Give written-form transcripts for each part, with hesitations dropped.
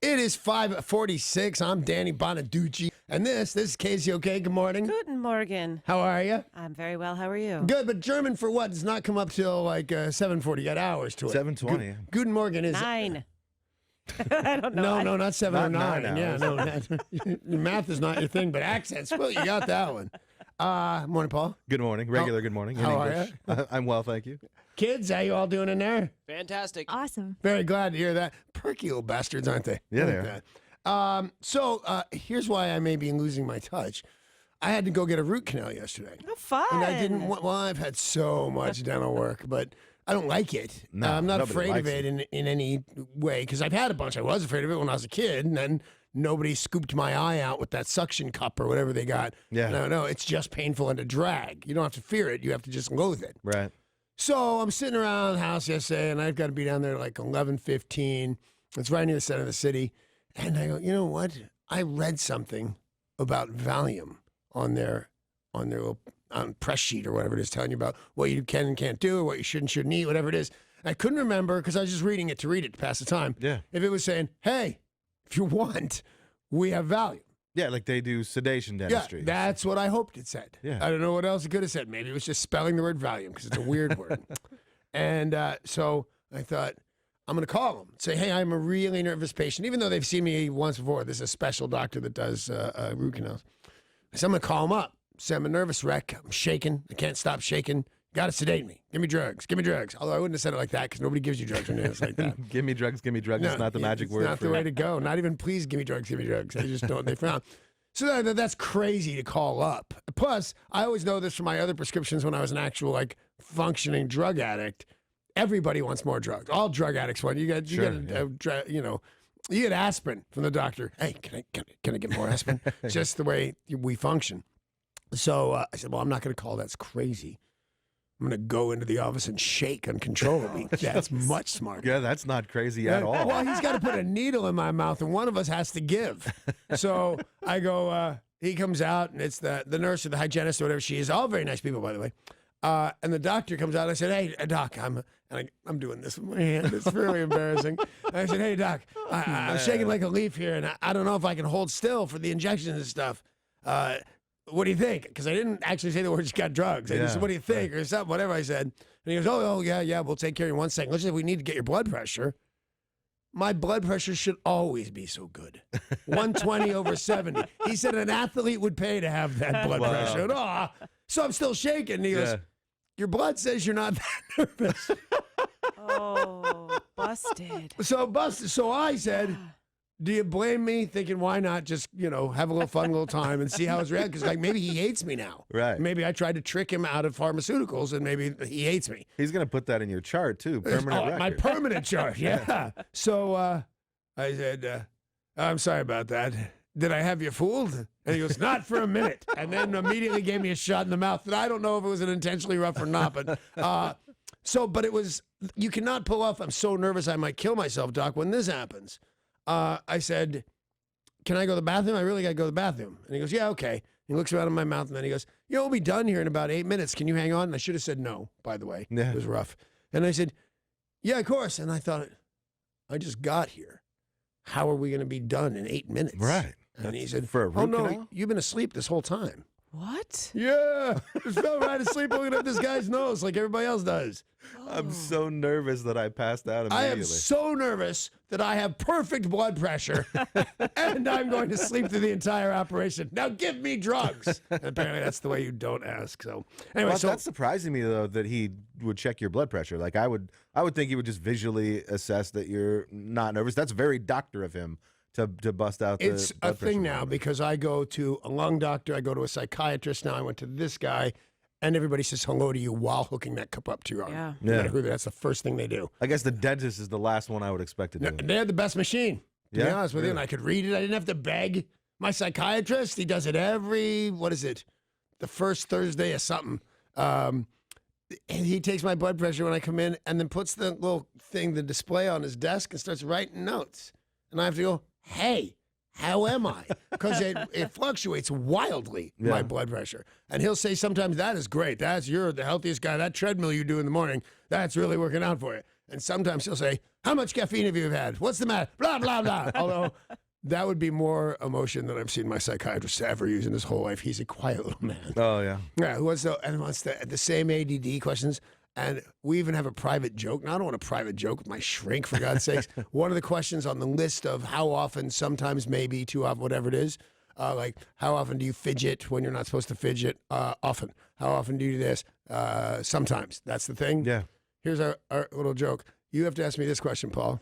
It is 5:46. I'm Danny Bonaduce, and this is KZOK. Good morning. Guten Morgen. How are you? I'm very well. How are you? Good, but German for what does not come up till like 7:40. You got hours to it. 7:20. Guten Morgen is 9. I don't know. No, not 7 or Not 9. 9 Yeah, no, math is not your thing, but accents. Well, you got that one. Morning, Paul. Good morning. Regular good morning. In how are English. I'm well, thank you. Kids, how you all doing in there? Fantastic. Awesome. Very glad to hear that. Perky little bastards, aren't they? Yeah, I they like are. that. So here's why I may be losing my touch. I had to go get a root canal yesterday. How fun. And I didn't want, well, I've had so much dental work, but I don't like it. No, I'm not nobody afraid of likes it in any way because I've had a bunch. I was afraid of it when I was a kid, and then nobody scooped my eye out with that suction cup or whatever they got. Yeah. No, it's just painful and a drag. You don't have to fear it. You have to just loathe it. Right. So I'm sitting around the house yesterday, and I've got to be down there like 11:15. It's right near the center of the city. And I go, you know what? I read something about Valium on their little press sheet or whatever it is, telling you about what you can and can't do or what you should and shouldn't eat, whatever it is. And I couldn't remember because I was just reading it to read it to pass the time. Yeah. If it was saying, hey, if you want, we have Valium. Yeah, like they do sedation dentistry. Yeah, that's what I hoped it said. Yeah. I don't know what else it could have said. Maybe it was just spelling the word Valium because it's a weird word. And so I thought, I'm going to call them. Say, hey, I'm a really nervous patient. Even though they've seen me once before. This is a special doctor that does root canals. So I'm going to call them up. Say, I'm a nervous wreck. I'm shaking. I can't stop shaking. Got to sedate me. Give me drugs. Give me drugs. Although I wouldn't have said it like that because nobody gives you drugs when it's like that. Give me drugs, give me drugs. No, It's not the magic word. It's not for the way to go. Not even please give me drugs, give me drugs. They just don't. They frown. So that's crazy to call up. Plus, I always know this from my other prescriptions when I was an actual like functioning drug addict. Everybody wants more drugs. All drug addicts want. You get you get aspirin from the doctor. Hey, can I get more aspirin? Just the way we function. So I said, well, I'm not going to call that's crazy. I'm going to go into the office and shake uncontrollably. That's much smarter. Yeah, that's not crazy at all. Well, he's got to put a needle in my mouth, and one of us has to give. So I go, he comes out, and it's the nurse or the hygienist or whatever she is. All very nice people, by the way. And the doctor comes out. I said, hey, doc, I'm doing this with my hand. It's really embarrassing. And I said, hey, doc, I'm shaking like a leaf here, and I don't know if I can hold still for the injections and stuff. What do you think? Because I didn't actually say the words, you got drugs. I just said, what do you think? Or something, whatever I said. And he goes, oh, yeah, we'll take care of you in 1 second. Let's just, we need to get your blood pressure. My blood pressure should always be so good. 120 over 70. He said an athlete would pay to have that blood pressure. And, so I'm still shaking. And he goes, your blood says you're not that nervous. Oh, busted. So busted. So I said, do you blame me? Thinking, why not just, have a little fun, little time and see how it's reacting? Because, like, maybe he hates me now. Right. Maybe I tried to trick him out of pharmaceuticals and maybe he hates me. He's going to put that in your chart, too. Permanent record. My permanent chart, yeah. So I said, I'm sorry about that. Did I have you fooled? And he goes, not for a minute. And then immediately gave me a shot in the mouth. And I don't know if it was an intentionally rough or not. But but it was, you cannot pull off, I'm so nervous I might kill myself, Doc, when this happens. I said, can I go to the bathroom? I really got to go to the bathroom. And he goes, yeah, okay. He looks around in my mouth, and then he goes, we'll be done here in about 8 minutes. Can you hang on? And I should have said no, by the way. Yeah. It was rough. And I said, yeah, of course. And I thought, I just got here. How are we going to be done in 8 minutes? Right. And he said, for a root no, canal? you've been asleep this whole time. What? Yeah. Just fell right asleep looking at this guy's nose like everybody else does. I'm so nervous that I passed out immediately. I am so nervous that I have perfect blood pressure and I'm going to sleep through the entire operation. Now give me drugs. And apparently that's the way you don't ask. So anyway, Well, that's surprising me, though, that he would check your blood pressure. Like, I would think he would just visually assess that you're not nervous. That's very doctor of him to bust out the it's a blood thing pressure now because I go to a lung doctor, I go to a psychiatrist. Now I went to this guy, and everybody says hello to you while hooking that cup up to your arm. Yeah. You gotta agree, that's the first thing they do. I guess the dentist is the last one I would expect to do it. They had the best machine, to be Yeah? honest with you, and I could read it. I didn't have to beg. My psychiatrist, he does it every, the first Thursday of something. And he takes my blood pressure when I come in and then puts the little thing, the display on his desk and starts writing notes. And I have to go, hey, how am I? Because it fluctuates wildly, my blood pressure. And he'll say sometimes, that is great. You're the healthiest guy. That treadmill you do in the morning, that's really working out for you. And sometimes he'll say, how much caffeine have you had? What's the matter? Blah, blah, blah. Although that would be more emotion than I've seen my psychiatrist ever use in his whole life. He's a quiet little man. Oh, yeah. Yeah, who wants the same ADD questions. And we even have a private joke. Now, I don't want a private joke with my shrink, for God's sakes. One of the questions on the list of how often, sometimes, maybe, too often, whatever it is, like, how often do you fidget when you're not supposed to fidget? Often. How often do you do this? Sometimes. That's the thing. Yeah. Here's our little joke. You have to ask me this question, Paul.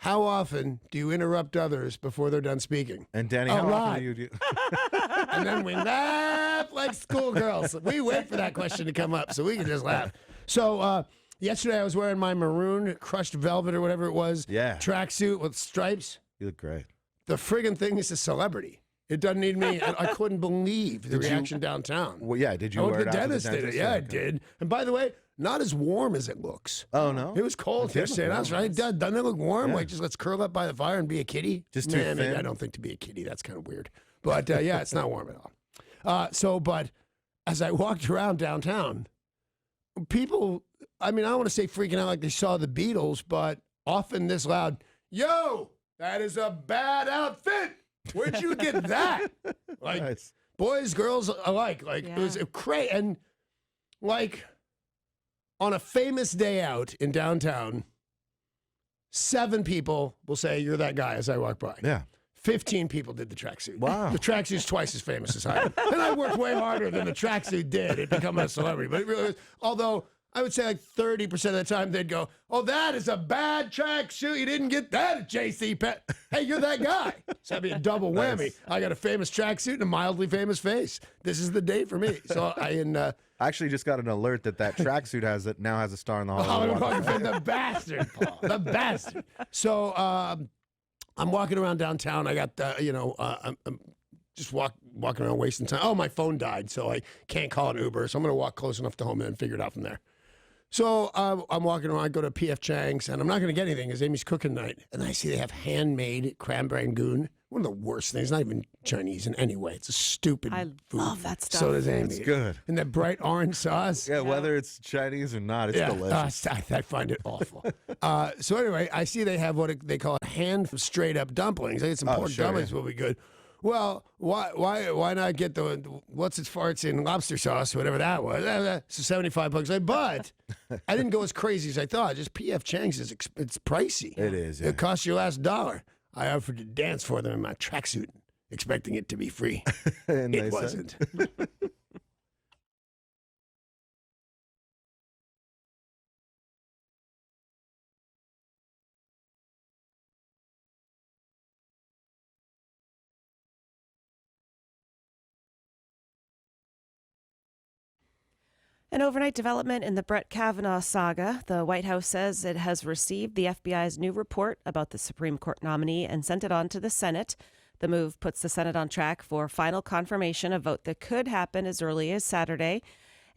How often do you interrupt others before they're done speaking? And Danny, A how lot. often do you do? And then we laugh like schoolgirls. We wait for that question to come up so we can just laugh. So yesterday I was wearing my maroon crushed velvet or whatever it was tracksuit with stripes. You look great. The friggin' thing is a celebrity. It doesn't need me. I couldn't believe the reaction downtown. Well, yeah. Did you Oh, wear the it out to dentist did it. Yeah, I did. And by the way, not as warm as it looks. Oh, no? It was cold yesterday. That's right. Doesn't it look warm? Like, just let's curl up by the fire and be a kitty? Just too maybe thin? I don't think to be a kitty. That's kind of weird. But, yeah, it's not warm at all. But as I walked around downtown, people, I mean, I don't want to say freaking out like they saw the Beatles, but often this loud, yo, that is a bad outfit. Where'd you get that? Like, Nice. boys, girls alike. Like, it was crazy. And, like, on a famous day out in downtown, 7 people will say, you're that guy as I walk by. Yeah. 15 people did the tracksuit. Wow. The tracksuit's twice as famous as I am. And I worked way harder than the tracksuit did. It become a celebrity. But it really was. Although I would say like 30% of the time they'd go, oh, that is a bad tracksuit. You didn't get that at J.C. Penney. Hey, you're that guy. So that'd be a double whammy. Nice. I got a famous tracksuit and a mildly famous face. This is the day for me. So I actually just got an alert that tracksuit now has a star in the Hollywood Walk of Fame. the bastard, Paul. The bastard. So I'm walking around downtown. I got, I'm just walking around wasting time. Oh, my phone died, so I can't call an Uber. So I'm going to walk close enough to home and figure it out from there. So I'm walking around. I go to P.F. Chang's, and I'm not going to get anything because Amy's cooking night. And I see they have handmade crab rangoon. One of the worst things. Not even Chinese in any way. It's a stupid food. love that stuff. So does Amy. It's good. And that bright orange sauce. Yeah, whether it's Chinese or not, it's delicious. I find it awful. So anyway, I see they have what they call hand straight up dumplings. I get some pork dumplings will be good. Well, why not get the what's its farts in lobster sauce, whatever that was? So $75. But I didn't go as crazy as I thought. Just P.F. Chang's it's pricey. It is. Yeah. It costs your last $1. I offered to dance for them in my tracksuit, expecting it to be free. And It wasn't. An overnight development in the Brett Kavanaugh saga. The White House says it has received the FBI's new report about the Supreme Court nominee and sent it on to the Senate. The move puts the Senate on track for final confirmation, a vote that could happen as early as Saturday.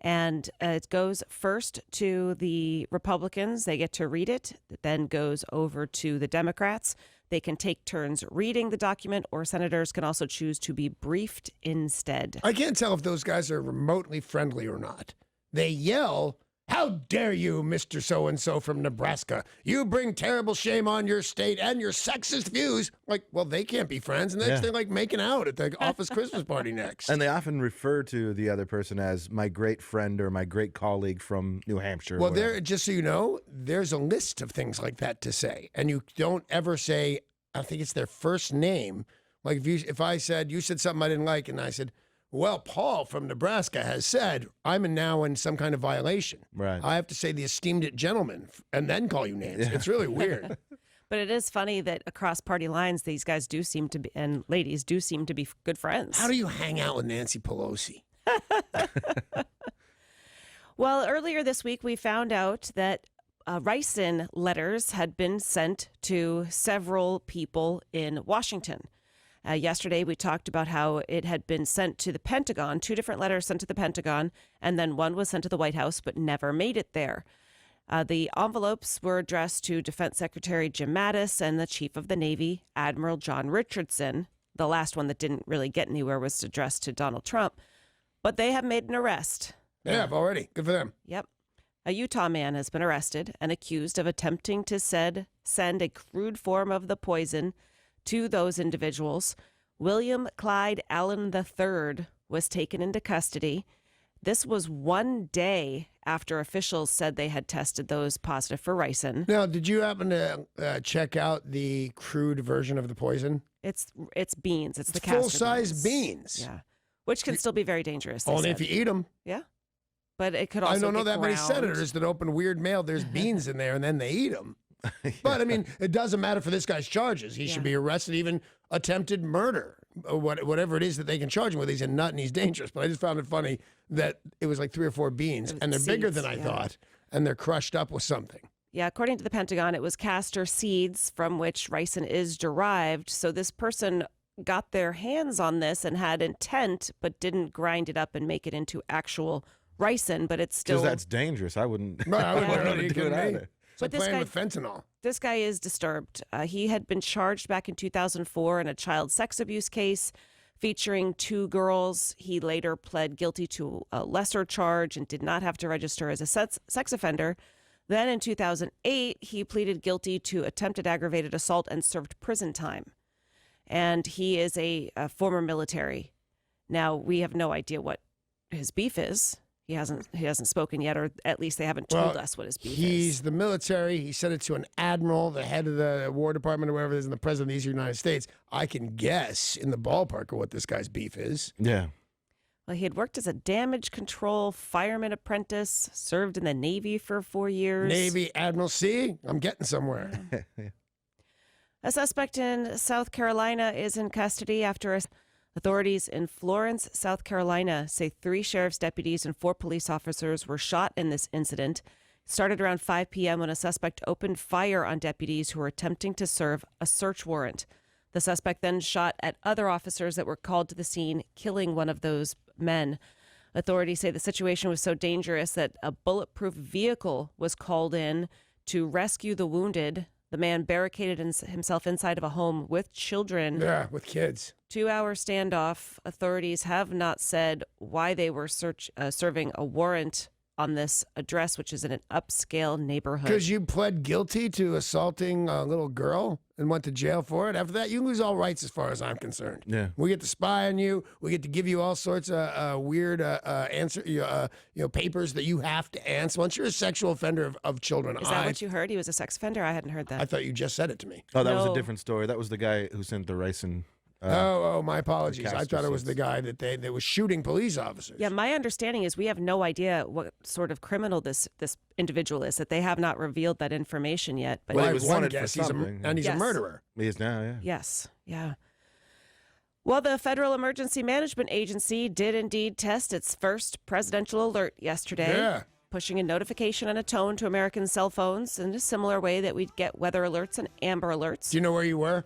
And it goes first to the Republicans. They get to read it. It then goes over to the Democrats. They can take turns reading the document, or senators can also choose to be briefed instead. I can't tell if those guys are remotely friendly or not. They yell, how dare you, Mr. So-and-so from Nebraska? You bring terrible shame on your state and your sexist views. Like, well, they can't be friends. And they're like making out at the office Christmas party next. And they often refer to the other person as my great friend or my great colleague from New Hampshire. Well, just so you know, there's a list of things like that to say. And you don't ever say, I think it's their first name. Like if I said, you said something I didn't like, and I said, well, Paul from Nebraska has said, I'm now in some kind of violation. Right. I have to say the esteemed gentleman and then call you names. It's really weird. But it is funny that across party lines, these guys do seem to be, and ladies do seem to be good friends. How do you hang out with Nancy Pelosi? Well, earlier this week, we found out that ricin letters had been sent to several people in Washington. Yesterday, we talked about how it had been sent to the Pentagon, 2 different letters sent to the Pentagon, and then one was sent to the White House, but never made it there. The envelopes were addressed to Defense Secretary Jim Mattis and the Chief of the Navy, Admiral John Richardson. The last one that didn't really get anywhere was addressed to Donald Trump, but they have made an arrest. They have already. Good for them. Yep. A Utah man has been arrested and accused of attempting to send a crude form of the poison to those individuals. William Clyde Allen III was taken into custody. This was 1 day after officials said they had tested those positive for ricin. Now, did you happen to check out the crude version of the poison? It's beans. It's the castor full-size beans. Yeah, which can still be very dangerous. they Only said. if you eat them. Yeah, but it could also. I don't know get that many ground. senators that open weird mail. There's beans in there, and then they eat them. But I mean, it doesn't matter for this guy's charges. He should be arrested, even attempted murder, or whatever it is that they can charge him with. He's a nut and he's dangerous. But I just found it funny that it was like 3 or 4 beans, and they're bigger than I thought, and they're crushed up with something. Yeah, according to the Pentagon, it was castor seeds from which ricin is derived. So this person got their hands on this and had intent, but didn't grind it up and make it into actual ricin. But it's still Because that's dangerous. I wouldn't. Right, I I wouldn't wouldn't know know you to do it kidding me? either. It's like But this playing guy- with fentanyl. This guy is disturbed. He had been charged back in 2004 in a child sex abuse case featuring 2 girls. He later pled guilty to a lesser charge and did not have to register as a sex offender. Then in 2008, he pleaded guilty to attempted aggravated assault and served prison time. And he is a former military. Now, we have no idea what his beef is. He hasn't spoken yet, or at least they haven't told us what his beef is. He's the military. He sent it to an admiral, the head of the War Department or whatever it is, and the president of the United States. I can guess in the ballpark of what this guy's beef is. Yeah. Well, he had worked as a damage control fireman apprentice, served in the Navy for 4 years. Navy Admiral C. I'm getting somewhere. A suspect in South Carolina is in custody after authorities in Florence, South Carolina say 3 sheriff's deputies and 4 police officers were shot in this incident. It started around 5 p.m. when a suspect opened fire on deputies who were attempting to serve a search warrant. The suspect then shot at other officers that were called to the scene, killing one of those men. Authorities say the situation was so dangerous that a bulletproof vehicle was called in to rescue the wounded. The man barricaded himself inside of a home with children. Yeah, with kids. 2-hour standoff. Authorities have not said why they were serving a warrant on this address, which is in an upscale neighborhood. Because you pled guilty to assaulting a little girl and went to jail for it. After that, you lose all rights as far as I'm concerned. Yeah. We get to spy on you. We get to give you all sorts of weird papers that you have to answer. Once you're a sexual offender of children, Is that what you heard? He was a sex offender? I hadn't heard that. I thought you just said it to me. Oh, that was No. a different story. That was the guy who sent the ricin. My apologies. I castor thought it was seeds. the guy that was shooting police officers. Yeah, my understanding is we have no idea what sort of criminal this individual is, that they have not revealed that information yet. But Well, he I was have one wanted for guess. something. And he's a Yes. murderer. He is now, yeah. yes, yeah. Well, the Federal Emergency Management Agency did indeed test its first presidential alert yesterday. Yeah. Pushing a notification and a tone to American cell phones in a similar way that we'd get weather alerts and amber alerts. Do you know where you were?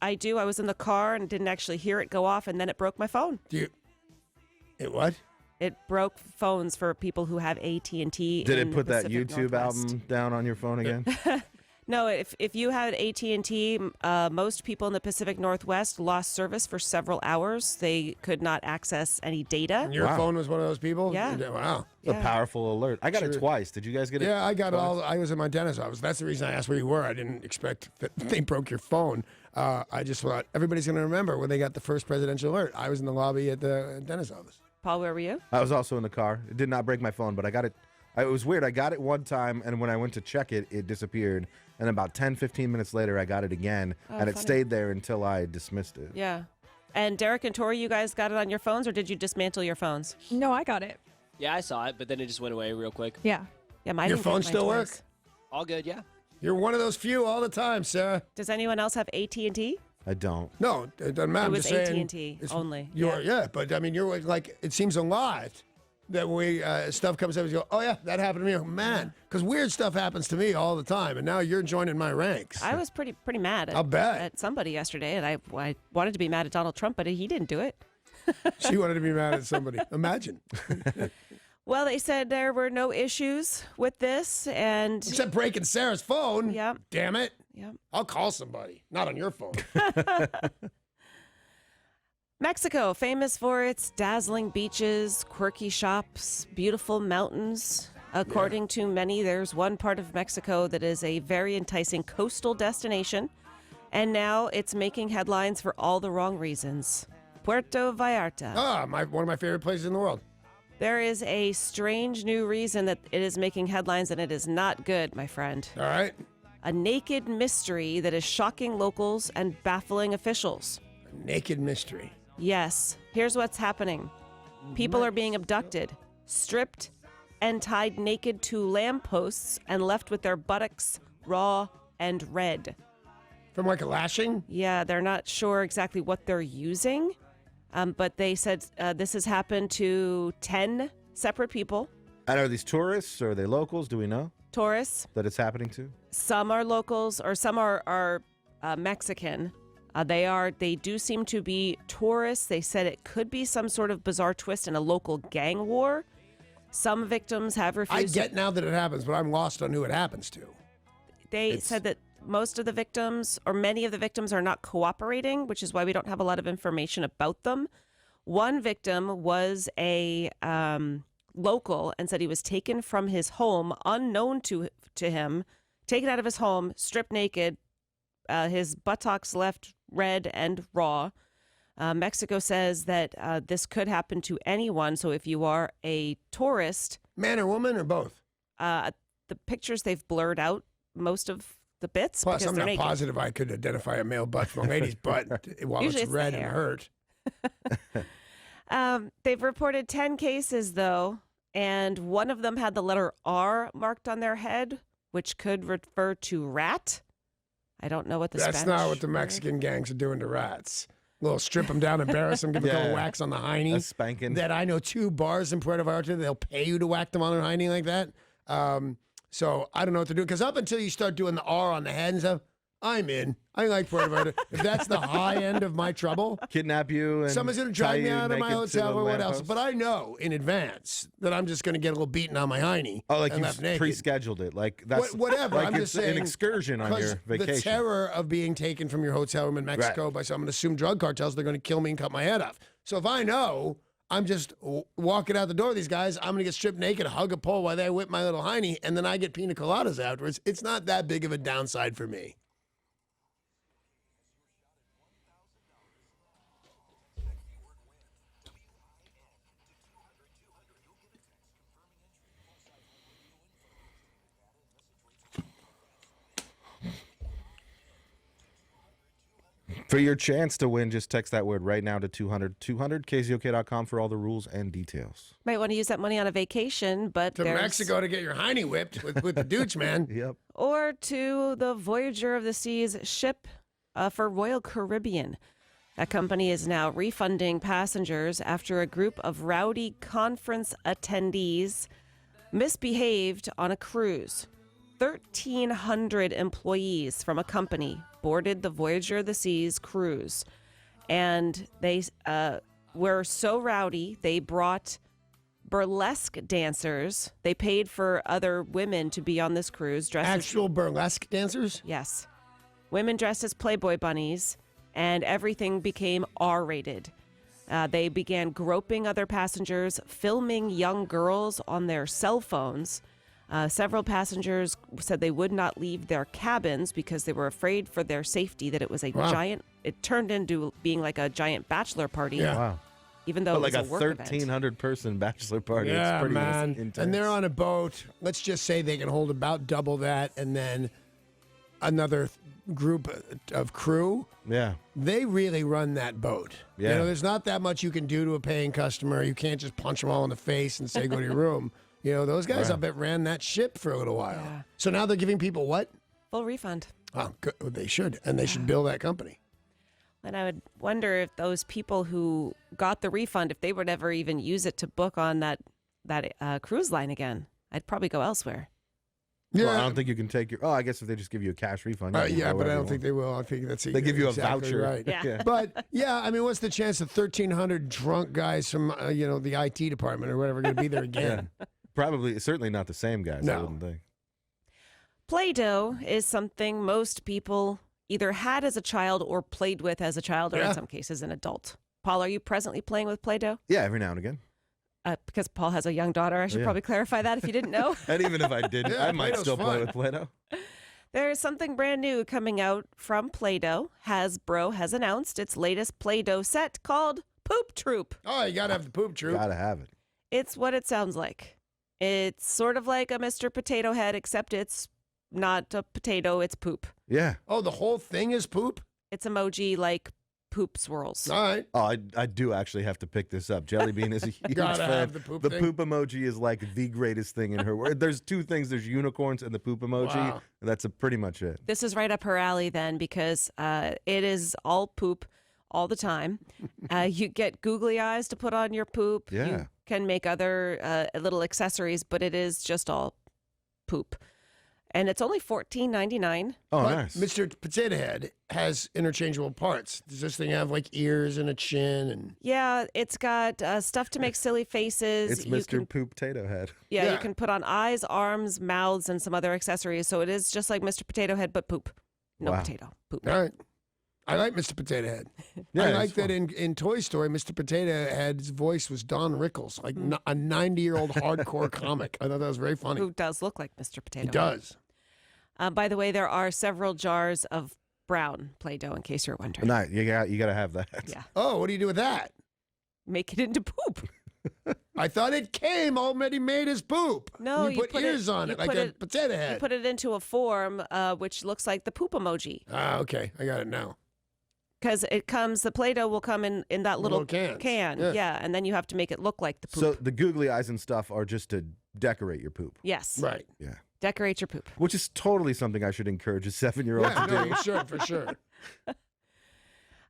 I do. I was in the car and didn't actually hear it go off, and then it broke my phone. It what? It broke phones for people who have AT&T. Did in it the put that Pacific YouTube Northwest. album down on your phone again? No, if you had AT&T, most people in the Pacific Northwest lost service for several hours. They could not access any data. And your Wow. phone was one of those people? Yeah. Wow. It's a powerful alert. I got it Sure. twice. Did you guys get it? Yeah, I got twice? I was in my dentist's office. That's the reason I asked where you were. I didn't expect that they broke your phone. I just thought everybody's going to remember when they got the first presidential alert. I was in the lobby at the dentist's office. Paul, where were you? I was also in the car. It did not break my phone, but I got it. It was weird. I got it one time, and when I went to check it, it disappeared. And about 10, 15 minutes later, I got it again, and it funny. stayed there until I dismissed it. Yeah. And Derek and Tori, you guys got it on your phones, or did you dismantle your phones? No, I got it. Yeah, I saw it, but then it just went away real quick. Yeah. Yeah, mine Your didn't break phone mine still twice. work? All good, yeah. You're one of those few all the time, Sarah. Does anyone else have AT&T? I don't. No, it doesn't matter. It I'm was just saying AT&T it's- only. Yeah, but I mean, you're like, it seems a lot that we stuff comes up and you go, oh yeah, that happened to me. Oh, man, because weird stuff happens to me all the time, and now you're joining my ranks. I was pretty mad I'll bet. at somebody yesterday, and I wanted to be mad at Donald Trump, but he didn't do it. She wanted to be mad at somebody. Imagine. Well, they said there were no issues with this, and Except breaking Sarah's phone. Yep. Damn it. Yep. I'll call somebody. Not on your phone. Mexico, famous for its dazzling beaches, quirky shops, beautiful mountains. According to many, there's one part of Mexico that is a very enticing coastal destination, and now it's making headlines for all the wrong reasons. Puerto Vallarta. One of my favorite places in the world. There is a strange new reason that it is making headlines, and it is not good, my friend. All right. A naked mystery that is shocking locals and baffling officials. A naked mystery. Yes. Here's what's happening. People are being abducted, stripped, and tied naked to lampposts and left with their buttocks raw and red. From like a lashing? Yeah, they're not sure exactly what they're using, but they said this has happened to 10 separate people. And are these tourists or are they locals? Do we know Tourists. that it's happening to? Some are locals, or some are Mexican. They do seem to be tourists. They said it could be some sort of bizarre twist in a local gang war. Some victims have refused. I get now that it happens, but I'm lost on who it happens to. They said that most of the victims, or many of the victims, are not cooperating, which is why we don't have a lot of information about them. One victim was a local and said he was taken from his home, unknown to him, taken out of his home, stripped naked, his buttocks left red and raw. Mexico says that this could happen to anyone. So if you are a tourist, Man or woman or both? the pictures, they've blurred out most of the bits. Plus, because I'm they're not naked. positive I could identify a male butt from a lady's butt while Usually it's it's the red and hair. hurt. They've reported 10 cases, though, and one of them had the letter R marked on their head, which could refer to rat. I don't know what the That's Spanish not what the word- Mexican gangs are doing to rats. Little strip them down, embarrass them, give a little Yeah. whacks on the hiney. A spanking. That I know 2 bars in Puerto Vallarta, they'll pay you to whack them on their hiney like that. So I don't know what to do. Because up until you start doing the R on the head and stuff, I'm in. I like Puerto Vallarta. If that's the high end of my trouble, Kidnap you and someone's going to tie drive me you out of my naked to hotel the or what else. lamppost? But I know in advance that I'm just going to get a little beaten on my hiney. Oh, like and you left naked. pre-scheduled it. Like that's Whatever. Like I'm it's just saying an excursion on Because your vacation. the terror of being taken from your hotel room in Mexico by some, I'm going to assume drug cartels, they're going to kill me and cut my head off. So if I know I'm just walking out the door of these guys, I'm going to get stripped naked, hug a pole while they whip my little hiney, and then I get pina coladas afterwards, it's not that big of a downside for me. For your chance to win, just text that word right now to 200 KZOK.com for all the rules and details. Might want to use that money on a vacation, but To there's... Mexico to get your hiney whipped with the dudes, man. Yep. Or to the Voyager of the Seas ship for Royal Caribbean. That company is now refunding passengers after a group of rowdy conference attendees misbehaved on a cruise. 1,300 employees from a company boarded the Voyager of the Seas cruise. And they were so rowdy, they brought burlesque dancers. They paid for other women to be on this cruise dressed Actual burlesque dancers? Yes. Women dressed as Playboy bunnies, and everything became R-rated. They began groping other passengers, filming young girls on their cell phones. Several passengers said they would not leave their cabins because they were afraid for their safety, that it was a giant, it turned into being like a giant bachelor party, Yeah. Wow. even though But it like was a a work event. 1,300 person bachelor party. Yeah, it's pretty man. intense. And they're on a boat. Let's just say they can hold about double that, and then another group of crew. Yeah. They really run that boat. Yeah. You know, there's not that much you can do to a paying customer. You can't just punch them all in the face and say, go to your room. You know, those guys, I bet, ran that ship for a little while. Yeah. So now they're giving people what? Full refund. Oh, good. They should. And they should bill that company. And I would wonder if those people who got the refund, if they would ever even use it to book on that cruise line again, I'd probably go elsewhere. Yeah. Well, I don't think you can take your. Oh, I guess if they just give you a cash refund. you can Yeah, go but I wherever don't you think they will. I think that's They give you a exactly voucher. Right. Yeah. But yeah, I mean, what's the chance that 1,300 drunk guys from the IT department or whatever are going to be there again? Probably, certainly not the same guys. I No. wouldn't think. Play-Doh is something most people either had as a child or played with as a child, or Yeah. in some cases an adult. Paul, are you presently playing with Play-Doh? Yeah, every now and again. Because Paul has a young daughter. I should Yeah. probably clarify that if you didn't know. And even if I didn't, Yeah, I might Play-Doh's still play fun. with Play-Doh. There's something brand new coming out from Play-Doh. Hasbro has announced its latest Play-Doh set called Poop Troop. Oh, you got to have the poop troop. Gotta have it. It's what it sounds like. It's sort of like a Mr. Potato Head, except it's not a potato, it's poop. Yeah. Oh, the whole thing is poop? It's emoji like poop swirls. All right. Oh, I do actually have to pick this up. Jelly Bean is a huge Gotta fan. have the poop thing. poop emoji is like the greatest thing in her world. There's two things. There's unicorns and the poop emoji. Wow. And that's pretty much it. This is right up her alley then because it is all poop all the time. You get googly eyes to put on your poop. Yeah. You can make other little accessories, but it is just all poop. And it's only $14.99. Oh, But nice. Mr. Potato Head has interchangeable parts. Does this thing have like ears and a chin and Yeah, it's got stuff to make silly faces. It's You Mr. can- Poop Potato Head. Yeah, Yeah. you can put on eyes, arms, mouths, and some other accessories. So it is just like Mr. Potato Head, but poop. No Wow. potato, poop. all right? I like Mr. Potato Head. Yeah, I it's like that fun. in Toy Story, Mr. Potato Head's voice was Don Rickles, like a 90-year-old hardcore comic. I thought that was very funny. Who does look like Mr. Potato He Head. does. By the way, there are several jars of brown Play-Doh, in case you're wondering. Nice. You got to have that. Yeah, Oh, what do you do with that? make it into poop. I thought it came already made as poop. No, you you put put ears it- on you it like put a it- potato You head. put it into a form which looks like the poop emoji. Ah, okay, I got it now. Because the Play-Doh will come in that little Little cans. can. Yeah. Yeah, and then you have to make it look like the poop. So the googly eyes and stuff are just to decorate your poop. Yes, Right. Yeah. decorate your poop. Which is totally something I should encourage a 7-year-old Yeah, to no, do. you should for sure.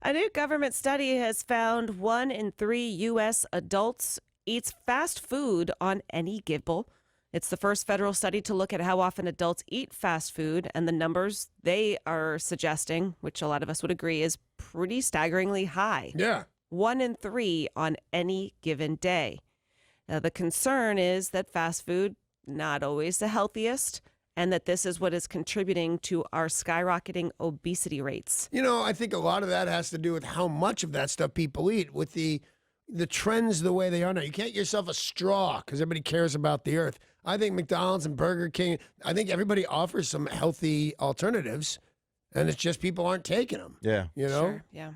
A new government study has found 1 in 3 U.S. adults eats fast food on any gibble. It's the first federal study to look at how often adults eat fast food, and the numbers they are suggesting, which a lot of us would agree, is pretty staggeringly high. Yeah. 1 in 3 on any given day. Now, the concern is that fast food, not always the healthiest, and that this is what is contributing to our skyrocketing obesity rates. You know, I think a lot of that has to do with how much of that stuff people eat with the trends the way they are now. You can't get yourself a straw because everybody cares about the earth. I think McDonald's and Burger King, I think everybody offers some healthy alternatives, and it's just people aren't taking them. Yeah. You know? Sure, yeah.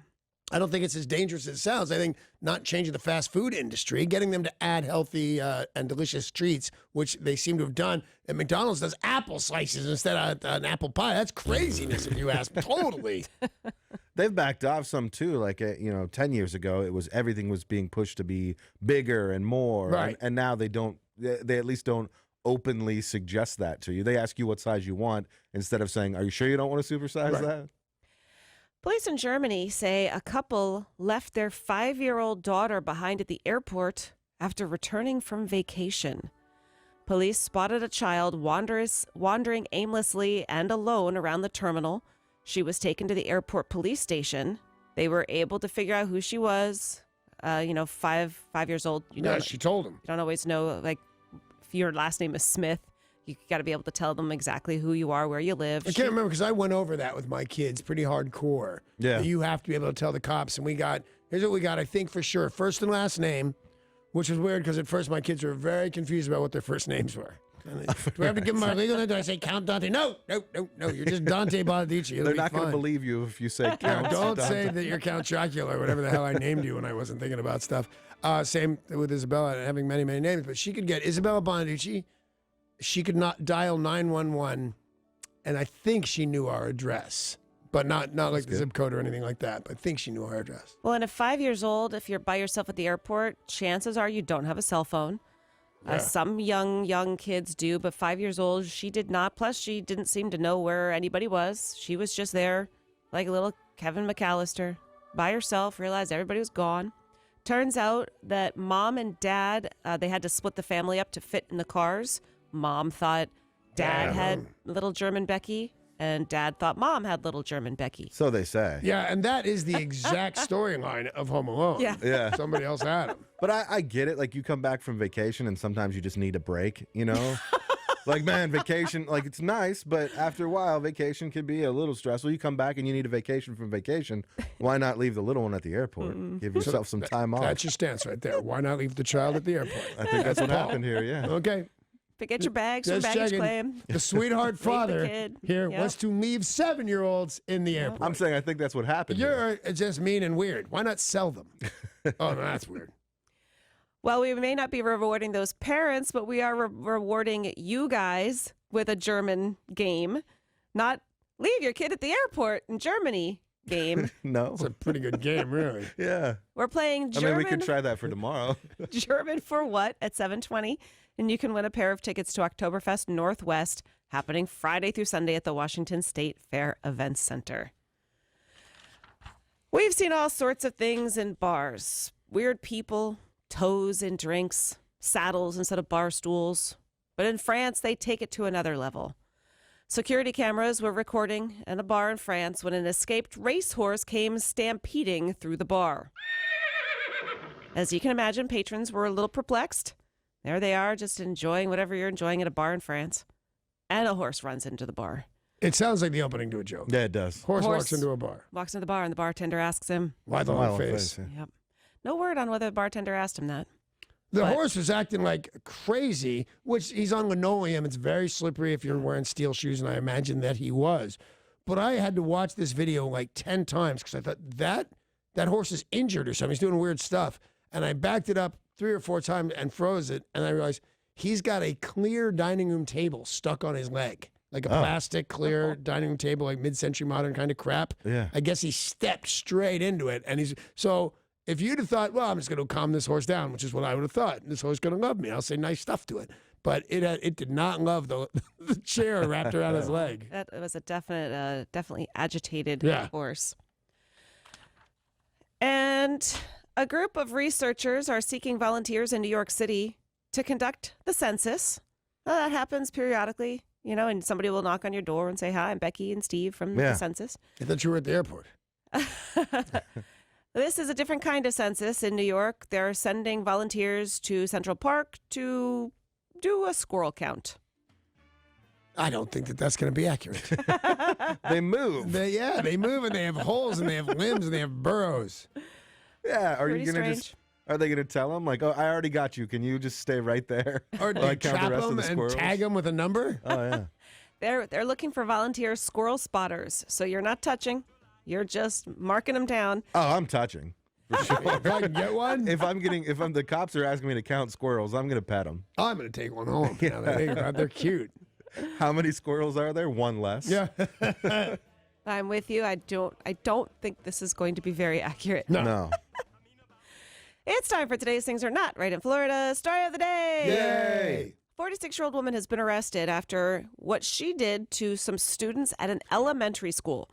I don't think it's as dangerous as it sounds. I think not changing the fast food industry, getting them to add healthy and delicious treats, which they seem to have done. And McDonald's does apple slices instead of an apple pie. That's craziness, if you ask me. Totally. They've backed off some too. Like 10 years ago, everything was being pushed to be bigger and more. Right. And now they don't. They at least don't openly suggest that to you. They ask you what size you want instead of saying, "Are you sure you don't want to supersize Right. that?" Police in Germany say a couple left their 5-year-old daughter behind at the airport after returning from vacation. Police spotted a child wandering aimlessly and alone around the terminal. She was taken to the airport police station. They were able to figure out who she was. 5 years old. Yeah, she told him. You don't always know, like, if your last name is Smith, you got to be able to tell them exactly who you are, where you live. I can't remember because I went over that with my kids pretty hardcore. Yeah. You have to be able to tell the cops. And here's what we got, I think for sure. First and last name, which was weird because at first my kids were very confused about what their first names were. And do we have to give them our legal name? Do I say Count Dante? No. You're just Dante Bonaduce. It'll They're be not going to fine. believe you if you say Yeah, Count. don't say that you're Count Chocula or whatever the hell I named you when I wasn't thinking about stuff. Same with Isabella having many, many names, but she could get Isabella Bonaduce. She could not dial 911, and I think she knew our address, but not like the zip code or anything like that. But I think she knew our address. Well, and at 5 years old, if you're by yourself at the airport, chances are you don't have a cell phone. Yeah. Some young kids do, but 5 years old, she did not. Plus, she didn't seem to know where anybody was. She was just there like a little Kevin McAllister by herself, realized everybody was gone. Turns out that mom and dad, they had to split the family up to fit in the cars. Mom thought dad Yeah. had little German Becky, and dad thought mom had little German Becky. So they say. Yeah, and that is the exact storyline of Home Alone. Yeah. Yeah. Somebody else had him. But I get it. Like, you come back from vacation and sometimes you just need a break, Like, man, vacation, like, it's nice, but after a while, vacation can be a little stressful. You come back and you need a vacation from vacation. Why not leave the little one at the airport? Give yourself some time off. That's your stance right there. Why not leave the child at the airport? I think that's what happened here, yeah. Okay. But get your bags from Just baggage checking. claim. The sweetheart the father kid. here Yep. wants to leave 7-year-olds in the airport. I'm saying I think that's what happened here. You're just mean and weird. Why not sell them? Oh, no, that's weird. Well, we may not be rewarding those parents, but we are rewarding you guys with a German game. Not leave your kid at the airport in Germany game. No. It's a pretty good game, really. Yeah. We're playing German. I mean, we could try that for tomorrow. German for what at 7:20, and you can win a pair of tickets to Oktoberfest Northwest, happening Friday through Sunday at the Washington State Fair Events Center. We've seen all sorts of things in bars. Weird people, toes in drinks, saddles instead of bar stools. But in France, they take it to another level. Security cameras were recording in a bar in France when an escaped racehorse came stampeding through the bar. As you can imagine, patrons were a little perplexed. There they are, just enjoying whatever you're enjoying at a bar in France. And a horse runs into the bar. It sounds like the opening to a joke. Yeah, it does. Horse Horse. walks into a bar. Walks into the bar, and the bartender asks him. Why the Smile long on face? yeah. Yep. No word on whether the bartender asked him that. The But- horse was acting like crazy, which he's on linoleum. It's very slippery if you're wearing steel shoes, and I imagine that he was. But I had to watch this video like 10 times because I thought that horse is injured or something. He's doing weird stuff. And I backed it up 3 or 4 times and froze it. And I realized he's got a clear dining room table stuck on his leg. Like a plastic clear dining room table, like mid-century modern kind of crap. Yeah. I guess he stepped straight into it. And so if you'd have thought, well, I'm just going to calm this horse down, which is what I would have thought. This horse is going to love me. I'll say nice stuff to it. But it did not love the chair wrapped around his leg. That was a definitely agitated horse. And a group of researchers are seeking volunteers in New York City to conduct the census. That happens periodically, and somebody will knock on your door and say, hi, I'm Becky and Steve from the census. I thought you were at the airport. This is a different kind of census in New York. They're sending volunteers to Central Park to do a squirrel count. I don't think that's going to be accurate. They move. They move and they have holes and they have limbs and they have burrows. Yeah. Are Pretty you going to strange. Are they going to tell them, like, oh, I already got you. Can you just stay right there? Or do while I you count the trap rest of them the and squirrels? tag them with a number? Oh, yeah. They're looking for volunteer squirrel spotters. So you're not touching. You're just marking them down. Oh, I'm touching. For sure. If I can get one, if the cops are asking me to count squirrels, I'm going to pet them. I'm going to take one home. Now that I think about it, they're cute. How many squirrels are there? One less. Yeah. I'm with you. I don't think this is going to be very accurate. No. It's time for today's Things Are Not Right in Florida. Story of the day. Yay. 46-year-old woman has been arrested after what she did to some students at an elementary school.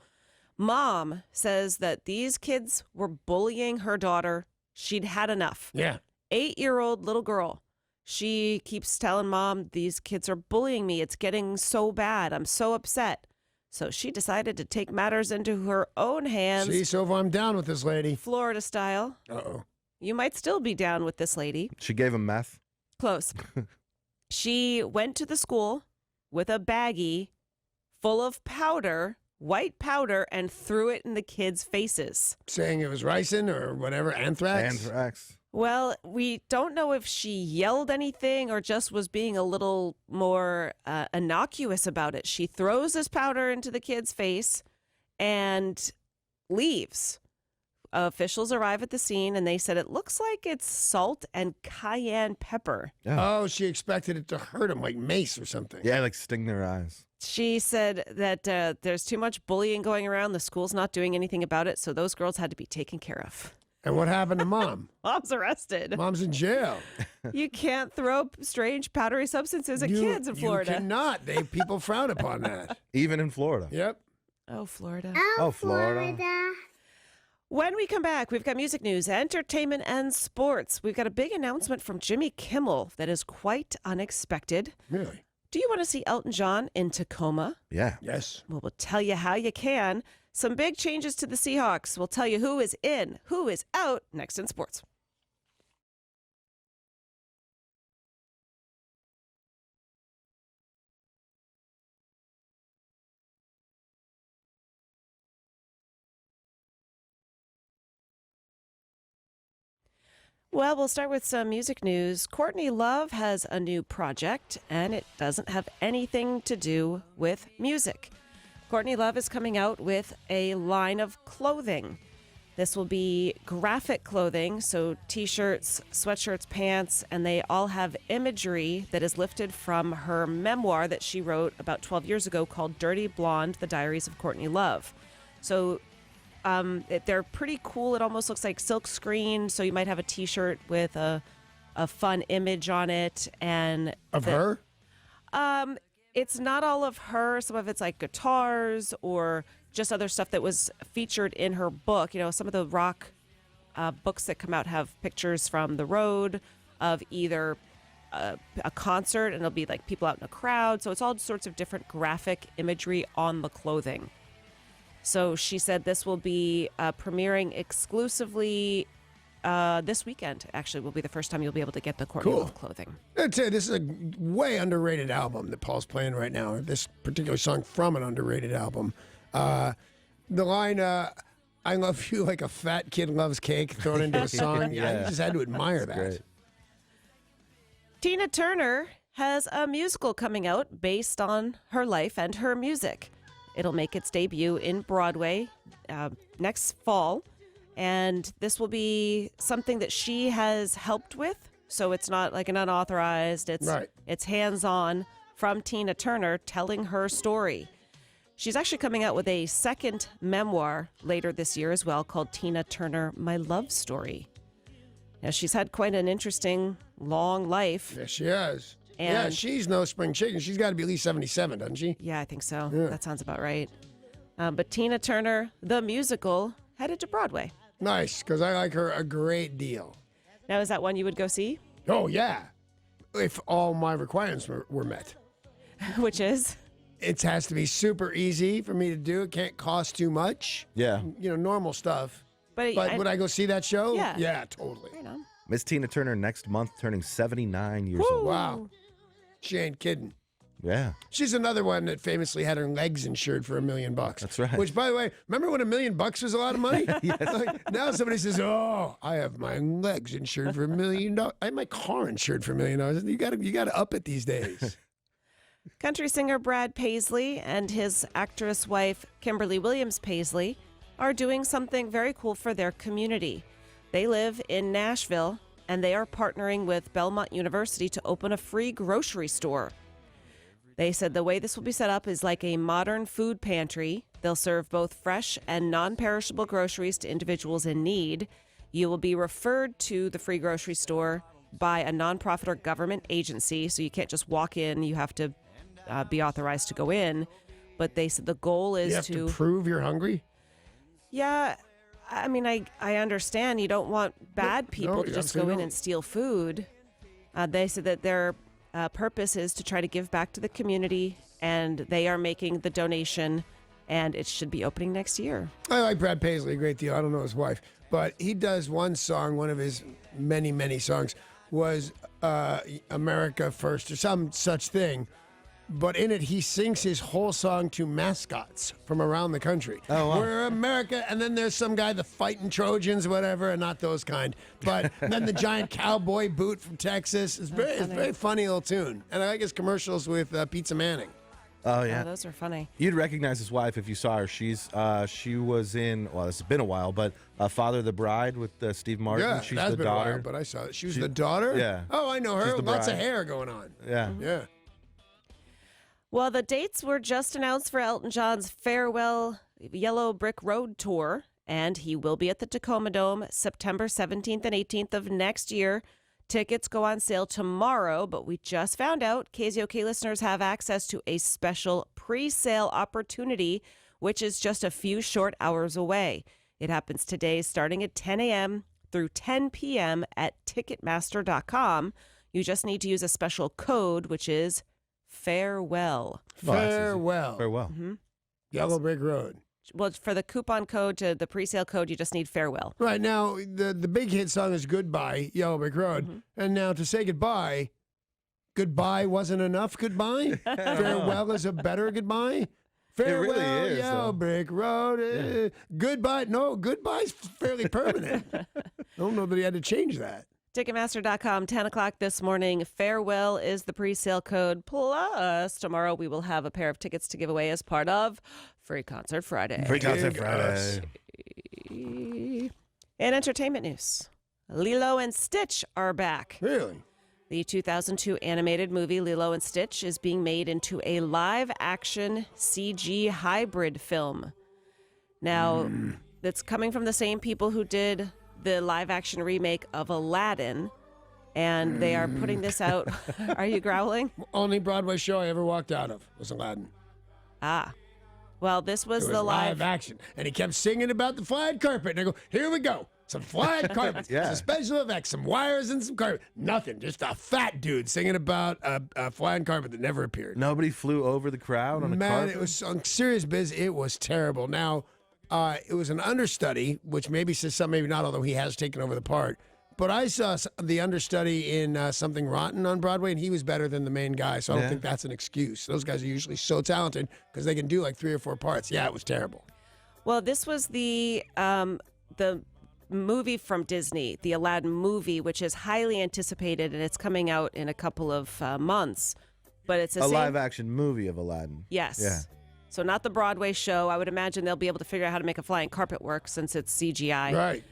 Mom says that these kids were bullying her daughter. She'd had enough. Yeah. 8-year-old little girl. She keeps telling Mom, these kids are bullying me. It's getting so bad. I'm so upset. So she decided to take matters into her own hands. See, so if I'm down with this lady. Florida style. Uh-oh. You might still be down with this lady. She gave him meth. Close. She went to the school with a baggie full of powder, white powder, and threw it in the kids' faces. Saying it was ricin or whatever, anthrax. Anthrax. Well, we don't know if she yelled anything or just was being a little more innocuous about it. She throws this powder into the kid's face and leaves. Officials arrive at the scene and they said it looks like it's salt and cayenne pepper. Yeah. Oh, she expected it to hurt him like mace or something. Yeah, like sting their eyes. She said that there's too much bullying going around. The school's not doing anything about it, so those girls had to be taken care of. And what happened to Mom? Mom's arrested. Mom's in jail. You can't throw strange powdery substances at kids in Florida. You cannot. People frown upon that. Even in Florida. Yep. Oh, Florida. Oh, Florida. When we come back, we've got music news, entertainment, and sports. We've got a big announcement from Jimmy Kimmel that is quite unexpected. Really? Do you want to see Elton John in Tacoma? Yeah. Yes. Well, we'll tell you how you can. Some big changes to the Seahawks. We'll tell you who is in, who is out, next in sports. Well, we'll start with some music news. Courtney Love has a new project, and it doesn't have anything to do with music. Courtney Love is coming out with a line of clothing. This will be graphic clothing, so t-shirts, sweatshirts, pants, and they all have imagery that is lifted from her memoir that she wrote about 12 years ago called Dirty Blonde, The Diaries of Courtney Love. So they're pretty cool. It almost looks like silk screen, so you might have a t-shirt with a fun image on it. And Of her? It's not all of her. Some of it's like guitars or just other stuff that was featured in her book. You know, some of the rock books that come out have pictures from the road of either a concert, and it'll be like people out in a crowd. So it's all sorts of different graphic imagery on the clothing. So she said this will be premiering exclusively this weekend. Actually, will be the first time you'll be able to get the Courtney Love clothing. I'd say this is a way underrated album that Paul's playing right now. This particular song from an underrated album. The line, I love you like a fat kid loves cake, thrown into a song. Yeah. I just had to admire that. Great. Tina Turner has a musical coming out based on her life and her music. It'll make its debut in Broadway next fall. And this will be something that she has helped with. So it's not like an unauthorized. It's hands-on from Tina Turner telling her story. She's actually coming out with a second memoir later this year as well called Tina Turner, My Love Story. Now, she's had quite an interesting, long life. Yes, she has. And yeah, she's no spring chicken. She's got to be at least 77, doesn't she? Yeah, I think so. Yeah. That sounds about right. But Tina Turner, the musical, headed to Broadway. Nice, because I like her a great deal. Now, is that one you would go see? Oh, yeah. If all my requirements were met. Which is? It has to be super easy for me to do. It can't cost too much. Yeah. You know, normal stuff. But would I go see that show? Yeah. Yeah, totally. Right on. Miss Tina Turner next month turning 79 years old. Wow. She ain't kidding. Yeah. She's another one that famously had her legs insured for $1 million. That's right. Which, by the way, remember when $1 million was a lot of money? Yes. Like, now somebody says, "Oh, I have my legs insured for $1 million. I have my car insured for $1 million." You got to up it these days. Country singer Brad Paisley and his actress wife Kimberly Williams Paisley are doing something very cool for their community. They live in Nashville, and they are partnering with Belmont University to open a free grocery store. They said the way this will be set up is like a modern food pantry. They'll serve both fresh and non-perishable groceries to individuals in need. You will be referred to the free grocery store by a nonprofit or government agency, so you can't just walk in. You have to be authorized to go in. But they said the goal is You have to prove you're hungry? Yeah, I mean, I understand you don't want bad people to just go in no. and steal food. They said that their purpose is to try to give back to the community, and they are making the donation, and it should be opening next year. I like Brad Paisley a great deal. I don't know his wife, but he does one song, one of his many, many songs was America First or some such thing. But in it, he sings his whole song to mascots from around the country. Oh, wow. We're America, and then there's some guy, the fighting Trojans, whatever, and not those kind. But then the giant cowboy boot from Texas. It's a very funny little tune. And I like his commercials with Pizza Manning. Oh, yeah. Oh, those are funny. You'd recognize his wife if you saw her. She was in, well, it's been a while, but Father of the Bride with Steve Martin. Yeah, She's that's the been daughter. a while, but I saw it. She was the daughter? Yeah. Oh, I know her. She's the Lots of bride. hair going on. Yeah. Yeah. Well, the dates were just announced for Elton John's Farewell Yellow Brick Road tour, and he will be at the Tacoma Dome September 17th and 18th of next year. Tickets go on sale tomorrow, but we just found out KZOK listeners have access to a special pre-sale opportunity, which is just a few short hours away. It happens today starting at 10 a.m. through 10 p.m. at Ticketmaster.com. You just need to use a special code, which is Farewell. Farewell. Farewell. Mm-hmm. Yellow Brick Road. Well, for the coupon code to the pre-sale code, you just need Farewell. Right now, the big hit song is Goodbye, Yellow Brick Road. Mm-hmm. And now to say goodbye, goodbye wasn't enough goodbye. Farewell is a better goodbye. Farewell, really is, Yellow though. Brick Road. Goodbye. No, goodbye's fairly permanent. I don't know that he had to change that. Ticketmaster.com, 10 o'clock this morning. Farewell is the pre-sale code. Plus, tomorrow we will have a pair of tickets to give away as part of Free Concert Friday. Free Concert Friday. In entertainment news, Lilo and Stitch are back. Really? The 2002 animated movie Lilo and Stitch is being made into a live-action CG hybrid film. Now, that's coming from the same people who did the live-action remake of Aladdin, and they are putting this out. Are you growling? Only Broadway show I ever walked out of was Aladdin. Ah. Well, this was It was the live action. And he kept singing about the flying carpet. And I go, here we go. Some flying carpets, Yeah. some special effects, some wires and some carpet. Nothing. Just a fat dude singing about a flying carpet that never appeared. Nobody flew over the crowd on a Man, carpet. it was on serious biz. It was terrible. Now, it was an understudy, which maybe says something, maybe not, although he has taken over the part. But I saw the understudy in Something Rotten on Broadway, and he was better than the main guy. So I don't Yeah. think that's an excuse. Those guys are usually so talented because they can do like 3 or 4 parts. Yeah, it was terrible. Well, this was the movie from Disney, the Aladdin movie, which is highly anticipated, and it's coming out in a couple of months. But it's a live action movie of Aladdin. Yes. Yeah. So not the Broadway show. I would imagine they'll be able to figure out how to make a flying carpet work since it's CGI. Right.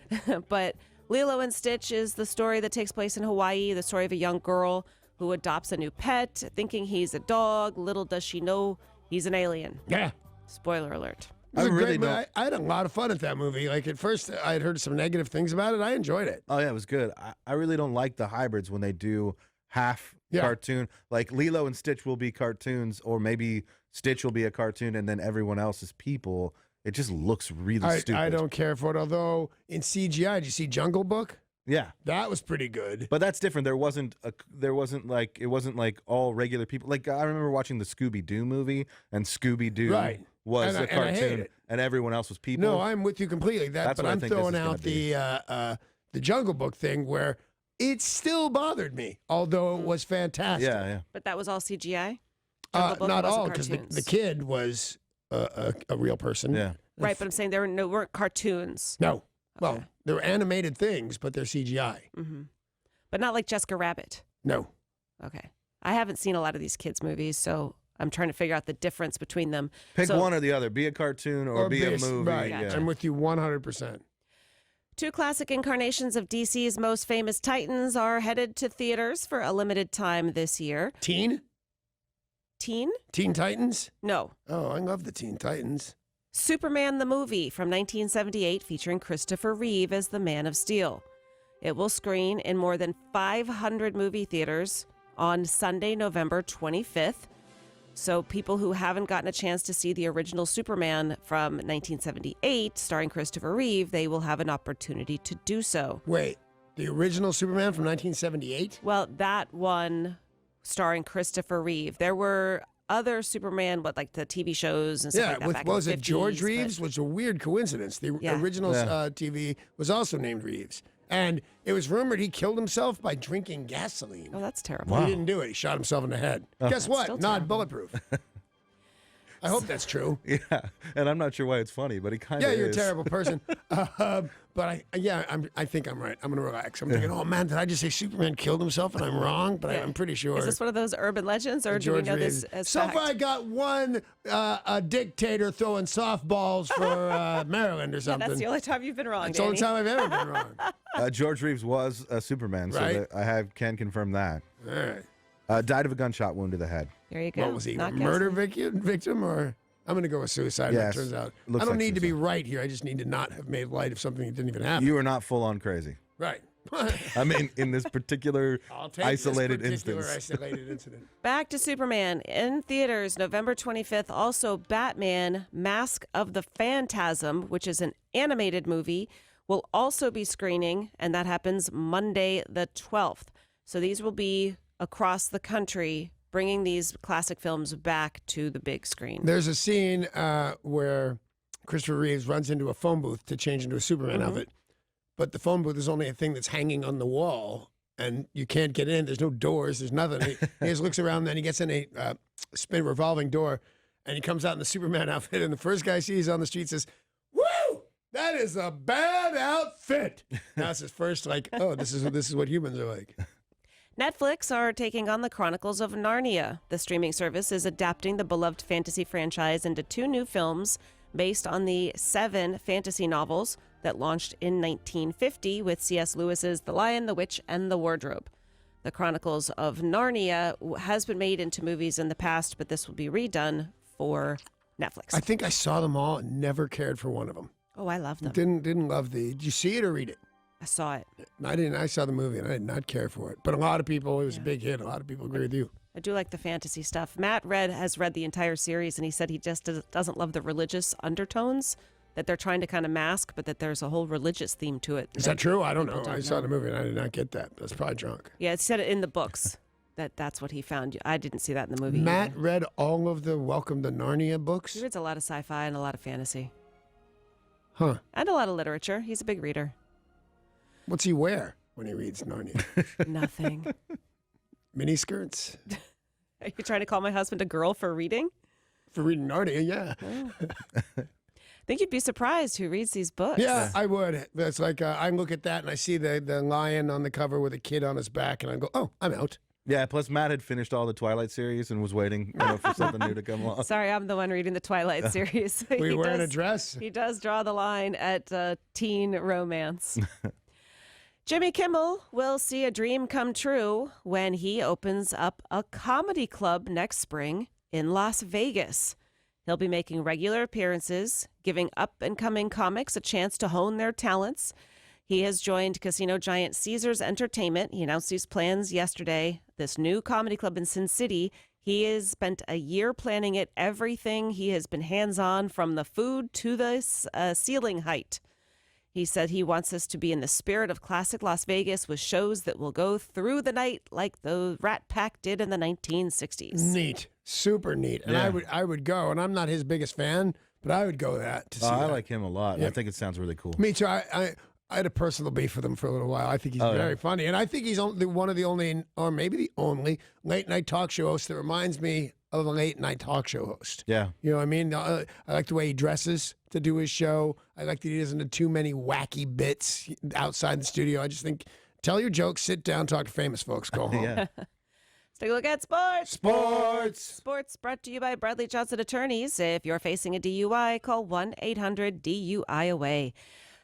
But Lilo and Stitch is the story that takes place in Hawaii, the story of a young girl who adopts a new pet, thinking he's a dog. Little does she know he's an alien. Yeah. Spoiler alert. It was I a really great movie. don't- I had a lot of fun at that movie. Like at first, I had heard some negative things about it. I enjoyed it. Oh yeah, it was good. I really don't like the hybrids when they do half Yeah. cartoon. Like Lilo and Stitch will be cartoons, or maybe Stitch will be a cartoon, and then everyone else is people. It just looks really stupid. I don't care for it. Although in CGI, did you see Jungle Book? Yeah, That was pretty good. but that's different. It wasn't like all regular people. Like I remember watching the Scooby Doo movie, and Scooby Doo Right. was And a I hate cartoon, it. and everyone else was people. No, I'm with you completely. That's But what I I'm think this throwing is gonna out be. the Jungle Book thing where it still bothered me, although it was fantastic. yeah, yeah. But that was all CGI? Jungle Book Not wasn't all, because the cartoons. kid was a real person. Yeah. Right, but I'm saying there weren't cartoons. No. Well, Okay. they were animated things, but they're CGI. Hmm. But not like Jessica Rabbit. No. Okay. I haven't seen a lot of these kids' movies, so I'm trying to figure out the difference between them. Pick So- one or the other. Be a cartoon or be a base- movie. Right. Yeah. I'm with you 100%. 2 classic incarnations of DC's most famous Titans are headed to theaters for a limited time this year. Teen Teen? Titans? No. Oh, I love the Teen Titans. Superman the movie from 1978 featuring Christopher Reeve as the Man of Steel. It will screen in more than 500 movie theaters on Sunday, November 25th. So people who haven't gotten a chance to see the original Superman from 1978 starring Christopher Reeve, they will have an opportunity to do so. Wait, the original Superman from 1978? Well, that one starring Christopher Reeve. There were other Superman, like the TV shows and stuff Yeah, like that with back what in was the it, George 50s, but- Reeves? Which was a weird coincidence. The Yeah. original Yeah. TV was also named Reeves. And it was rumored he killed himself by drinking gasoline. Oh, that's terrible. He didn't do it. He shot himself in the head. Guess what? still Not terrible. bulletproof. I hope that's true. Yeah, and I'm not sure why it's funny, but he kind of Yeah, you're a is. terrible person. But I think I'm right. I'm going to relax. I'm thinking, oh man, did I just say Superman killed himself and I'm wrong? But I'm pretty sure. Is this one of those urban legends, or do we George know Reeves. this as So fact? far, I got one a dictator throwing softballs for Maryland or Yeah, something. that's the only time you've been wrong, That's the only Danny. time I've ever been wrong. George Reeves was a Superman, so Right. that can confirm that. All right. Died of a gunshot wound to the head. There you go. What was he? Not A murder guessing. victim or? I'm going to go with suicide. Yes. It turns out. I Looks don't like need to be suicide. right here. I just need to not have made light of something that didn't even happen. You are not full on crazy. Right. I mean, in this particular I'll take isolated this particular instance. isolated incident. Back to Superman in theaters November 25th. Also, Batman: Mask of the Phantasm, which is an animated movie, will also be screening, and that happens Monday the 12th. So these will be across the country, bringing these classic films back to the big screen. There's a scene where Christopher Reeves runs into a phone booth to change into a Superman outfit, but the phone booth is only a thing that's hanging on the wall, and you can't get in. There's no doors. There's nothing. He just looks around, then he gets in a revolving door, and he comes out in the Superman outfit, and the first guy he sees on the street says, "Woo! That is a bad outfit. That's his first, like, oh, this is what humans are like. Netflix are taking on the Chronicles of Narnia. The streaming service is adapting the beloved fantasy franchise into 2 new films based on the 7 fantasy novels that launched in 1950 with C.S. Lewis's The Lion, the Witch, and the Wardrobe. The Chronicles of Narnia has been made into movies in the past, but this will be redone for Netflix. I think I saw them all and never cared for one of them. Oh, I love them. Didn't love did you see it or read it? I saw it. I didn't. I saw the movie and I did not care for it. But a lot of people, it was a big hit. A lot of people agree with you. I do like the fantasy stuff. Matt has read the entire series, and he said he just doesn't love the religious undertones that they're trying to kind of mask, but that there's a whole religious theme to it. Is that true? I don't know. People don't I saw know. the movie and I did not get that. I was probably drunk. Yeah, it said it in the books that's what he found. I didn't see that in the movie. Matt either. read all of the Welcome to Narnia books? He reads a lot of sci-fi and a lot of fantasy. Huh. And a lot of literature. He's a big reader. What's he wear when he reads Narnia? Nothing. Mini skirts? Are you trying to call my husband a girl for reading? For reading Narnia, yeah. I think you'd be surprised who reads these books. Yeah, I would. It's like I look at that and I see the lion on the cover with a kid on his back and I go, oh, I'm out. Yeah, plus Matt had finished all the Twilight series and was waiting for something new to come along. Sorry, I'm the one reading the Twilight series. Were you He wearing a does- dress? He does draw the line at teen romance. Jimmy Kimmel will see a dream come true when he opens up a comedy club next spring in Las Vegas. He'll be making regular appearances, giving up-and-coming comics a chance to hone their talents. He has joined casino giant Caesars Entertainment. He announced these plans yesterday. This new comedy club in Sin City. He has spent a year planning it, everything. He has been hands-on from the food to the ceiling height. He said he wants us to be in the spirit of classic Las Vegas with shows that will go through the night like the Rat Pack did in the 1960s. Neat. Super neat. And Yeah. I would go, and I'm not his biggest fan, but I would go to see I that. like him a lot. Yeah. I think it sounds really cool. Me too. I had a personal beef with him for a little while. I think he's Oh, yeah. very funny. And I think he's one of the only, or maybe the only, late night talk show host that reminds me of a late night talk show host. Yeah. You know what I mean? I like the way he dresses to do his show. I like that he doesn't do too many wacky bits outside the studio. I just think, tell your jokes, sit down, talk to famous folks, go home. Yeah. Let's take a look at sports. Sports. Sports brought to you by Bradley Johnson Attorneys. If you're facing a DUI, call 1-800-DUI-AWAY.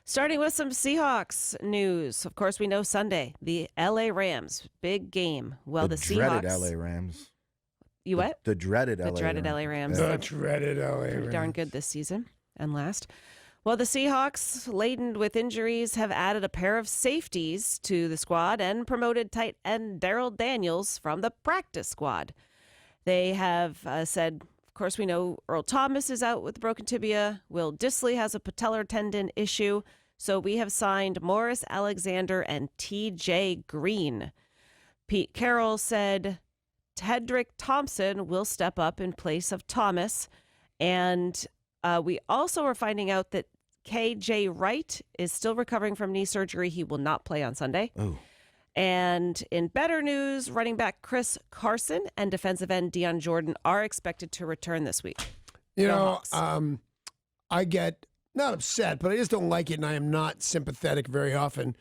Starting with some Seahawks news. Of course, we know Sunday, the LA Rams, big game. Well, the dreaded Seahawks. LA Rams. You what? The dreaded The LA dreaded Rams. LA Rams. Yeah. The dreaded LA Pretty darn Rams. good this season and last. Well, the Seahawks, laden with injuries, have added a pair of safeties to the squad and promoted tight end Daryl Daniels from the practice squad. They have said, of course, we know Earl Thomas is out with a broken tibia. Will Dissly has a patellar tendon issue. So we have signed Morris Alexander and T.J. Green. Pete Carroll said Tedrick Thompson will step up in place of Thomas. And we also are finding out that K.J. Wright is still recovering from knee surgery. He will not play on Sunday. Oh. And in better news, running back Chris Carson and defensive end Deion Jordan are expected to return this week. You Go know, Hawks. I get not upset, but I just don't like it, and I am not sympathetic very often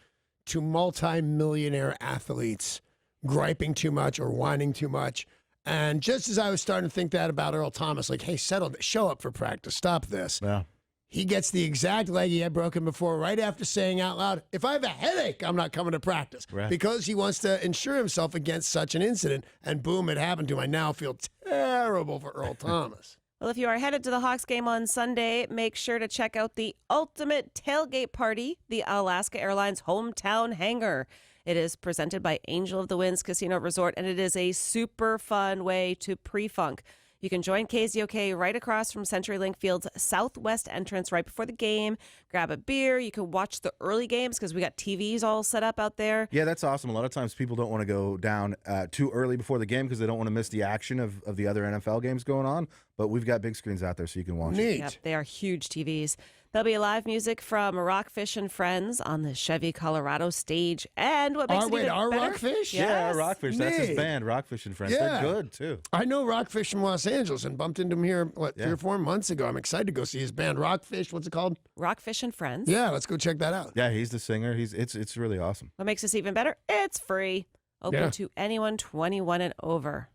to multi-millionaire athletes griping too much or whining too much. And just as I was starting to think that about Earl Thomas, like, hey, settle, show up for practice, stop this. Yeah. He gets the exact leg he had broken before right after saying out loud, if I have a headache, I'm not coming to practice. Right. Because he wants to insure himself against such an incident. And boom, it happened to him. I now feel terrible for Earl Thomas. Well, if you are headed to the Hawks game on Sunday, make sure to check out the ultimate tailgate party, the Alaska Airlines Hometown Hangar. It is presented by Angel of the Winds Casino Resort, and it is a super fun way to pre-funk. You can join KZOK right across from CenturyLink Field's southwest entrance right before the game. Grab a beer. You can watch the early games because we got TVs all set up out there. Yeah, that's awesome. A lot of times people don't want to go down too early before the game because they don't want to miss the action of the other NFL games going on. but we've got big screens out there so you can watch it. Neat. Yep, they are huge TVs. There'll be live music from Rockfish and Friends on the Chevy Colorado stage. And what makes it even our better? Rockfish? Yeah, Yes. Rockfish. That's his Neat. band, Rockfish and Friends. Yeah. They're good, too. I know Rockfish from Los Angeles and bumped into him here, 3 Yeah. or 4 months ago. I'm excited to go see his band, Rockfish. What's it called? Rockfish and Friends. Yeah, let's go check that out. Yeah, he's the singer. It's really awesome. What makes this even better? It's free. Open Yeah. to anyone 21 and over.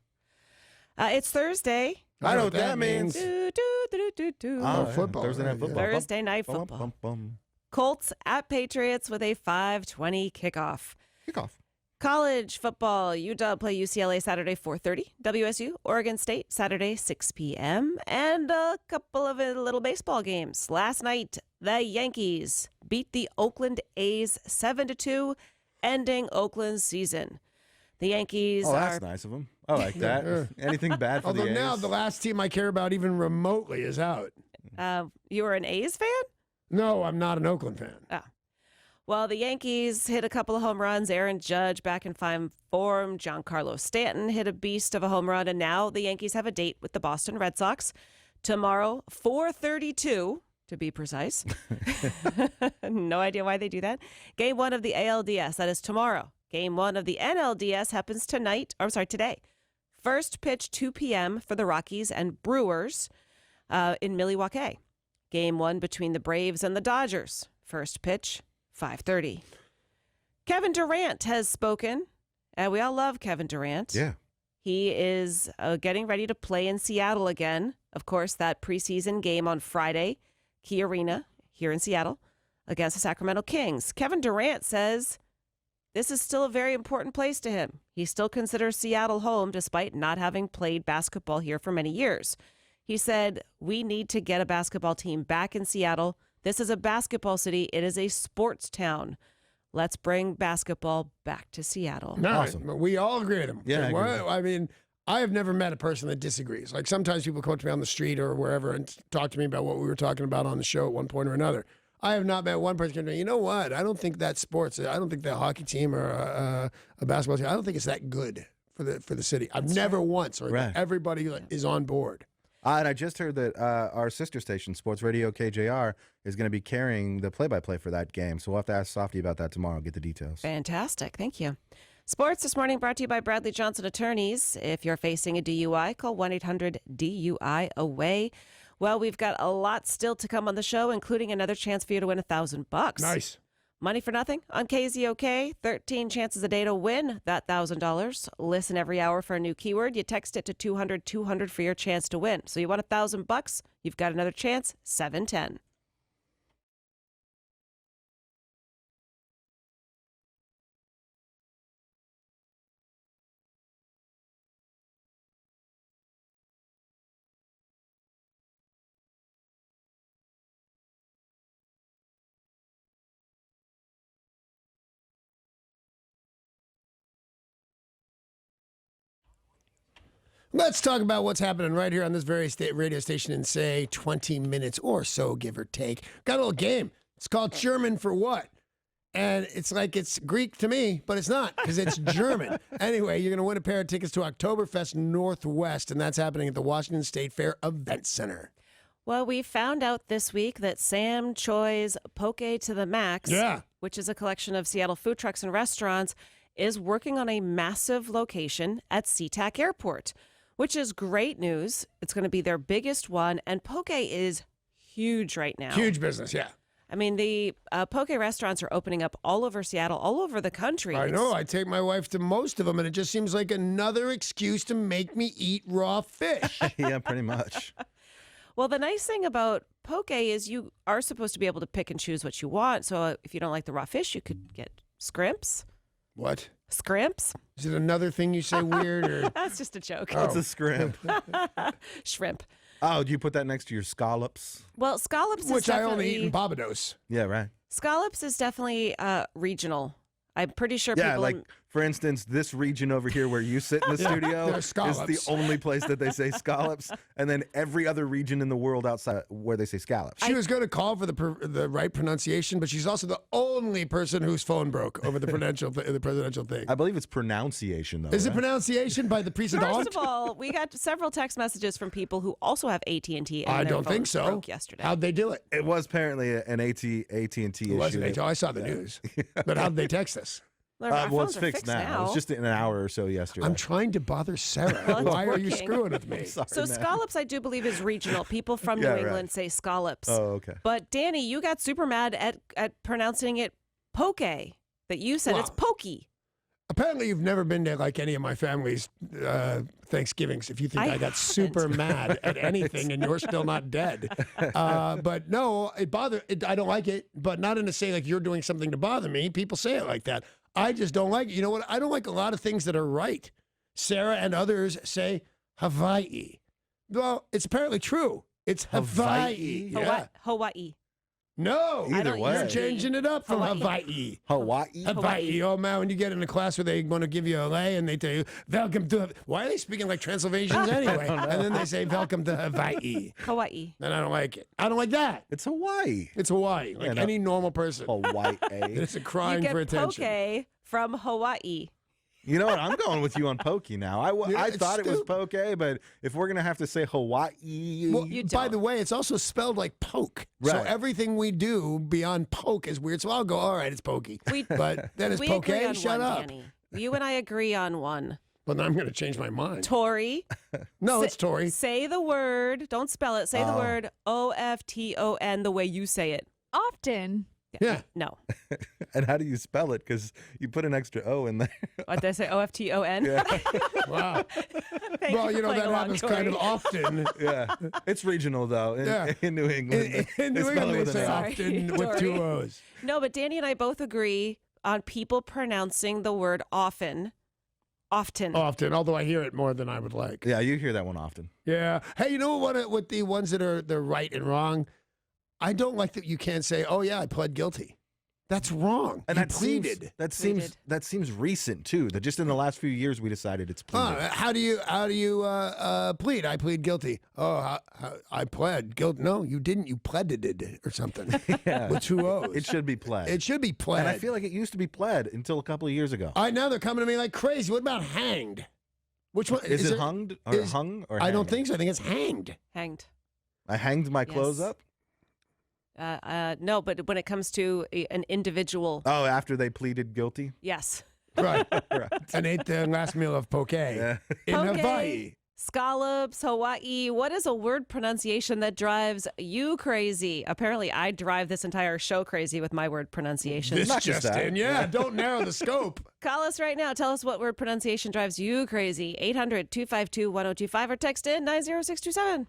It's Thursday. I know what that means. Do, do, do, do, do. Oh, yeah. football, Thursday right, night yeah. football. Thursday night Bum, football. bum, bum. Colts at Patriots with a 5:20 kickoff. Kickoff. College football, UW play UCLA Saturday 4:30. WSU, Oregon State Saturday 6 p.m. And a couple of little baseball games. Last night, the Yankees beat the Oakland A's 7-2, ending Oakland's season. The Yankees Oh, are that's nice of him. I like that. Yeah. Anything bad for Although the A's? now the last team I care about even remotely is out. you were an A's fan? No, I'm not an Oakland fan. Well, the Yankees hit a couple of home runs. Aaron Judge back in fine form. Giancarlo Stanton hit a beast of a home run. And now the Yankees have a date with the Boston Red Sox tomorrow, 4:32 to be precise. No idea why they do that. Game 1 of the ALDS, that is tomorrow. Game 1 of the NLDS happens today. First pitch 2 p.m. for the Rockies and Brewers in Milwaukee. Game 1 between the Braves and the Dodgers. First pitch 5:30. Kevin Durant has spoken, and we all love Kevin Durant. Yeah. He is getting ready to play in Seattle again. Of course, that preseason game on Friday, Key Arena here in Seattle against the Sacramento Kings. Kevin Durant says this is still a very important place to him. He still considers Seattle home despite not having played basketball here for many years. He said, "We need to get a basketball team back in Seattle. This is a basketball city. It is a sports town. Let's bring basketball back to Seattle." No, Awesome. we all agree with him. Yeah, I agree with him. I mean, I have never met a person that disagrees. Like sometimes people come up to me on the street or wherever and talk to me about what we were talking about on the show at one point or another. I have not met one person come to me, you know what? I don't think that sports, I don't think that hockey team or a basketball team, I don't think it's that good for the city. I've never once, or Right. everybody is on board. And I just heard that our sister station, Sports Radio KJR, is going to be carrying the play-by-play for that game. So we'll have to ask Softy about that tomorrow. Get the details. Fantastic. Thank you. Sports this morning brought to you by Bradley Johnson Attorneys. If you're facing a DUI, call 1-800-DUI-AWAY. Well, we've got a lot still to come on the show, including another chance for you to win $1,000. Nice. Money for nothing on KZOK. 13 chances a day to win that $1,000. Listen every hour for a new keyword. You text it to 200-200 for your chance to win. So you want $1,000? You've got another chance. 710. Let's talk about what's happening right here on this very radio station in, say, 20 minutes or so, give or take. Got a little game. It's called German for What? And it's like it's Greek to me, but it's not because it's German. Anyway, you're going to win a pair of tickets to Oktoberfest Northwest, and that's happening at the Washington State Fair Event Center. Well, we found out this week that Sam Choi's Poke to the Max, which is a collection of Seattle food trucks and restaurants, is working on a massive location at SeaTac Airport, which is great news. It's going to be their biggest one, and Poke is huge right now. Huge business, yeah. I mean, the Poke restaurants are opening up all over Seattle, all over the country. I know. I take my wife to most of them, and it just seems like another excuse to make me eat raw fish. Yeah, pretty much. Well, the nice thing about Poke is you are supposed to be able to pick and choose what you want. So if you don't like the raw fish, you could get scrimps. What? Scrimps? Is it another thing you say weird? Or? That's just a joke. What's a scrimp? Shrimp. Oh, do you put that next to your scallops? Well, scallops Which is I definitely... only eat in Bobados. Yeah, right. Scallops is definitely regional. I'm pretty sure Yeah, people... like For instance, this region over here where you sit in the studio they're is scallops. the only place that they say scallops, and then every other region in the world outside where they say scallops. She was going to call for the right pronunciation, but she's also the only person whose phone broke over the presidential thing. I believe it's pronunciation, though. Is it right? pronunciation by the president? First of all, we got several text messages from people who also have AT&T. And I their don't think phones so. Broke yesterday. How'd they do it? It was apparently an AT&T It issue. wasn't AT. I saw the news. But how'd they text us? Our Well, phones it's are fixed now. It was just an hour or so yesterday. I'm trying to bother Sarah. Well, it's Why are you working. screwing with me? Sorry, So man. scallops, I do believe, is regional. People from Yeah, New right. England say scallops. Oh, okay. But Danny, you got super mad at pronouncing it poke. That you said it's Wow. pokey. Apparently, you've never been to like any of my family's Thanksgivings. If you think I got super mad at anything and you're still not dead, but no, I don't like it. But not in to say like you're doing something to bother me. People say it like that. I just don't like it. You know what? I don't like a lot of things that are right. Sarah and others say Hawaii. Well, it's apparently true. It's Hawaii. Hawaii? Yeah. Hawaii. No, Either don't way. you're usually- changing it up from Hawaii. Hawaii. Hawaii? Hawaii. Oh man, when you get in a class where they want to give you a lay and they tell you welcome to, why are they speaking like Transylvanians anyway? And then they say welcome to Hawaii. Hawaii. And I don't like it. I don't like that. It's Hawaii. It's Hawaii, like Yeah, no. any normal person. Hawaii. It's a You crying get for attention. poke from Hawaii. You know what? I'm going with you on pokey now. Yeah, I it's thought it was stupid. poke, but if we're going to have to say Hawaii. Well, You by don't. the way, it's also spelled like poke. So Right. everything we do beyond poke is weird. So I'll go, all right, it's pokey. But then it's We poke. agree on Shut one, up. Danny. You and I agree on one. But then I'm going to change my mind. Tori. No, Say- it's Tori. Say the word. Don't spell it. Say the Oh. word OFTON the way you say it. Often. Yeah. No. And how do you spell it? Because you put an extra O in there. What did I say? OFTON? Yeah. Wow. Thank Well, you you for know, playing that along, happens Tori. kind of often. Yeah. It's regional, though, in, Yeah. in New England. In They New spell it England, with they an say O. Sorry, often with Tori. two O's. No, but Danny and I both agree on people pronouncing the word often. Often. Often, although I hear it more than I would like. Yeah, you hear that one often. Yeah. Hey, you know what? With the ones that are they're right and wrong, I don't like that you can't say, "Oh yeah, I pled guilty." That's wrong. And you that pleaded. Seems that seems recent too. That just in the last few years we decided it's pleaded. How do you plead? I plead guilty. Oh, I pled guilty. No, you didn't. You pleaded it or something Yeah. with two O's. It should be pled. It should be pled. And I feel like it used to be pled until a couple of years ago. All right, now they're coming to me like crazy. What about hanged? Which one Is it it hunged or is- hung or I don't hanged? think so. I think it's hanged. Hanged. I hanged my clothes Yes. up. No, but when it comes to an individual, Oh, after they pleaded guilty. yes. Right. Right. And ate the last meal of poke Yeah. in Poke, Hawaii. Scallops, Hawaii. What is a word pronunciation that drives you crazy? Apparently, I drive this entire show crazy with my word pronunciation. This Not just just that. in. Yeah, don't narrow the scope. Call us right now. Tell us what word pronunciation drives you crazy. 800-252-1025 or text in 90627.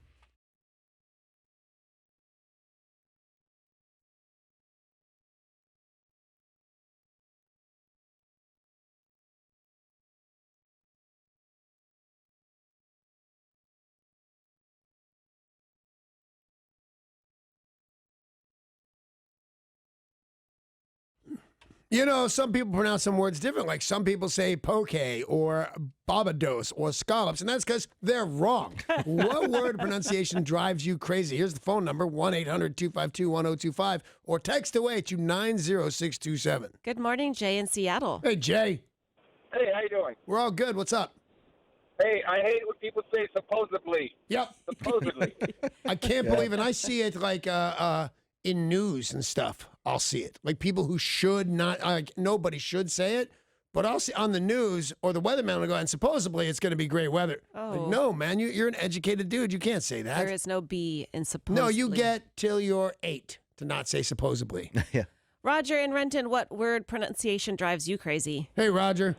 You know, some people pronounce some words different. Like some people say poke or Bonaduce or scallops, and that's because they're wrong. What word pronunciation drives you crazy? Here's the phone number, 1-800-252-1025, or text away to 90627. Good morning, Jay in Seattle. Hey, Jay. Hey, how you doing? We're all good. What's up? Hey, I hate when people say supposedly. Yep. Supposedly. I can't believe it. I see it like in news and stuff. I'll see it. Like people who should not, like nobody should say it, but I'll see on the news or the weatherman will go, and supposedly it's going to be great weather. Like, Oh. no, man, you're an educated dude. You can't say that. There is no B in supposedly. No, you get till you're 8 to not say supposedly. Yeah. Roger in Renton, what word pronunciation drives you crazy? Hey, Roger.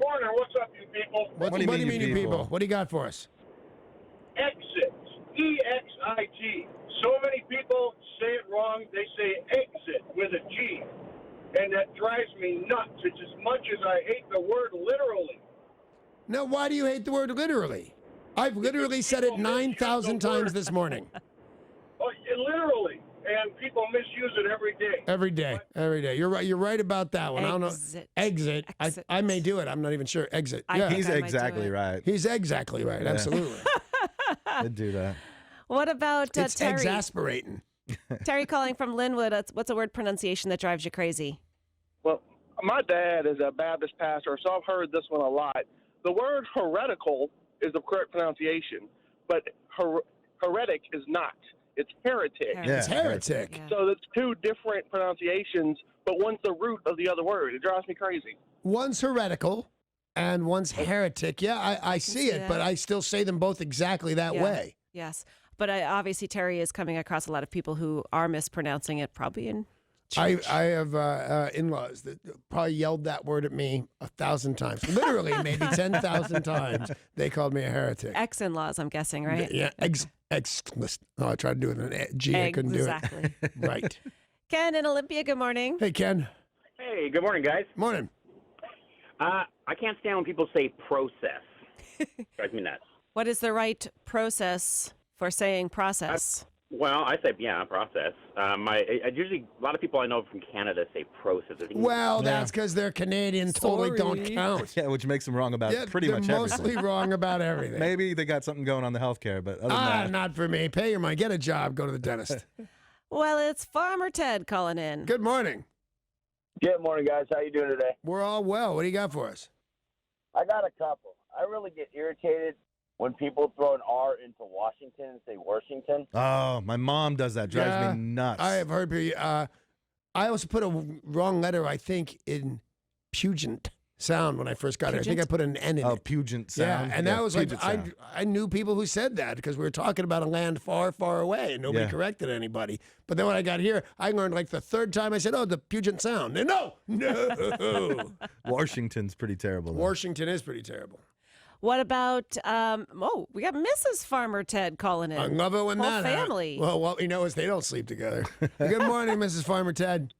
Warner, what's up, you people? What do you mean, you people? What do you got for us? Exit. E-X-I-T. So many people say it wrong. They say exit with a G. And that drives me nuts. It's as much as I hate the word literally. Now, why do you hate the word literally? I've literally said it 9,000 times this morning. Oh, literally. and people misuse it every day. Every day. You're right. You're right about that one. I don't know. Exit. Exit. I may do it. I'm not even sure. Exit. I Yeah. think He's I might do exactly it. right. He's exactly right. Absolutely. I'd do that. What about It's Terry? exasperating. Terry calling from Linwood. What's a word pronunciation that drives you crazy? Well, my dad is a Baptist pastor, so I've heard this one a lot. The word heretical is the correct pronunciation, but heretic is not. It's heretic. Yeah. It's heretic. Yeah. So it's two different pronunciations, but one's the root of the other word. It drives me crazy. One's heretical and one's heretic. Yeah, I see it, but that. I still say them both exactly that Yeah. way. Yes. But obviously, Terry is coming across a lot of people who are mispronouncing it, probably in I church. have in-laws that probably yelled that word at me 1,000 times. Literally, maybe 10,000 times. They called me a heretic. Ex-in-laws, I'm guessing, right? Yeah, no, I tried to do it in an G. I couldn't do Exactly. it. Right. Ken in Olympia, good morning. Hey, Ken. Hey, good morning, guys. Morning. I can't stand when people say process. Drives me nuts. What is the right process for saying process? Well, I say, yeah, process. I usually, a lot of people I know from Canada say process. I think Well, that's because they're Canadian. Totally don't Sorry. count. Yeah, which makes them wrong about pretty they're much mostly everything. wrong about everything. Maybe they got something going on the healthcare, but other than that, Not for me. Pay your money. Get a job. Go to the dentist. Well, it's Farmer Ted calling in. Good morning. Good morning, guys. How you doing today? We're all well. What do you got for us? I got a couple. I really get irritated when people throw an R into Washington and say Washington. oh, my mom does that. Drives Yeah, me nuts. I have heard people. I also put a wrong letter, I think, in Pugent sound when I first got it. I think I put an N in it. Pugent Yeah, sound. and that was like, Puget sound. I knew people who said that because we were talking about a land far, far away and nobody Yeah. corrected anybody. But then when I got here, I learned like the third time I said, oh, the Pugent sound. And no. Washington's pretty terrible. Though. Washington is pretty terrible. What about, we got Mrs. Farmer Ted calling in. I love it when Whole that family. Well, what we know is they don't sleep together. Good morning, Mrs. Farmer Ted.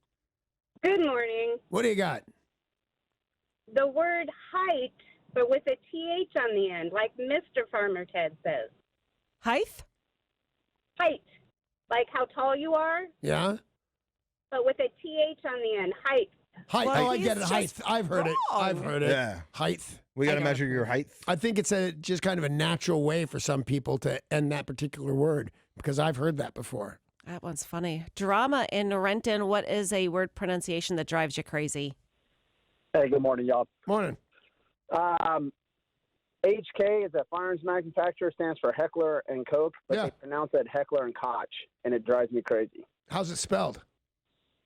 Good morning. What do you got? The word height, but with a TH on the end, like Mr. Farmer Ted says. Height? Height, like how tall you are, Yeah? but with a TH on the end. Height. Height. Well, Oh, I he's get it. Height. just I've heard it. I've wrong. heard it. Yeah. Height. We got to I measure your height. I think it's just kind of a natural way for some people to end that particular word because I've heard that before. That one's funny. Drama in Renton. What is a word pronunciation that drives you crazy? Hey, good morning, y'all. Morning. HK is a firearms manufacturer, stands for Heckler and Koch, but Yeah. they pronounce it Heckler and Koch, and it drives me crazy. How's it spelled?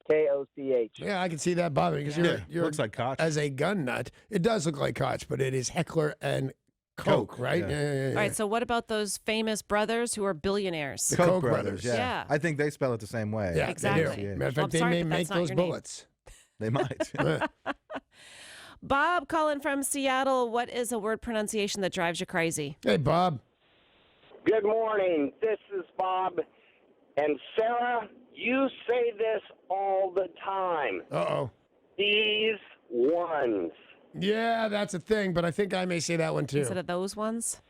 Koch. Yeah, I can see that bothering because you're looks like Koch. as a gun nut. It does look like Koch, but it is Heckler and Koch, Koch, right? yeah. All right, so what about those famous brothers who are billionaires? The Koch Koch brothers. brothers. Yeah. Yeah. I think they spell it the same way. Yeah, Exactly. They do. Matter of Well, fact, I'm sorry, they may but make that's not those your name. bullets. They might. Bob calling from Seattle. What is a word pronunciation that drives you crazy? Hey, Bob. Good morning. This is Bob. And Sarah, you say this all the time. Uh-oh. These ones. Yeah, that's a thing, but I think I may say that one too. Instead of those ones?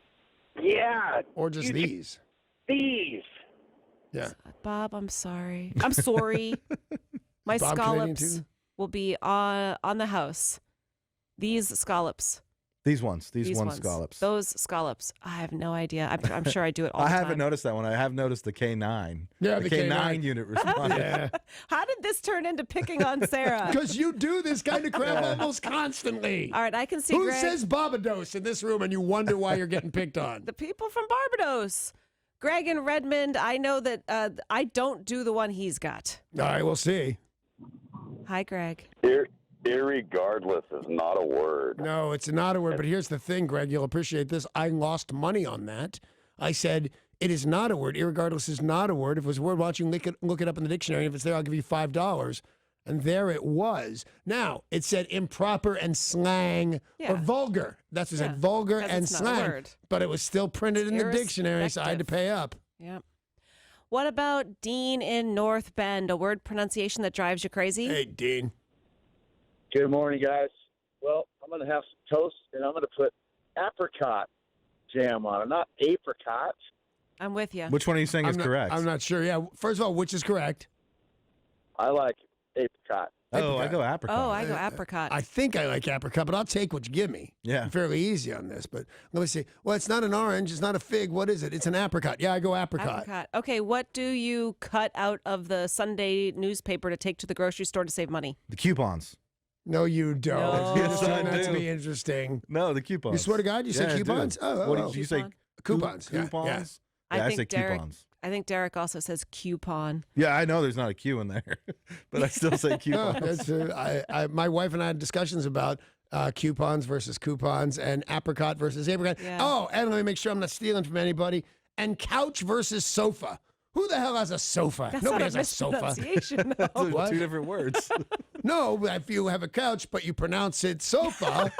Yeah. Or just these. These. Yeah. Bob, I'm sorry. I'm sorry. My Bob Canadian scallops too? will be on the house. These scallops. These ones These ones. scallops. Those scallops. I have no idea. I'm sure I do it all I the haven't time. noticed that one. I have noticed the K9. Yeah, the the K9 K9 unit responded. Yeah. How did this turn into picking on Sarah? Because you do this kind of crap almost constantly. All right, I can see Who Greg. says Bobados in this room and you wonder why you're getting picked on? The people from Barbados. Greg in Redmond, I know that I don't do the one he's got. All right, we'll see. Hi, Greg. Irregardless is not a word. No, it's not a word, but here's the thing, Greg. You'll appreciate this. I lost money on that. I said, it is not a word. Irregardless is not a word. If it was a word, why don't you look it up in the dictionary? If it's there, I'll give you $5. And there it was. Now, it said improper and slang Yeah. or vulgar. That's what it Yeah, said, vulgar 'cause and it's not a slang. word. But it was still printed in the dictionary, so I had to pay up. Yep. What about Dean in North Bend? A word pronunciation that drives you crazy? Hey, Dean. Good morning, guys. Well, I'm going to have some toast, and I'm going to put apricot jam on it, not apricot. I'm with you. Which one are you saying is correct? I'm not sure. Yeah. First of all, which is correct? I like apricot. Oh, I go apricot. Oh, I go apricot. I think I like apricot, but I'll take what you give me. Yeah. I'm fairly easy on this, but let me see. Well, it's not an orange. It's not a fig. What is it? It's an apricot. Yeah, I go apricot. Apricot. Okay, what do you cut out of the Sunday newspaper to take to the grocery store to save money? The coupons. No, you don't. No. You Yes, just I want that to do. be interesting. No, the coupons. You swear to God, you Yeah, I say do. coupons? Oh, What oh, did you say? coupons. Yeah, Coupons? yeah. Yeah, I think say Derek, coupons. I think Derek also says coupon. Yeah, I know there's not a Q in there, but I still say No, coupons. that's, my wife and I had discussions about coupons versus coupons and apricot versus apricot. Yeah. Oh, and let me make sure I'm not stealing from anybody. And couch versus sofa. Who the hell has a sofa? That's Nobody not has a sofa. mispronunciation, though. Those are What? two different words. No, but if you have a couch, but you pronounce it sofa,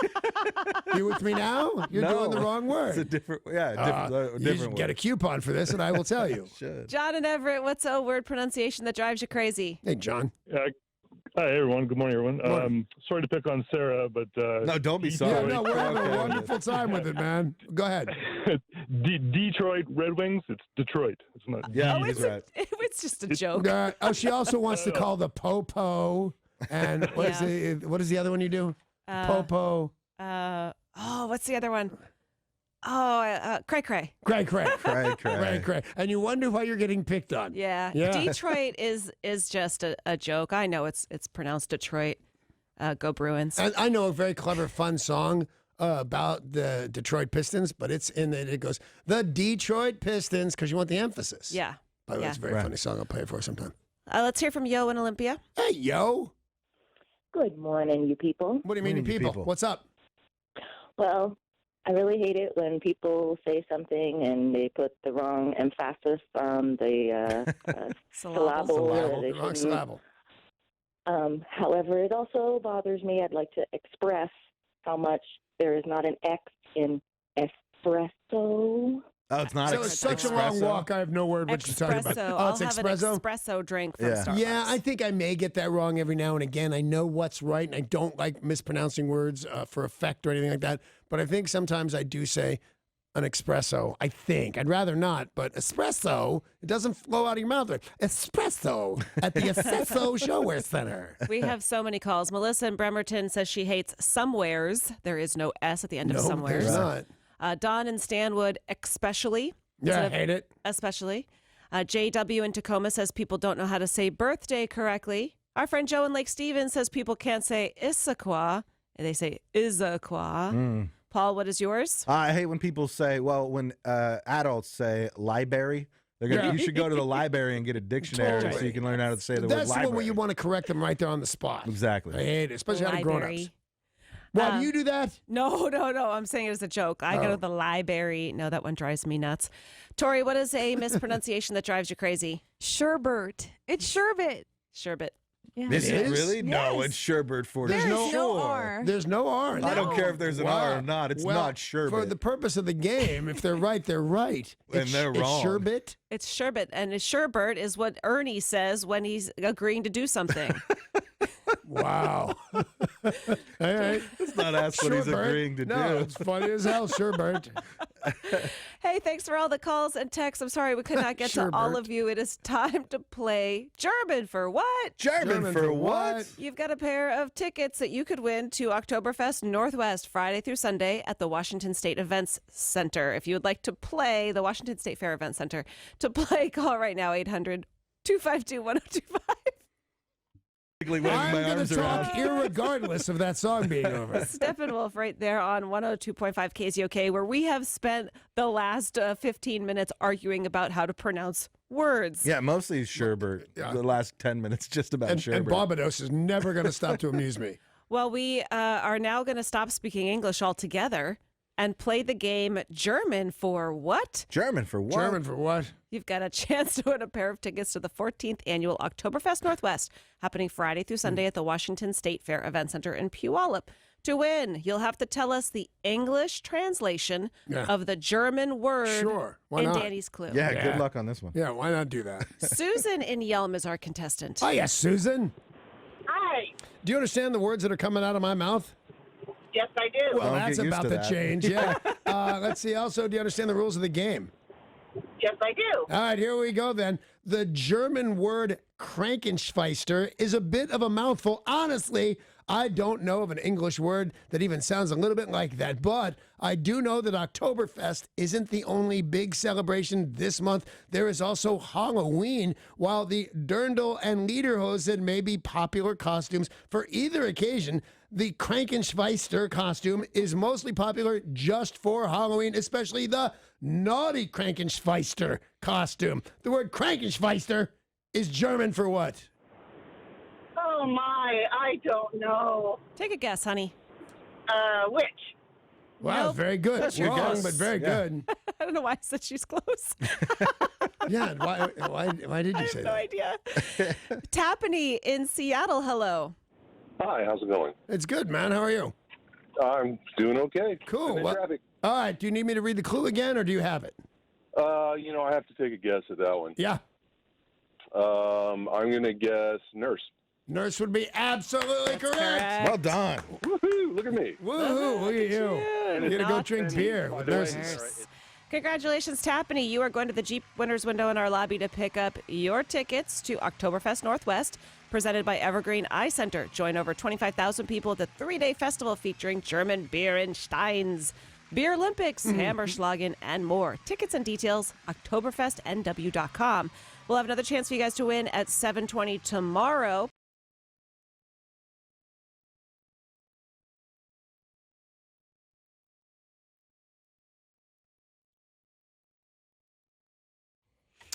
you with me now? You're No, doing the wrong word. It's a different, You different should word. get a coupon for this, and I will tell you. Should. John and Everett, what's a word pronunciation that drives you crazy? Hey, John. Hi, everyone. Good morning, everyone. Morning. Sorry to pick on Sarah, but No, don't be Yeah, sorry. no, we're having Okay. a wonderful time with it, man. Go ahead. Detroit Red Wings. It's Detroit. It's not. Yeah, Oh, he's it's, right. it's just a joke. She also wants to call the popo. And what is the other one you do? Popo. What's the other one? Oh, cray cray. Cray cray. Cray, Cray cray. And you wonder why you're getting picked on. Yeah. Yeah. Detroit is just a joke. I know it's pronounced Detroit. Go Bruins. And I know a very clever, fun song about the Detroit Pistons, but it's in it. It goes, the Detroit Pistons, because you want the emphasis. Yeah. By the way, Yeah. it's a very funny song. I'll play it for you sometime. Let's hear from Yo in Olympia. Hey, yo. Good morning, you people. What do you mean, you Morning, you people? people. What's up? Well, I really hate it when people say something and they put the wrong emphasis on the syllable. or they Wrong shouldn't. syllable. However, it also bothers me. I'd like to express how much there is not an X in espresso. Oh, it's not. So it's such a long espresso? walk. I have no word what you're talking about. Espresso. Oh, I'll it's have espresso? an espresso drink from Yeah. Starbucks. Yeah, I think I may get that wrong every now and again. I know what's right, and I don't like mispronouncing words for effect or anything like that. But I think sometimes I do say an espresso. I think. I'd rather not, but espresso, it doesn't flow out of your mouth. Espresso at the Espresso Showwear Center. We have so many calls. Melissa in Bremerton says she hates somewheres. There is no S at the end of No, somewheres. there's not. Don in Stanwood, especially. Yeah, I Instead of hate it. Especially. JW in Tacoma says people don't know how to say birthday correctly. Our friend Joe in Lake Stevens says people can't say Issaquah. They say Issaquah. Paul, what is yours? I hate when people say, well, when adults say library, they're gonna. Yeah. You should go to the library and get a dictionary so Totally. you can learn how to say the word That's the library. one where you want to correct them right there on the spot. I Exactly. hate it, especially out of grown-ups. Library. Well, do you do that? No. I'm saying it as a joke. I go to the library. No, that one drives me nuts. Tori, what is a mispronunciation that drives you crazy? Sherbet. It's sherbet. Sherbet. Yeah. Is it is? really? No, Yes. it's sherbet for There's sure. no R. There's no R. in I that. don't care if there's an R or Wow. not. It's Well, not sherbet. For the purpose of the game, if they're right, they're right. And It's- they're it's wrong. sherbet. It's sherbet. And a sherbet is what Ernie says when he's agreeing to do something. Wow. All right. Let's not ask what he's Sure, Bert. agreeing to No, do. it's funny as hell, sure, Bert. Hey, thanks for all the calls and texts. I'm sorry we could not get Sure, to all Bert. of you. It is time to play German for what? German for what? You've got a pair of tickets that you could win to Oktoberfest Northwest Friday through Sunday at the Washington State Events Center. If you would like to play the Washington State Fair Event Center, to play, call right now 800-252-1025. Waving my I'm going arms to talk around. irregardless of that song being over. Steppenwolf right there on 102.5 KZOK, where we have spent the last 15 minutes arguing about how to pronounce words. Yeah, mostly sherbet. Yeah. The last 10 minutes just about And sherbet. Bonaduce is never going to stop to amuse me. Well, we are now going to stop speaking English altogether and play the game German for what? German for what? German for what? You've got a chance to win a pair of tickets to the 14th annual Oktoberfest Northwest, happening Friday through Sunday at the Washington State Fair Event Center in Puyallup. To win, you'll have to tell us the English translation Yeah. of the German word Sure. Why in not? Danny's clue. Yeah, Yeah. good luck on this one. Yeah, why not do that? Susan in Yelm is our contestant. Oh, yes, Susan. Hi. Do you understand the words that are coming out of my mouth? Yes, I do. Well, Don't that's get used about to to that. change, yeah. Let's see. Also, do you understand the rules of the game? Yes, I do. All right, here we go then. The German word Krankenschweister is a bit of a mouthful. Honestly, I don't know of an English word that even sounds a little bit like that, but I do know that Oktoberfest isn't the only big celebration this month. There is also Halloween, while the Dirndl and Lederhosen may be popular costumes for either occasion. The Krankenschweister costume is mostly popular just for Halloween, especially the naughty Krankenschweister costume. The word Krankenschweister is German for what? Oh, my. I don't know. Take a guess, honey. Witch. Wow, Nope. very good. That's your Wrong, guess. but very good. I don't know why I said she's close. Yeah, why did you say No that? idea. Tapani in Seattle, hello. Hi, how's it going? It's good, man. How are you? I'm doing okay. Cool. I'm in Well, traffic. all right, do you need me to read the clue again, or do you have it? I have to take a guess at that one. Yeah. I'm going to guess nurse. Nurse would be absolutely correct. correct. Well done. Woohoo! Look at me. Woohoo, look at you. You're going to go drink beer with nurses. Nurse. Congratulations, Tapani. You are going to the Jeep Winners window in our lobby to pick up your tickets to Oktoberfest Northwest, presented by Evergreen Eye Center. Join over 25,000 people at the 3-day festival featuring German beer and steins, Beer Olympics, Hammerschlagen, and more. Tickets and details, oktoberfestnw.com. We'll have another chance for you guys to win at 7:20 tomorrow.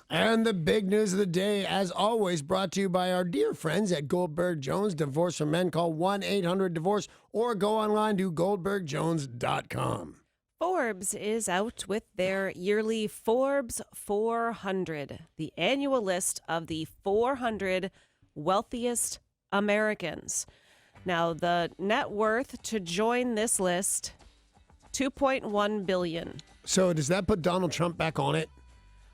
And the big news of the day, as always, brought to you by our dear friends at Goldberg Jones. Divorce for Men. Call 1-800-DIVORCE or go online to goldbergjones.com. Forbes is out with their yearly Forbes 400, the annual list of the 400 wealthiest Americans. Now, the net worth to join this list, $2.1 billion. So does that put Donald Trump back on it?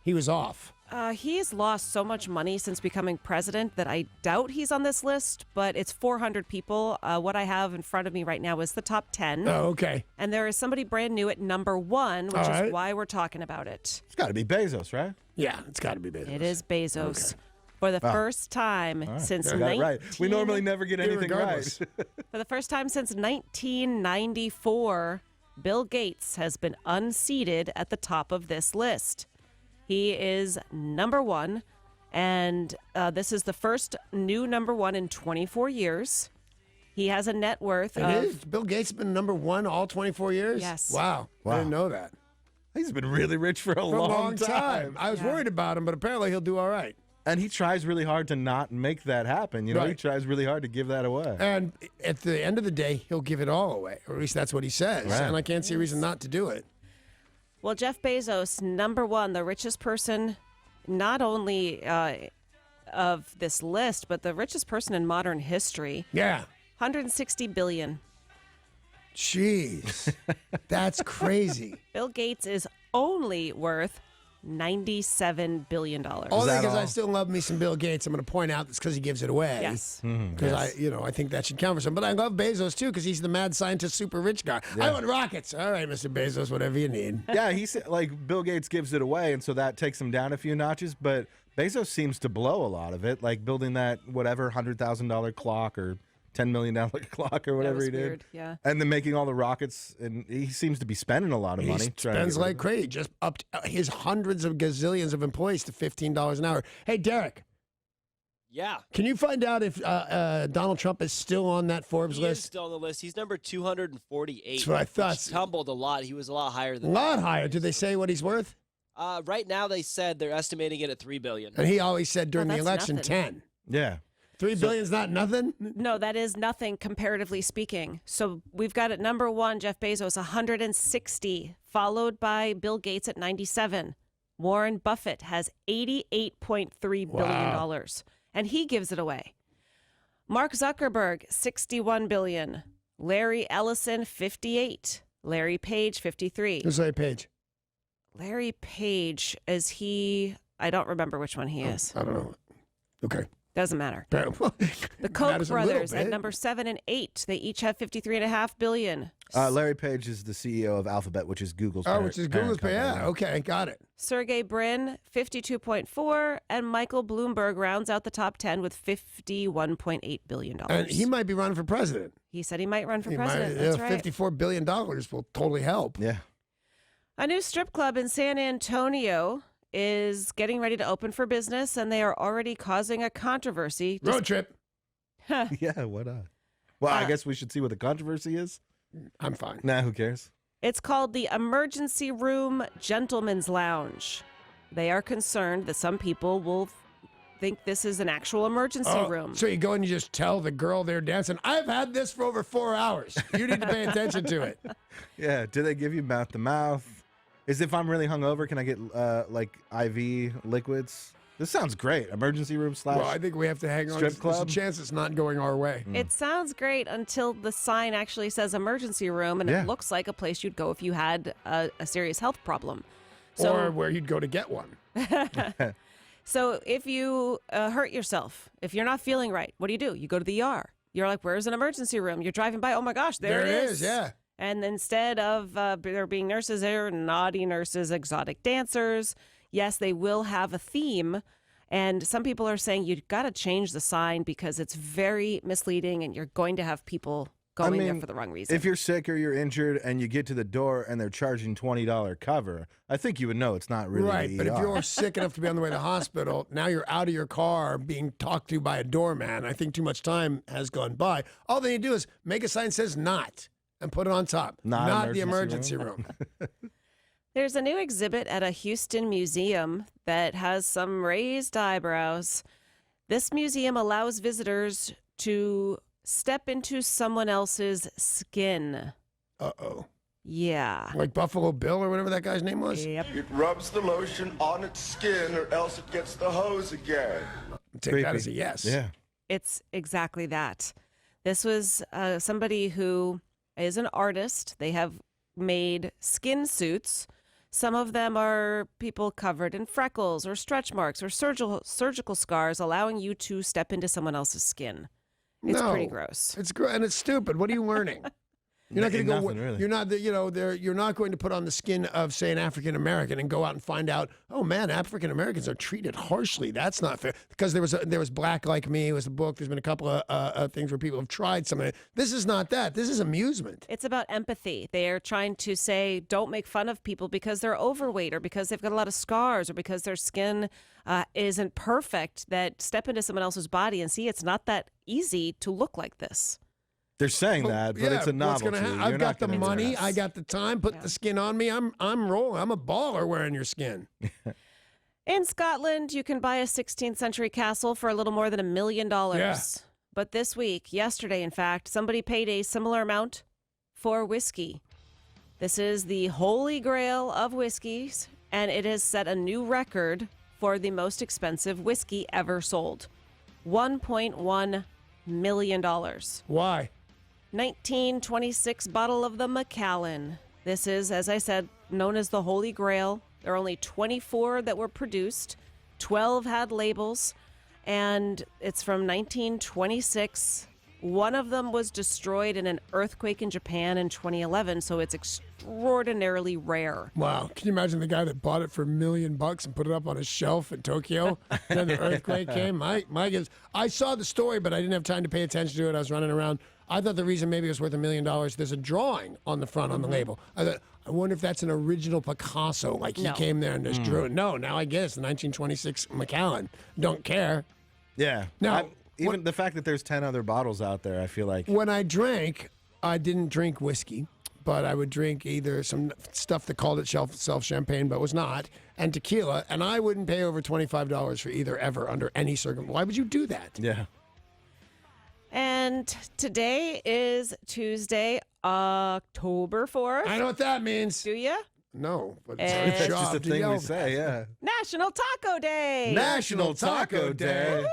He was off. He's lost so much money since becoming president that I doubt he's on this list, but it's 400 people. What I have in front of me right now is the top 10. Oh, okay. And there is somebody brand new at number 1, which All right. is why we're talking about it. It's got to be Bezos, right? Yeah, it's got to be Bezos. It is Bezos. Okay. For the first time since I got it right. We normally never get anything right. Irregardless. For the first time since 1994, Bill Gates has been unseated at the top of this list. He is number 1, and this is the first new number 1 in 24 years. He has a net worth It of... is? Bill Gates has been number 1 all 24 years? Yes. Wow. I didn't know that. He's been really rich for a For a long time. I was worried about him, but apparently he'll do all right. And he tries really hard to not make that happen. You know, he Right. tries really hard to give that away. And at the end of the day, he'll give it all away, or at least that's what he says. Right. And I can't see a reason not to do it. Well, Jeff Bezos, number 1, the richest person, not only of this list, but the richest person in modern history. Yeah. 160 billion. Jeez. That's crazy. Bill Gates is only worth $97 billion. Only because I still love me some Bill Gates. I'm going to point out that's because he gives it away. Yes. Because I think that should count for some. But I love Bezos too because he's the mad scientist, super rich guy. I want rockets. All right, Mr. Bezos, whatever you need. Yeah, he's like Bill Gates gives it away, and so that takes him down a few notches. But Bezos seems to blow a lot of it, like building that whatever $100,000 clock or $10 million clock or whatever was he did. weird, yeah. And then making all the rockets, and he seems to be spending a lot of money. He trying to spends get rid like of it. crazy. Just upped his hundreds of gazillions of employees to $15 an hour. Hey, Derek, Yeah. can you find out if Donald Trump is still on that Forbes He is list? still on the list. He's number 248. That's what I thought. Which tumbled a lot. He was a lot higher A than lot higher. Did they say what he's worth? that. Right now, they said they're estimating it at $3 billion. And he always said during the that's election, nothing. 10. Yeah. $3 billion's not nothing? No, that is nothing comparatively speaking. So we've got at number 1, Jeff Bezos, 160, followed by Bill Gates at 97. Warren Buffett has $88.3 billion, and he gives it away. Mark Zuckerberg, $61 billion. Larry Ellison, $58. Larry Page, $53. Who's Larry Page? Larry Page, is he? I don't remember which one he is. I don't know. Okay. Doesn't matter. The Koch Matters a little brothers at bit. number 7 and 8. They each have $53.5 billion. Larry Page is the CEO of Alphabet, which is Google's which is Google's parent yeah. company. Okay, got it. Sergey Brin, 52.4, and Michael Bloomberg rounds out the top 10 with $51.8 billion. And he might be running for president. He said he might run for He president. might, That's right. $54 billion will totally help. Yeah. A new strip club in San Antonio is getting ready to open for business, and they are already causing a controversy. Road trip. Yeah, what not? Well, I guess we should see what the controversy is. I'm fine. Nah, who cares? It's called the Emergency Room Gentleman's Lounge. They are concerned that some people will think this is an actual emergency room. So you go and you just tell the girl there dancing, I've had this for over 4 hours. You need to pay attention to it. Yeah, do they give you mouth to mouth? Is if I'm really hungover, can I get like IV liquids? This sounds great. Emergency room / Well, I think we have to hang on. strip club? There's a chance it's not going our way. It sounds great until the sign actually says emergency room, and Yeah. it looks like a place you'd go if you had a serious health problem. So, Or where you'd go to get one. So if you hurt yourself, if you're not feeling right, what do? You go to the ER. You're like, where's an emergency room? You're driving by. Oh, my gosh, there it is. Yeah. And instead of there being nurses there, naughty nurses, exotic dancers, yes, they will have a theme. And some people are saying you've got to change the sign because it's very misleading and you're going to have people going there for the wrong reason. If you're sick or you're injured and you get to the door and they're charging $20 cover, I think you would know it's not really Right, the but if ER. you're sick enough to be on the way to the hospital, now you're out of your car being talked to by a doorman. I think too much time has gone by. All they need to do is make a sign that says not and put it on top. Not the emergency room. There's a new exhibit at a Houston museum that has some raised eyebrows. This museum allows visitors to step into someone else's skin. Uh-oh. Yeah. Like Buffalo Bill or whatever that guy's name was? Yep. It rubs the lotion on its skin or else it gets the hose again. Take that as a yes. Yeah. It's exactly that. This was somebody who is an artist. They have made skin suits. Some of them are people covered in freckles or stretch marks or surgical scars, allowing you to step into someone else's skin. It's pretty gross. It's and it's stupid. What are you learning? You're not going to go. Nothing, really. You're not. You're not going to put on the skin of, say, an African American and go out and find out. Oh man, African Americans are treated harshly. That's not fair. Because there was Black Like Me. It was a book. There's been a couple of things where people have tried some of it. This is not that. This is amusement. It's about empathy. They are trying to say, don't make fun of people because they're overweight or because they've got a lot of scars or because their skin isn't perfect. That step into someone else's body and see it's not that easy to look like this. They're saying that, but it's a what's novelty. gonna I've got the money. I got the time. Put the skin on me. I'm rolling. I'm a baller wearing your skin. In Scotland, you can buy a 16th century castle for a little more than $1 million. Yeah. But this week, yesterday, in fact, somebody paid a similar amount for whiskey. This is the holy grail of whiskeys, and it has set a new record for the most expensive whiskey ever sold. $1.1 million. Why? 1926 bottle of the Macallan. This is, as I said, known as the Holy Grail. There are only 24 that were produced. 12 had labels, and it's from 1926. One of them was destroyed in an earthquake in Japan in 2011, so it's extraordinarily rare. Wow. Can you imagine the guy that bought it for $1 million and put it up on a shelf in Tokyo? Then the earthquake came. My goodness. I saw the story, but I didn't have time to pay attention to it. I was running around. I thought the reason maybe it was worth $1 million, there's a drawing on the front on the label. I thought, I wonder if that's an original Picasso, like he came there and just drew it. No, now I guess the 1926 Macallan. Don't care. Yeah. Now, even the fact that there's 10 other bottles out there, I feel like. When I drank, I didn't drink whiskey, but I would drink either some stuff that called itself champagne, but was not, and tequila, and I wouldn't pay over $25 for either ever under any circumstance. Why would you do that? Yeah. And today is Tuesday, October 4th. I know what that means. Do you? No, but And- it's That's our just job a to thing yell we that. say, yeah. National Taco Day. National Taco Day.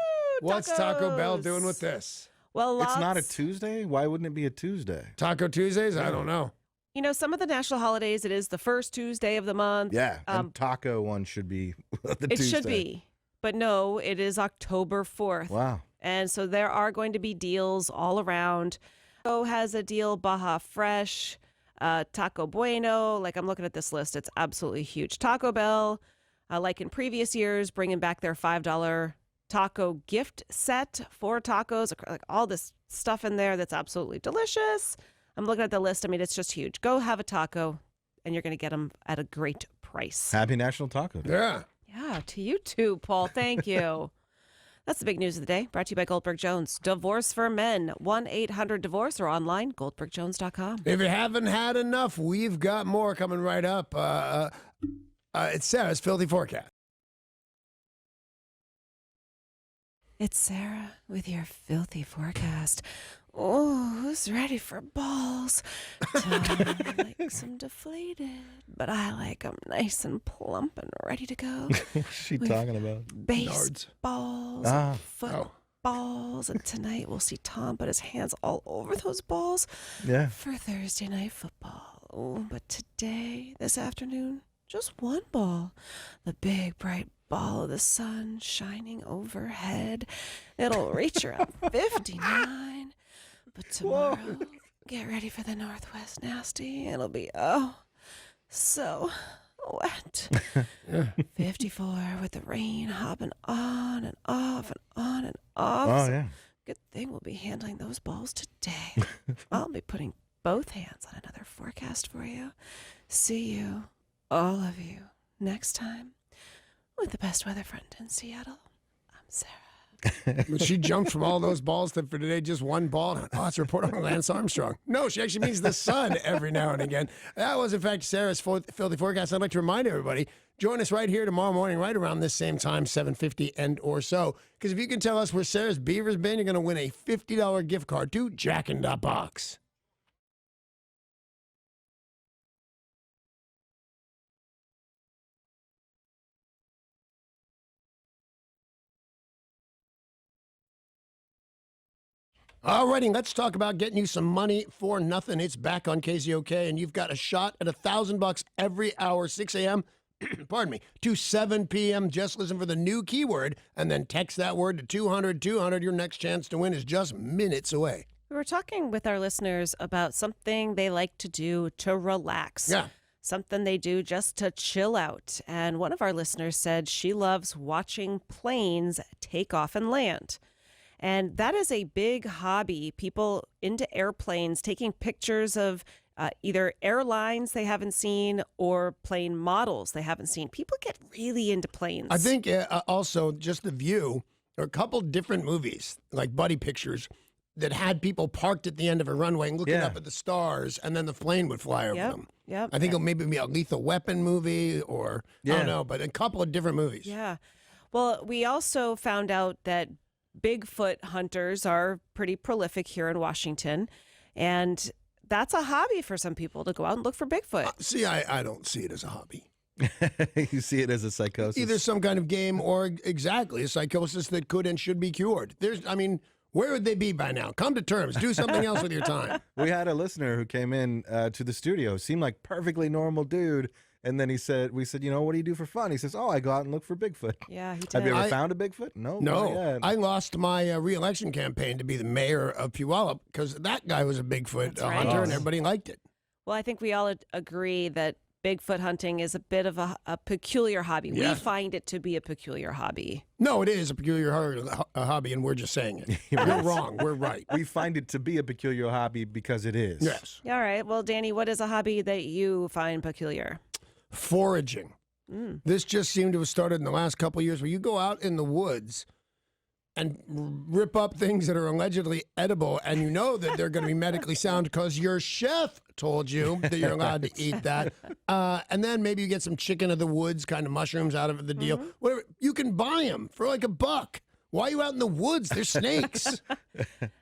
What's Taco Bell tacos. doing with this? Well, It's not a lots- Tuesday? Why wouldn't it be a Tuesday? Taco Tuesdays? I don't know. You know, some of the national holidays, it is the first Tuesday of the month. Yeah, and taco one should be the It Tuesday. should be. but no, it is October 4th. Wow. And so there are going to be deals all around. Taco has a deal, Baja Fresh, Taco Bueno. Like, I'm looking at this list. It's absolutely huge. Taco Bell, like in previous years, bringing back their $5 taco gift set, 4 tacos, like all this stuff in there that's absolutely delicious. I'm looking at the list. I mean, it's just huge. Go have a taco, and you're going to get them at a great price. Happy National Taco Day. Yeah. Yeah, to you too, Paul. Thank you. That's the big news of the day, brought to you by Goldberg Jones. Divorce for Men, 1-800-DIVORCE or online, goldbergjones.com. If you haven't had enough, we've got more coming right up. It's Sarah's Filthy Forecast. It's Sarah with your filthy forecast. Oh, who's ready for balls? Tom likes them deflated, but I like them nice and plump and ready to go. What's she talking about? Baseballs, footballs, and tonight we'll see Tom put his hands all over those balls for Thursday night football. Oh, but today, this afternoon, just one ball. The big, bright ball of the sun shining overhead. It'll reach around 59. But tomorrow, get ready for the Northwest nasty. It'll be, so wet. 54 with the rain hopping on and off and on and off. Oh, So yeah. good thing we'll be handling those balls today. I'll be putting both hands on another forecast for you. See you, all of you, next time with the best weather front in Seattle. I'm Sarah. She jumped from all those balls to for today, just one ball. Oh, it's a report on Lance Armstrong. No, she actually means the sun every now and again. That was, in fact, Sarah's Filthy Forecast. I'd like to remind everybody, join us right here tomorrow morning, right around this same time, 7:50 and or so. Because if you can tell us where Sarah's Beaver's been, you're going to win a $50 gift card to Jack in the Box. Alrighty, let's talk about getting you some money for nothing. It's back on KZOK, and you've got a shot at $1,000 every hour, 6 a.m. pardon me, to 7 p.m. Just listen for the new keyword, and then text that word to 200. Your next chance to win is just minutes away. We were talking with our listeners about something they like to do to relax. Yeah. Something they do just to chill out. And one of our listeners said she loves watching planes take off and land. And that is a big hobby. People into airplanes taking pictures of either airlines they haven't seen or plane models they haven't seen. People get really into planes. I think also just the view, there are a couple different movies, like Buddy Pictures, that had people parked at the end of a runway and looking up at the stars, and then the plane would fly over them. Yep. I think it'll maybe be a Lethal Weapon movie or, I don't know, but a couple of different movies. Yeah. Well, we also found out that Bigfoot hunters are pretty prolific here in Washington, and that's a hobby for some people to go out and look for Bigfoot. See, I don't see it as a hobby. You see it as a psychosis? Either some kind of game or exactly a psychosis that could and should be cured. Where would they be by now? Come to terms. Do something else with your time. We had a listener who came in to the studio, seemed like perfectly normal dude. And then we said, what do you do for fun? He says, I go out and look for Bigfoot. Yeah, he did. Have you ever found a Bigfoot? No. No. I lost my re-election campaign to be the mayor of Puyallup because that guy was a Bigfoot hunter and everybody liked it. Well, I think we all agree that Bigfoot hunting is a bit of a peculiar hobby. Yeah. We find it to be a peculiar hobby. No, it is a peculiar hobby, and we're just saying it. You're wrong. We're right. We find it to be a peculiar hobby because it is. Yes. All right. Well, Danny, what is a hobby that you find peculiar? Foraging. This just seemed to have started in the last couple of years where you go out in the woods and rip up things that are allegedly edible, and you know that they're going to be medically sound because your chef told you that you're allowed to eat that. And then maybe you get some chicken of the woods kind of mushrooms out of the deal. Whatever. You can buy them for like $1. Why are you out in the woods? There's snakes.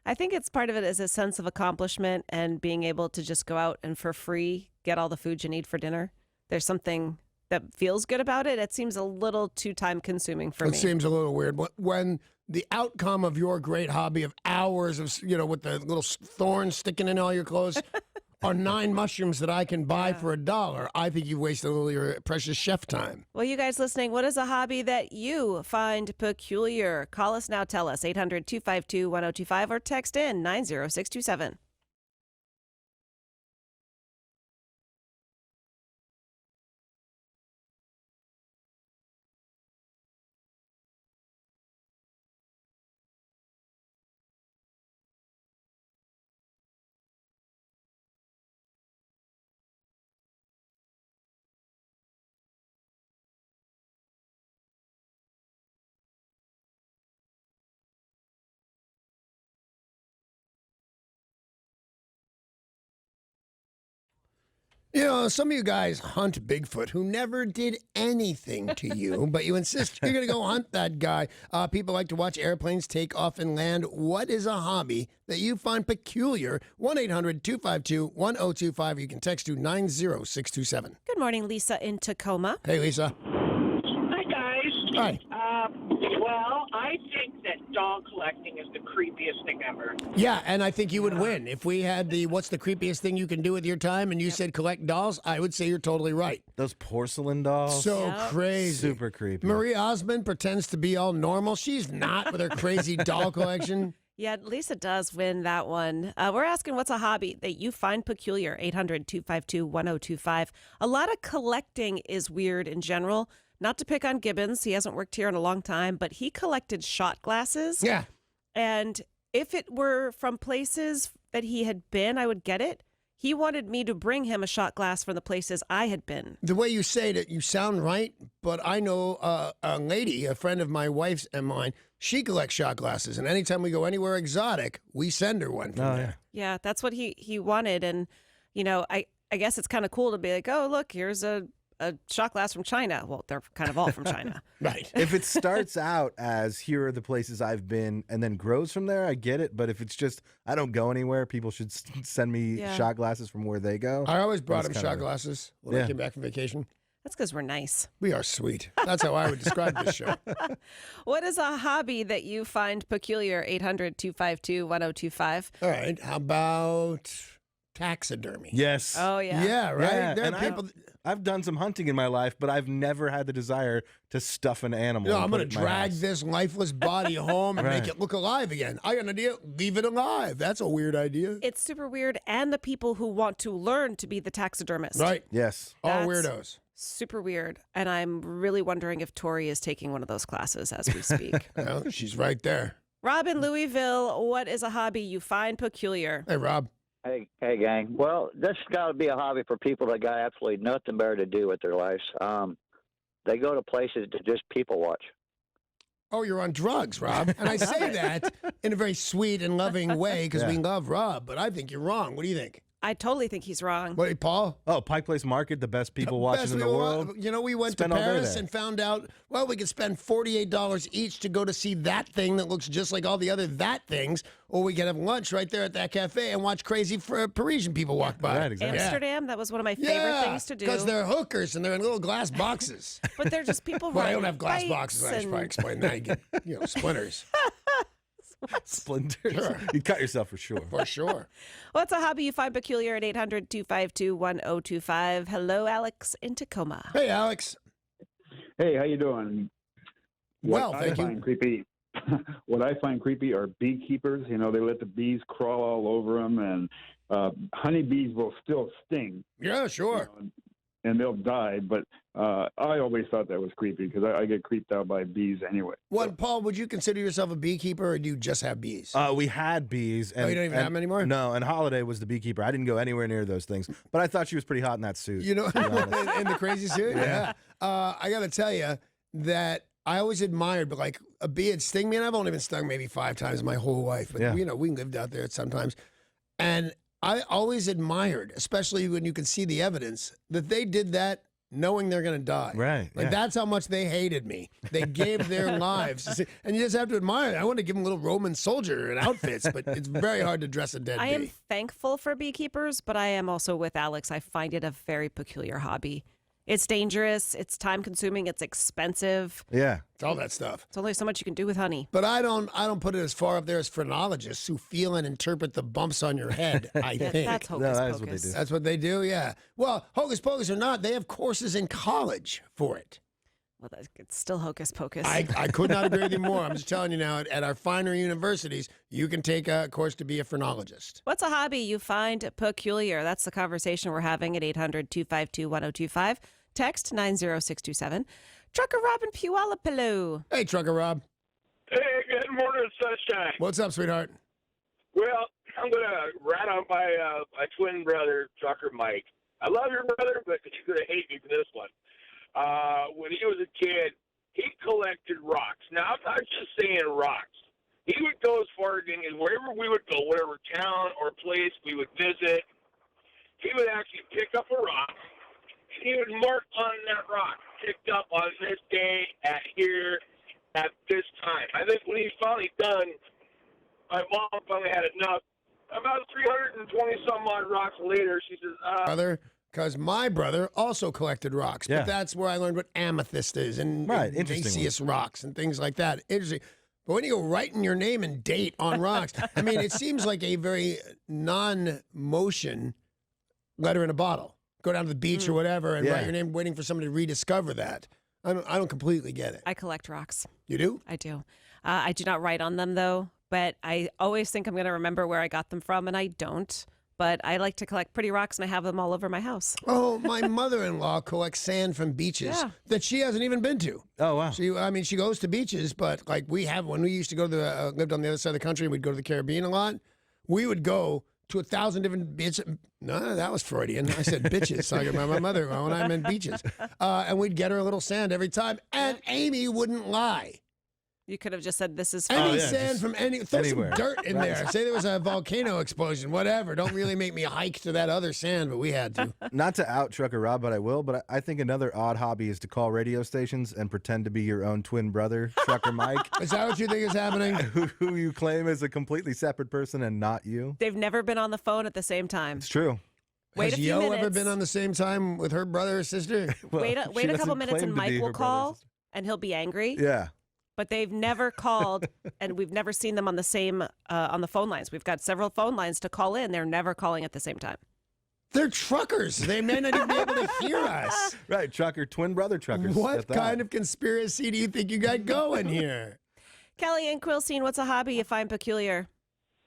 I think it's part of it is a sense of accomplishment and being able to just go out and for free get all the food you need for dinner. There's something that feels good about it. It seems a little too time consuming for me. It seems a little weird. When the outcome of your great hobby of hours of, with the little thorns sticking in all your clothes, are 9 mushrooms that I can buy for $1. I think you've wasted all your precious chef time. Well, you guys listening, what is a hobby that you find peculiar? Call us now. Tell us 800-252-1025 or text in 90627. You know, some of you guys hunt Bigfoot who never did anything to you, but you insist you're going to go hunt that guy. People like to watch airplanes take off and land. What is a hobby that you find peculiar? 1-800-252-1025. You can text to 90627. Good morning, Lisa in Tacoma. Hey, Lisa. Hi, guys. Hi. Well, I think that dog collecting is the creepiest thing ever. Yeah, and I think you would win. If we had the what's the creepiest thing you can do with your time and you said collect dolls, I would say you're totally right. Those porcelain dolls. So crazy. Super creepy. Marie Osmond pretends to be all normal. She's not with her crazy doll collection. Yeah, Lisa does win that one. We're asking what's a hobby that you find peculiar? 800-252-1025. A lot of collecting is weird in general. Not to pick on Gibbons. He hasn't worked here in a long time, but he collected shot glasses. Yeah. And if it were from places that he had been, I would get it. He wanted me to bring him a shot glass from the places I had been. The way you say it, you sound right, but I know a lady, a friend of my wife's and mine, she collects shot glasses, and anytime we go anywhere exotic, we send her one from there. Yeah, that's what he wanted. And, you know, I guess it's kind of cool to be like, oh, look, here's a shot glass from China. Well, they're kind of all from China. Right. If it starts out as here are the places I've been and then grows from there, I get it. But if it's just I don't go anywhere, people should send me shot glasses from where they go. I always brought him That's shot kind of glasses when I came back from vacation. That's because we're nice. We are sweet. That's how I would describe this show. What is a hobby that you find peculiar? 800-252-1025. All right. How about taxidermy? Yes. Oh, yeah. Yeah, right? Yeah, There are and people... I've done some hunting in my life, but I've never had the desire to stuff an animal. No, and I'm put going it to in my drag house. this lifeless body home and make it look alive again. I got an idea. Leave it alive. That's a weird idea. It's super weird. And the people who want to learn to be the taxidermist. Right. Yes. All That's weirdos. Super weird. And I'm really wondering if Tori is taking one of those classes as we speak. Well, she's right there. Rob in Louisville, what is a hobby you find peculiar? Hey, Rob. Hey, gang. Well, this has got to be a hobby for people that got absolutely nothing better to do with their lives. They go to places to just people watch. Oh, you're on drugs, Rob. And I say that in a very sweet and loving way because we love Rob, but I think you're wrong. What do you think? I totally think he's wrong. What, Paul? Oh, Pike Place Market, the best people watching in the world. You know, we went Spend to all day Paris there. and found out, well, we could spend $48 each to go to see that thing that looks just like all the other that things, or we could have lunch right there at that cafe and watch crazy Parisian people walk by. Right, exactly. Amsterdam, that was one of my favorite things to do. Because they're hookers and they're in little glass boxes. But they're just people Well, I riding don't have glass bikes boxes. I should and- probably explain that. You get, splinters. Splinters. Sure. You cut yourself for sure. For sure. What's a hobby you find peculiar at 800-252-1025? Hello, Alex in Tacoma. Hey, Alex. Hey, how you doing? Well, What thank I you. find creepy. What I find creepy are beekeepers. You know, they let the bees crawl all over them, and honeybees will still sting. Yeah, sure. And they'll die. But I always thought that was creepy because I get creeped out by bees anyway. What, Paul, would you consider yourself a beekeeper or do you just have bees? We had bees. And, you don't even have them anymore? No, and Holiday was the beekeeper. I didn't go anywhere near those things, but I thought she was pretty hot in that suit. You know, to be honest. in the crazy suit? Yeah. I got to tell you that I always admired, but like a bee had sting me, and I've only been stung maybe 5 times my whole life. But, we lived out there sometimes. And I always admired, especially when you can see the evidence, that they did that knowing they're going to die. Right. Like, that's how much they hated me. They gave their lives. And you just have to admire it. I want to give them little Roman soldier and outfits, but it's very hard to dress a dead I am bee. thankful for beekeepers, but I am also with Alex. I find it a very peculiar hobby. It's dangerous. It's time consuming. It's expensive. Yeah. It's all that stuff. It's only so much you can do with honey. But I don't put it as far up there as phrenologists who feel and interpret the bumps on your head, I think. That's hocus that is pocus. what they do. That's what they do, yeah. Well, hocus pocus or not, they have courses in college for it. Well, it's still hocus pocus. I could not agree with you more. I'm just telling you now, at our finer universities, you can take a course to be a phrenologist. What's a hobby you find peculiar? That's the conversation we're having at 800-252-1025. Text 90627. Trucker Rob in Puyallup. Hey, Trucker Rob. Hey, good morning, sunshine. What's up, sweetheart? Well, I'm going to rat on my twin brother, Trucker Mike. I love your brother, but you're going to hate me for this one. When he was a kid, he collected rocks. Now, I'm not just saying rocks. He would go as far as wherever we would go, whatever town or place we would visit, he would actually pick up a rock, and he would mark on that rock, picked up on this day, at here, at this time. I think when he's finally done, my mom finally had enough. About 320-some-odd rocks later, she says, Brother, because my brother also collected rocks, Yeah. but that's where I learned what amethyst is and Interesting Naceus rocks and things like that. Interesting. But when you go writing your name and date on rocks, I mean, it seems like a very non-motion letter in a bottle. Go down to the beach or whatever and write your name, waiting for somebody to rediscover that. I don't completely get it. I collect rocks. You do? I do. I do not write on them, though, but I always think I'm going to remember where I got them from, and I don't. But I like to collect pretty rocks, and I have them all over my house. Oh, my mother-in-law collects sand from beaches that she hasn't even been to. Oh, wow. She goes to beaches, but like when we used to go to lived on the other side of the country, we'd go to the Caribbean a lot. We would go to 1,000 different beaches. No, that was Freudian. I said bitches, talking about my mother-in-law, and I meant beaches. And we'd get her a little sand every time, and Amy wouldn't lie. You could have just said, this is Any fun. sand from throw anywhere. some dirt in there. Say there was a volcano explosion, whatever. Don't really make me hike to that other sand, but we had to. Not to out Trucker Rob, but I will. But I think another odd hobby is to call radio stations and pretend to be your own twin brother, Trucker Mike. Is that what you think is happening? who you claim is a completely separate person and not you. They've never been on the phone at the same time. It's true. Wait Has a few Yo minutes. ever been on the same time with her brother or sister? Well, wait she a couple doesn't minutes claim and to be Mike will her brother or call, sister. and he'll be angry. Yeah. But they've never called, and we've never seen them on the same on the phone lines. We've got several phone lines to call in. They're never calling at the same time. They're truckers. They may not even be able to hear us. Right, trucker, twin brother truckers. What kind of conspiracy do you think you got going here? Kelly and Quilcene, what's a hobby you find peculiar?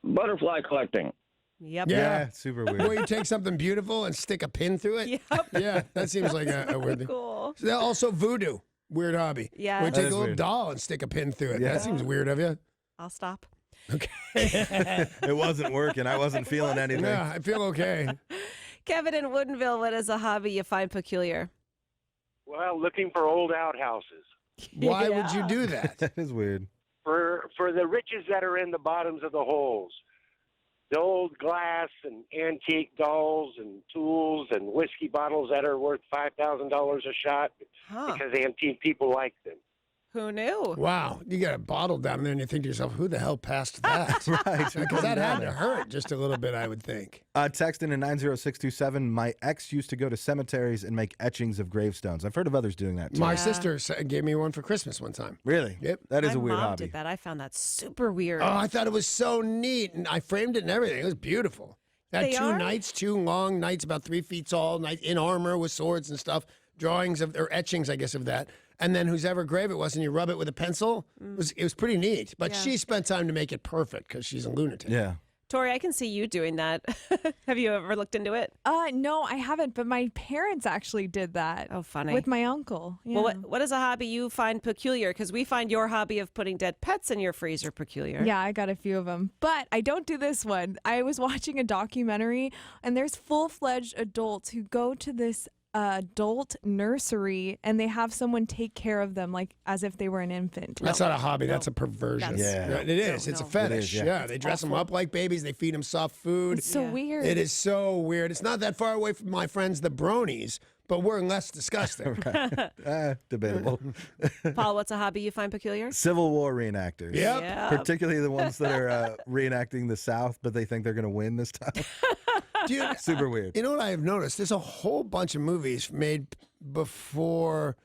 Butterfly collecting. Yep. Yeah, super weird. Where you take something beautiful and stick a pin through it? Yep. Yeah, that seems like a weird thing. Cool. So also voodoo. Weird hobby. Yeah. Where you That take a is little weird. doll and stick a pin through it. Yeah. That seems weird of you. I'll stop. It wasn't working. I wasn't feeling anything. Yeah, I feel okay. Kevin in Woodinville, what is a hobby you find peculiar? Well, looking for old outhouses. Why would you do that? That is weird. For the riches that are in the bottoms of the holes. The old glass and antique dolls and tools and whiskey bottles that are worth $5,000 a shot because antique people like them. Who knew? Wow, you got a bottle down there and you think to yourself, who the hell passed that? Right. Because that had to hurt just a little bit, I would think. Text in 90627. My ex used to go to cemeteries and make etchings of gravestones. I've heard of others doing that too. My sister gave me one for Christmas one time. Really? Yep. That is My a weird mom hobby. did that. I found that super weird. Oh, I thought it was so neat, and I framed it and everything. It was beautiful. It had They two are? knights, two long knights, about 3 feet tall, knight in armor with swords and stuff. Drawings of or etchings, I guess, of that. And then whosever grave it was, and you rub it with a pencil. It was pretty neat. But Yeah. she spent time to make it perfect because she's a lunatic. Yeah. Tori, I can see you doing that. Have you ever looked into it? No, I haven't, but my parents actually did that. Oh, funny. With my uncle. Yeah. Well, what is a hobby you find peculiar? Because we find your hobby of putting dead pets in your freezer peculiar. Yeah, I got a few of them. But I don't do this one. I was watching a documentary, and there's full-fledged adults who go to this adult nursery, and they have someone take care of them like as if they were an infant. That's not a hobby. That's a perversion. That's- It is. It's a fetish. It is, yeah. They dress them up like babies. They feed them soft food. It's so weird. It is so weird. It's not that far away from my friends, the bronies, but we're less disgusting. Debatable. Paul, what's a hobby you find peculiar? Civil War reenactors. Yep. Yeah. Particularly the ones that are reenacting the South, but they think they're going to win this time. Dude, Super weird. You know what I have noticed? There's a whole bunch of movies made before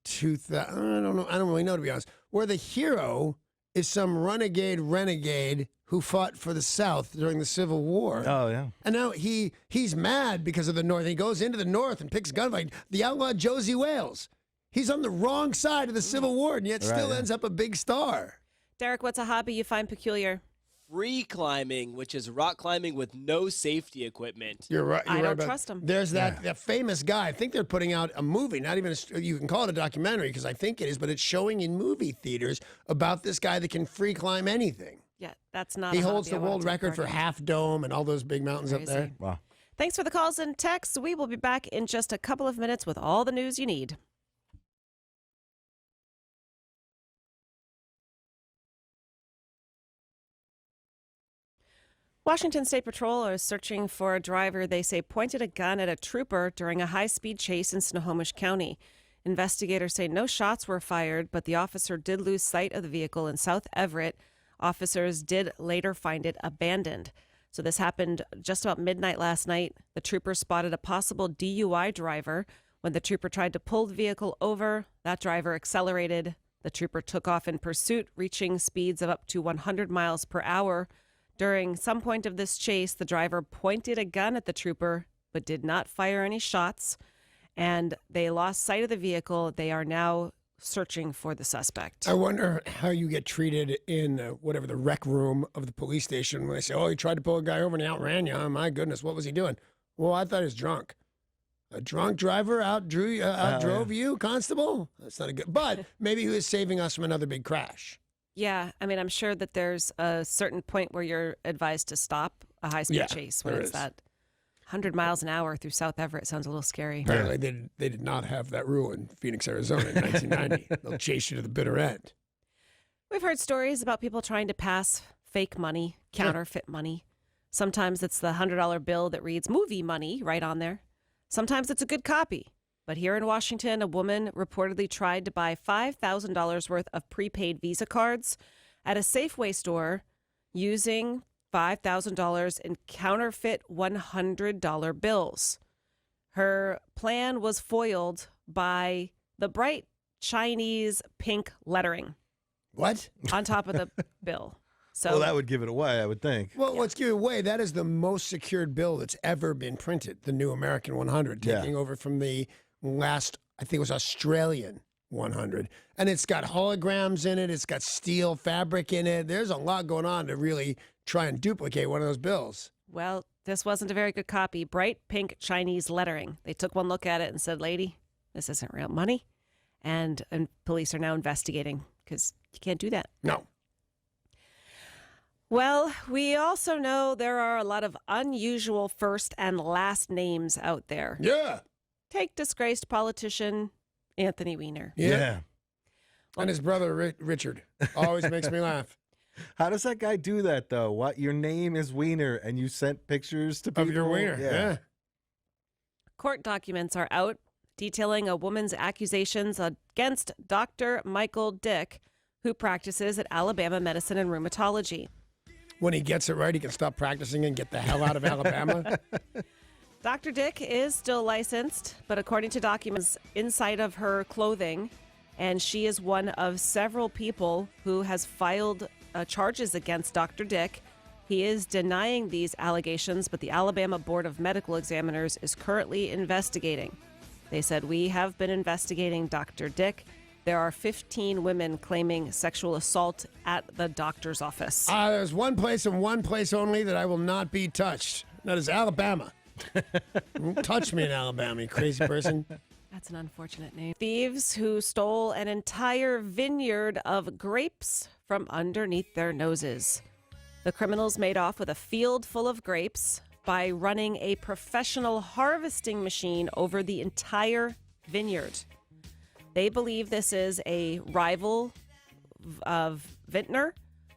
2000. I don't know. I don't really know, to be honest. Where the hero is some renegade who fought for the South during the Civil War. Oh, yeah. And now he's mad because of the North. He goes into the North and picks a gunfight. The outlaw Josie Wales. He's on the wrong side of the Civil War, and yet still ends up a big star. Derek, what's a hobby you find peculiar? Free climbing, which is rock climbing with no safety equipment. You're right. I don't about- trust him. There's that famous guy. I think they're putting out a movie, not even you can call it a documentary because I think it is, but it's showing in movie theaters about this guy that can free climb anything. Yeah, that's not. He a holds hobby the I wanna world take record for part in. Half Dome and all those big mountains up there. Crazy. Wow. Thanks for the calls and texts. We will be back in just a couple of minutes with all the news you need. Washington State Patrol is searching for a driver they say pointed a gun at a trooper during a high-speed chase in Snohomish County. Investigators say no shots were fired, but the officer did lose sight of the vehicle in South Everett. Officers did later find it abandoned. So this happened just about midnight last night. The trooper spotted a possible DUI driver. When the trooper tried to pull the vehicle over, that driver accelerated. The trooper took off in pursuit, reaching speeds of up to 100 miles per hour. During some point of this chase, the driver pointed a gun at the trooper, but did not fire any shots. And they lost sight of the vehicle. They are now searching for the suspect. I wonder how you get treated in whatever the rec room of the police station when they say, "Oh, he tried to pull a guy over and he outran you." Oh, my goodness, what was he doing? Well, I thought he was drunk. A drunk driver outdrove you, constable? That's not a good. But maybe he was saving us from another big crash. Yeah, I mean, I'm sure that there's a certain point where you're advised to stop a high-speed chase when there it's is. that 100 miles an hour through South Everett. Sounds a little scary. Apparently, they did not have that rule in Phoenix, Arizona in 1990. They'll chase you to the bitter end. We've heard stories about people trying to pass fake money, counterfeit money. Sometimes it's the $100 bill that reads movie money right on there. Sometimes it's a good copy. But here in Washington, a woman reportedly tried to buy $5,000 worth of prepaid Visa cards at a Safeway store using $5,000 in counterfeit $100 bills. Her plan was foiled by the bright Chinese pink lettering. What? On top of the bill. So Well, that would give it away, I would think. Well, let's give it away. That is the most secured bill that's ever been printed, the new American 100, taking over from the last, I think it was Australian 100. And it's got holograms in it. It's got steel fabric in it. There's a lot going on to really try and duplicate one of those bills. Well, this wasn't a very good copy. Bright pink Chinese lettering. They took one look at it and said, "Lady, this isn't real money." And police are now investigating because you can't do that. No. Well, we also know there are a lot of unusual first and last names out there. Yeah. Take disgraced politician Anthony Weiner. Yeah. And his brother, Richard. Always makes me laugh. How does that guy do that, though? What? Your name is Wiener, and you sent pictures to people? Of your wiener, yeah. Court documents are out detailing a woman's accusations against Dr. Michael Dick, who practices at Alabama Medicine and Rheumatology. When he gets it right, he can stop practicing and get the hell out of Alabama. Dr. Dick is still licensed, but according to documents inside of her clothing, and she is one of several people who has filed charges against Dr. Dick. He is denying these allegations, but the Alabama Board of Medical Examiners is currently investigating. They said, "We have been investigating Dr. Dick. There are 15 women claiming sexual assault at the doctor's office." There's one place and one place only that I will not be touched. That is Alabama. Don't touch me in Alabama, you crazy person. That's an unfortunate name. Thieves who stole an entire vineyard of grapes from underneath their noses. The criminals made off with a field full of grapes by running a professional harvesting machine over the entire vineyard. They believe this is a rival of vintner,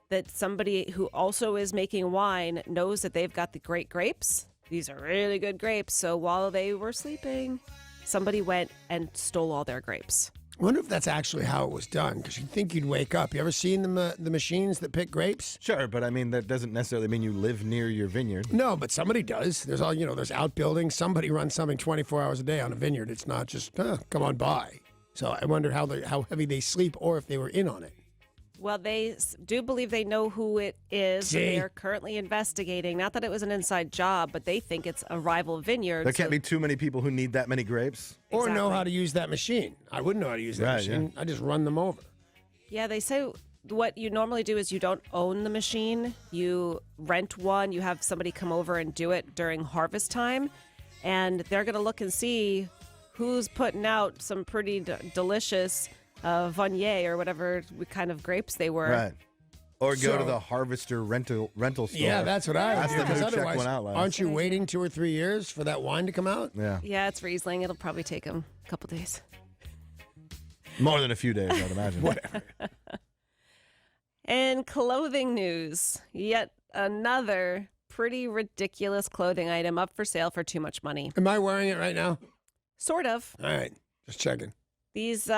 that somebody who also is making wine knows that they've got the great grapes. These are really good grapes. So while they were sleeping, somebody went and stole all their grapes. I wonder if that's actually how it was done, because you'd think you'd wake up. You ever seen the machines that pick grapes? Sure, but I mean, that doesn't necessarily mean you live near your vineyard. No, but somebody does. There's there's outbuildings. Somebody runs something 24 hours a day on a vineyard. It's not just, come on by. So I wonder how heavy they sleep or if they were in on it. Well, they do believe they know who it is. See? They are currently investigating. Not that it was an inside job, but they think it's a rival vineyard. There can't be too many people who need that many grapes. Or know how to use that machine. I wouldn't know how to use that machine. I just run them over. Yeah, they say what you normally do is you don't own the machine. You rent one. You have somebody come over and do it during harvest time. And they're going to look and see who's putting out some pretty delicious Viognier or whatever kind of grapes they were. Right. Or go to the harvester rental store. Yeah, that's what I would do. Ask them Because who checked otherwise, one out last. aren't you waiting 2 or 3 years for that wine to come out? Yeah. Yeah, it's Riesling. It'll probably take them a couple days. More than a few days, I'd imagine. Whatever. In clothing news, yet another pretty ridiculous clothing item up for sale for too much money. Am I wearing it right now? Sort of. All right. Just checking. These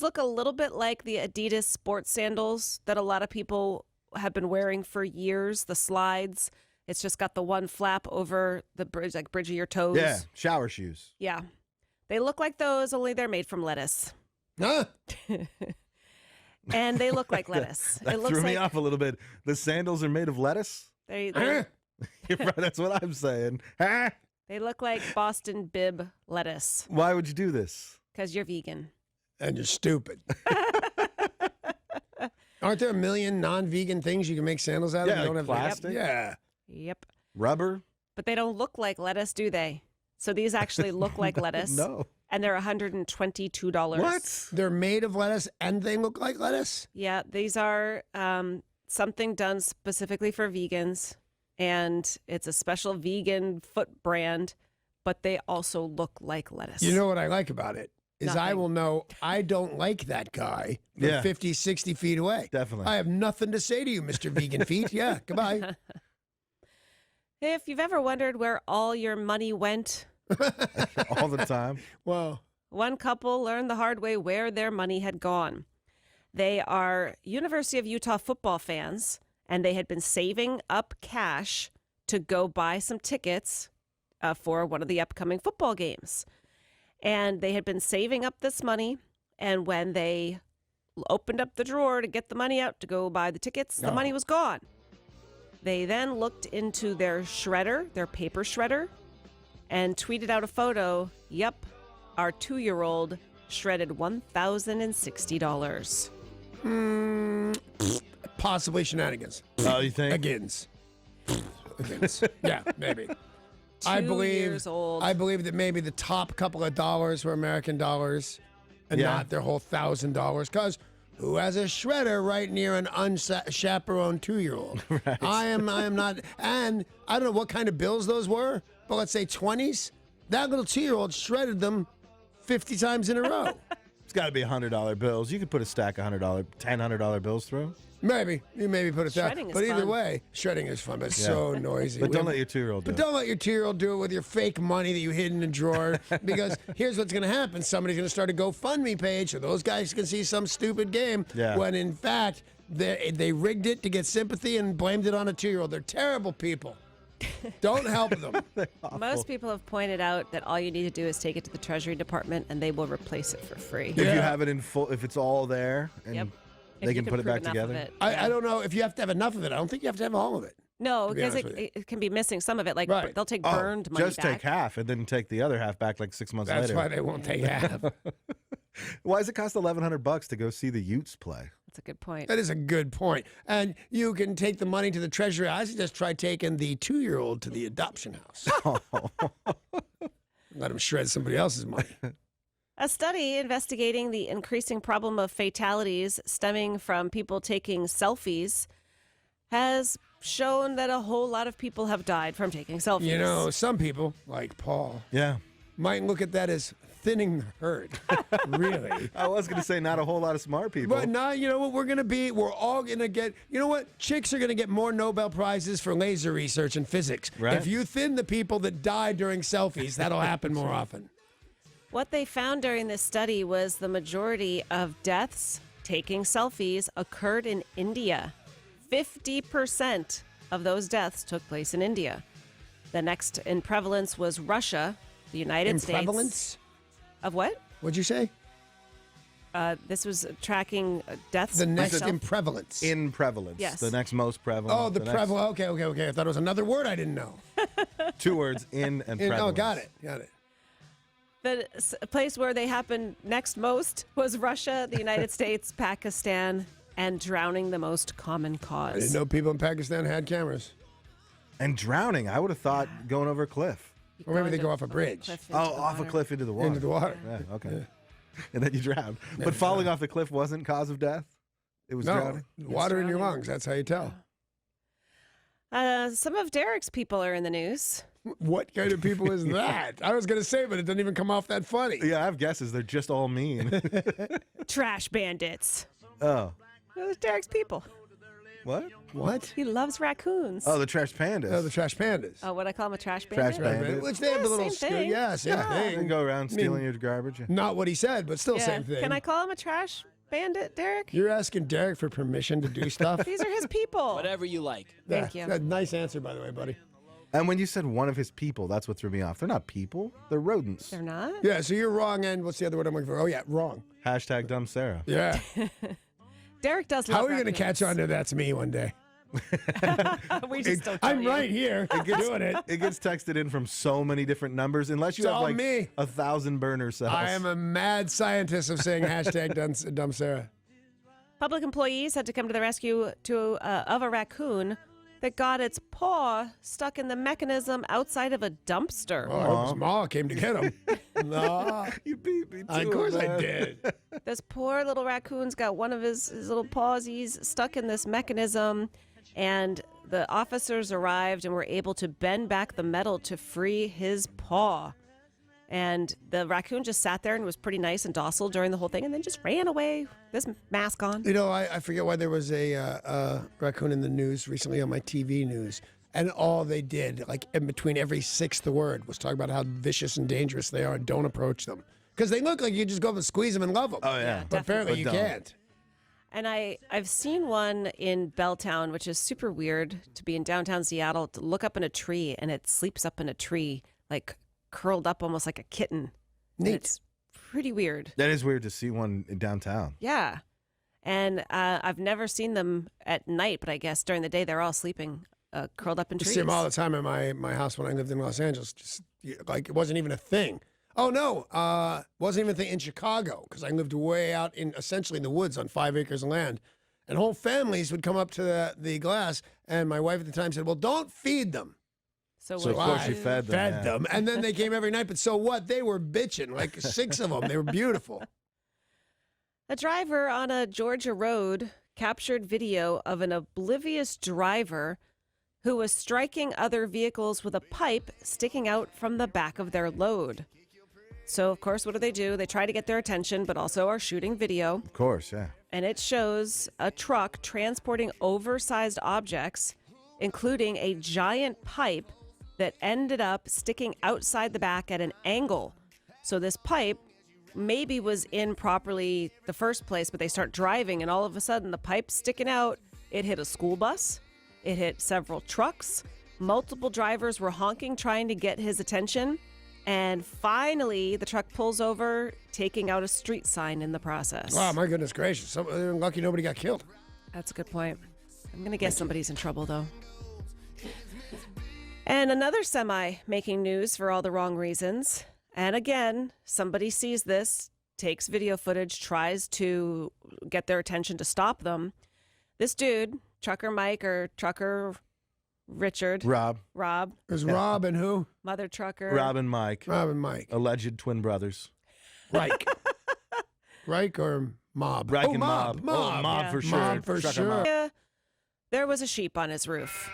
look a little bit like the Adidas sports sandals that a lot of people have been wearing for years, the slides. It's just got the one flap over the bridge, like bridge of your toes. Yeah, shower shoes. Yeah. They look like those, only they're made from lettuce. Huh? And they look like lettuce. That it looks threw like me off a little bit. The sandals are made of lettuce? They You're right, that's what I'm saying. they look like Boston bib lettuce Why would you do this? because you're vegan. And you're stupid. Aren't there a million non-vegan things you can make sandals out of? Yeah, You like have plastic? Yeah. Yep. Rubber? But they don't look like lettuce, do they? So these actually look like lettuce. No. And they're $122. What? They're made of lettuce and they look like lettuce? Yeah, these are something done specifically for vegans, and it's a special vegan foot brand, but they also look like lettuce. You know what I like about it? Is I Nothing. will know I don't like that guy from Yeah. 50, 60 feet away. Definitely. I have nothing to say to you, Mr. Vegan Feet. Yeah, goodbye. If you've ever wondered where all your money went, All the time. Well, one couple learned the hard way where their money had gone. They are University of Utah football fans, and they had been saving up cash to go buy some tickets for one of the upcoming football games. And they had been saving up this money, and when they opened up the drawer to get the money out to go buy the tickets, the money was gone. They then looked into their shredder, their paper shredder, and tweeted out a photo. Yep, our 2-year-old shredded $1,060. Possibly shenanigans. Oh, you think? Agains. Yeah, maybe. 2 years old. I believe that maybe the top couple of dollars were American dollars and Yeah. not their whole $1,000. Because who has a shredder right near an unchaperoned 2-year-old? Right. I am not. And I don't know what kind of bills those were, but let's say 20s. That little 2-year-old shredded them 50 times in a row. It's got to be $100 bills. You could put a stack of $100 bills through. Maybe. You maybe put it that. Shredding is But either fun. way, shredding is fun, but it's Yeah. so noisy. But don't let your 2-year-old do But it. don't let your 2-year-old do it with your fake money that you hid in a drawer. Because here's what's going to happen. Somebody's going to start a GoFundMe page so those guys can see some stupid game. Yeah. When in fact, they rigged it to get sympathy and blamed it on a 2-year-old. They're terrible people. Don't help them. Most people have pointed out that all you need to do is take it to the Treasury Department and they will replace it for free. If you have it in full, if it's all there, and Yep. they If you can put it prove back enough of together. it. I don't know if you have to have enough of it. I don't think you have to have all of it. No, to be because honest with you. it can be missing some of it. Like Right. they'll take Oh, burned money just back. take half and then take the other half back like 6 months That's later. why they won't take half. Why does it cost $1,100 to go see the Utes play? That's a good point. That is a good point. And you can take the money to the Treasury. I suggest try taking the 2-year-old to the adoption house. Let him shred somebody else's money. A study investigating the increasing problem of fatalities stemming from people taking selfies has shown that a whole lot of people have died from taking selfies. You know, some people, like Paul, Yeah. might look at that as thinning the herd. Really. I was going to say not a whole lot of smart people. But now, you know what we're going to be? We're all going to get, you know what? Chicks are going to get more Nobel Prizes for laser research and physics. Right. If you thin the people that die during selfies, that'll happen more often. What they found during this study was the majority of deaths taking selfies occurred in India. 50% of those deaths took place in India. The next in prevalence was Russia, the United States. In prevalence? Of what? What'd you say? This was tracking deaths. The next by in prevalence. In prevalence. Yes. The next most prevalent. Oh, the prevalent. Okay. I thought it was another word I didn't know. 2 words, in and prevalence. Oh, got it. The place where they happened next most was Russia, the United States, Pakistan, and drowning the most common cause. I didn't know people in Pakistan had cameras. And drowning, I would have thought going over a cliff. Or maybe they go off a bridge. Off a cliff into the water. Into the water. Yeah, okay. And then you drown. But falling off the cliff wasn't cause of death? It was drowning? Water in your lungs. That's how you tell. Some of Derek's people are in the news. What kind of people is that? I was going to say, but it doesn't even come off that funny. Yeah, I have guesses. They're just all mean. Trash bandits. Oh. Those Derek's people. What? He loves raccoons. Oh, the trash pandas. Oh, the trash pandas. Oh, what I call them, a trash Trash bandit? bandits. Which they have the little same thing. same thing. They go around stealing your garbage. Not what he said, but still same thing. Can I call him a trash bandit, Derek? You're asking Derek for permission to do stuff? These are his people. Whatever you like. Thank you. Nice answer, by the way, buddy. And when you said one of his people, that's what threw me off. They're not people. They're rodents. They're not? Yeah, so you're wrong, and what's the other word I'm looking for? Oh, yeah, wrong. Hashtag dumb Sarah. Yeah. Derek does love How are you going to raccoons. catch on to that's me one day? We just don't I'm tell you. right here doing it. It gets texted in from so many different numbers, unless you It's have all like me. 1,000 burner cells. I am a mad scientist of saying hashtag dumb Sarah. Public employees had to come to the rescue of a raccoon that got its paw stuck in the mechanism outside of a dumpster. Oh, I hope his ma came to get him. No. You beat me to Of course it, I man. did. This poor little raccoon's got one of his little pawsies stuck in this mechanism, and the officers arrived and were able to bend back the metal to free his paw. And the raccoon just sat there and was pretty nice and docile during the whole thing, and then just ran away. This mask on. You know, I forget why there was a raccoon in the news recently on my TV news, and all they did, like in between every sixth word, was talk about how vicious and dangerous they are and don't approach them. Because they look like you just go up and squeeze them and love them. Oh, yeah. But apparently you can't. And I've seen one in Belltown, which is super weird, to be in downtown Seattle, to look up in a tree, and it sleeps up in a tree, like curled up almost like a kitten. Neat. And it's pretty weird. That is weird to see one in downtown. Yeah. And I've never seen them at night, but I guess during the day they're all sleeping curled up in You trees. see them all the time in my house when I lived in Los Angeles. Just like it wasn't even a thing. Oh no, wasn't even a thing in Chicago because I lived way out in essentially in the woods on 5 acres of land, and whole families would come up to the glass, and my wife at the time said, "Well, don't feed them." So of course you fed them. Fed yeah. them, and then they came every night. But so what? They were bitching, like 6 of them. They were beautiful. A driver on a Georgia road captured video of an oblivious driver who was striking other vehicles with a pipe sticking out from the back of their load. So, of course, what do? They try to get their attention, but also are shooting video. Of course, yeah. And it shows a truck transporting oversized objects, including a giant pipe that ended up sticking outside the back at an angle. So this pipe maybe was in properly the first place, but they start driving, and all of a sudden the pipe's sticking out. It hit a school bus. It hit several trucks. Multiple drivers were honking, trying to get his attention. And finally, the truck pulls over, taking out a street sign in the process. Wow, my goodness gracious! They're lucky nobody got killed. That's a good point. I'm going to guess somebody's in trouble, though. And another semi making news for all the wrong reasons. And again, somebody sees this, takes video footage, tries to get their attention to stop them. This dude, Trucker Mike or Trucker Richard. Rob. There's Rob and who? Mother Trucker. Rob and Mike. Alleged twin brothers. Reich. Reich or Mob? Reich oh, and Mob. Mob. Mob Yeah. for sure. Mob for Trucker sure. Mob. Yeah, there was a sheep on his roof.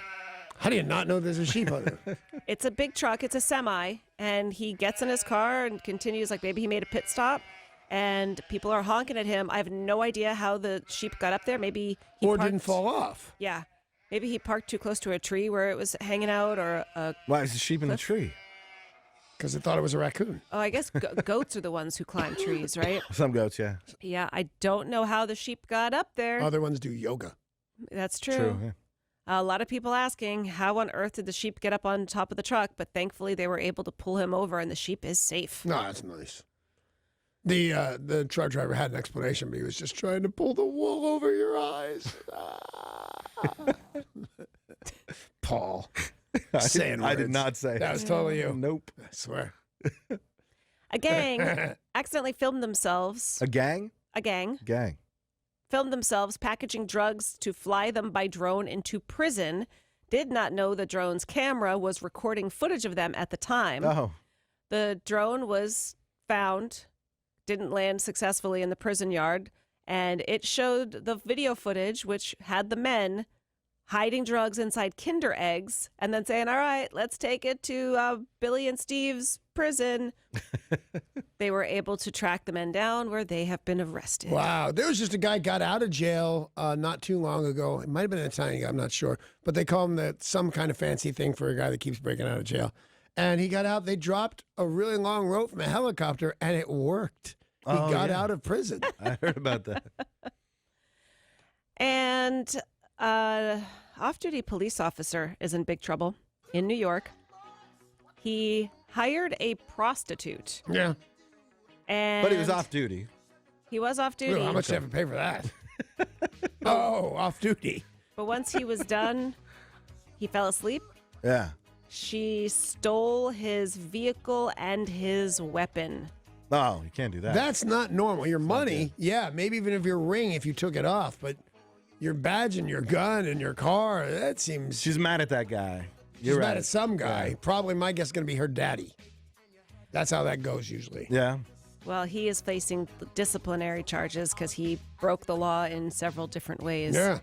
How do you not know there's a sheep on it? It's a big truck. It's a semi. And he gets in his car and continues like maybe he made a pit stop. And people are honking at him. I have no idea how the sheep got up there. Maybe he Or parked, didn't fall off. Yeah. Maybe he parked too close to a tree where it was hanging out or a Why is the sheep in the cliff. tree? Because they thought it was a raccoon. Oh, I guess goats are the ones who climb trees, right? Some goats, yeah. Yeah, I don't know how the sheep got up there. Other ones do yoga. That's true. True. Yeah. A lot of people asking, how on earth did the sheep get up on top of the truck? But thankfully, they were able to pull him over, and the sheep is safe. No, that's nice. The truck driver had an explanation, but he was just trying to pull the wool over your eyes. Paul. I did not say that was totally you. Nope. I swear. A gang accidentally filmed themselves. A gang? A gang. Gang. Filmed themselves packaging drugs to fly them by drone into prison. Did not know the drone's camera was recording footage of them at the time. Oh. The drone was found, didn't land successfully in the prison yard, and it showed the video footage, which had the men hiding drugs inside Kinder eggs and then saying, all right, let's take it to Billy and Steve's prison. They were able to track the men down where they have been arrested. Wow. There was just a guy got out of jail not too long ago. It might have been an Italian guy. I'm not sure. But they call him some kind of fancy thing for a guy that keeps breaking out of jail. And he got out. They dropped a really long rope from a helicopter, and it worked. He got out of prison. I heard about that. And off-duty police officer is in big trouble in New York. He hired a prostitute. Yeah. And But he was off duty. He was off duty. Well, how much do you have to pay for that? Off duty. But once he was done, he fell asleep. Yeah. She stole his vehicle and his weapon. Oh, you can't do that. That's not normal. Your money, yeah, maybe even if your ring, if you took it off, but your badge and your gun and your car, that seems... She's mad at that guy. She's mad at some guy. Probably my guess is going to be her daddy. That's how that goes usually. Yeah. Well, he is facing disciplinary charges because he broke the law in several different ways. Yeah.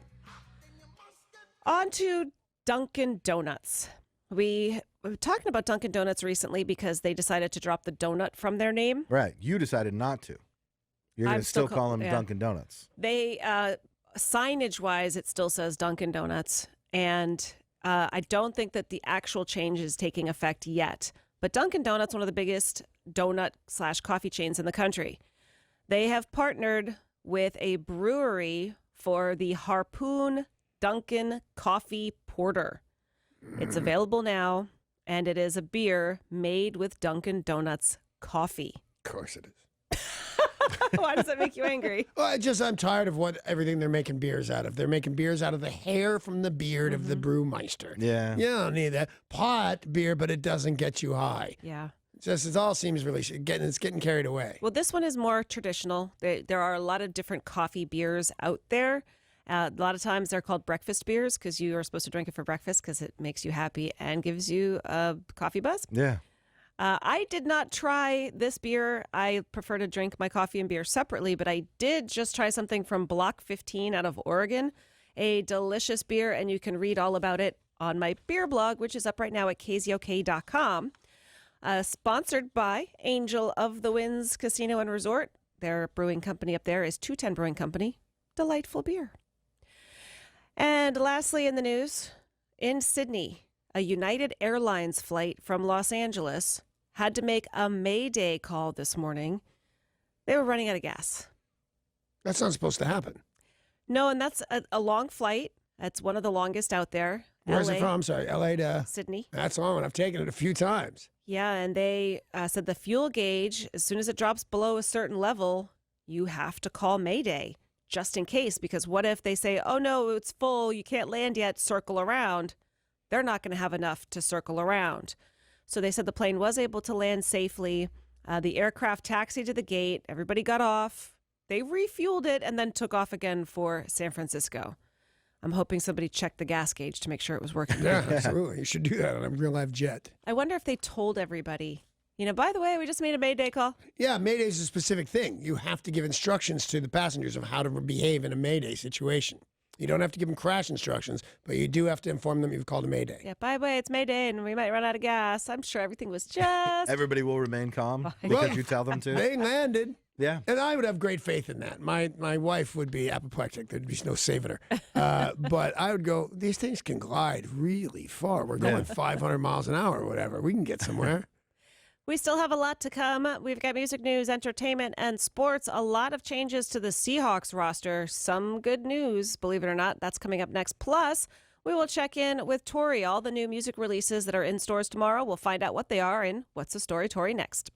On to Dunkin Donuts. We were talking about Dunkin Donuts recently because they decided to drop the donut from their name. Right. You decided not to. You're going to still call them yeah. Dunkin Donuts. They, signage-wise, it still says Dunkin Donuts. And I don't think that the actual change is taking effect yet. But Dunkin Donuts, one of the biggest donut/coffee chains in the country. They have partnered with a brewery for the Harpoon Dunkin Coffee Porter. It's available now, and it is a beer made with Dunkin Donuts coffee. Of course it is. Why does that make you angry? Well, I'm tired of everything they're making beers out of. They're making beers out of the hair from the beard of the brewmeister. Yeah. You don't need that. Pot beer, but it doesn't get you high. Yeah. It all seems really it's getting carried away. Well, this one is more traditional. There are a lot of different coffee beers out there. A lot of times they're called breakfast beers because you are supposed to drink it for breakfast because it makes you happy and gives you a coffee buzz. Yeah. I did not try this beer. I prefer to drink my coffee and beer separately, but I did just try something from Block 15 out of Oregon, a delicious beer, and you can read all about it on my beer blog, which is up right now at KZOK.com. Sponsored by Angel of the Winds Casino and Resort. Their brewing company up there is 210 Brewing Company. Delightful beer. And lastly in the news, in Sydney, a United Airlines flight from Los Angeles had to make a Mayday call this morning. They were running out of gas. That's not supposed to happen. No, and that's a long flight. That's one of the longest out there. Where's LA, it from? I'm sorry, LA to Sydney. That's a long one. I've taken it a few times. Yeah, and they said the fuel gauge, as soon as it drops below a certain level, you have to call Mayday just in case. Because what if they say, oh, no, it's full, you can't land yet, circle around. They're not going to have enough to circle around. So they said the plane was able to land safely. The aircraft taxied to the gate. Everybody got off. They refueled it and then took off again for San Francisco. I'm hoping somebody checked the gas gauge to make sure it was working. Yeah, absolutely. You should do that on a real live jet. I wonder if they told everybody, by the way, we just made a Mayday call. Yeah, Mayday is a specific thing. You have to give instructions to the passengers of how to behave in a Mayday situation. You don't have to give them crash instructions, but you do have to inform them you've called a Mayday. Yeah, by the way, it's Mayday and we might run out of gas. I'm sure everything was just... Everybody will remain calm because you tell them to. They landed. Yeah. And I would have great faith in that. My wife would be apoplectic. There'd be no saving her. But I would go, these things can glide really far. We're going 500 miles an hour or whatever. We can get somewhere. We still have a lot to come. We've got music news, entertainment, and sports. A lot of changes to the Seahawks roster. Some good news, believe it or not. That's coming up next. Plus, we will check in with Tori. All the new music releases that are in stores tomorrow. We'll find out what they are and what's the story, Tori, next.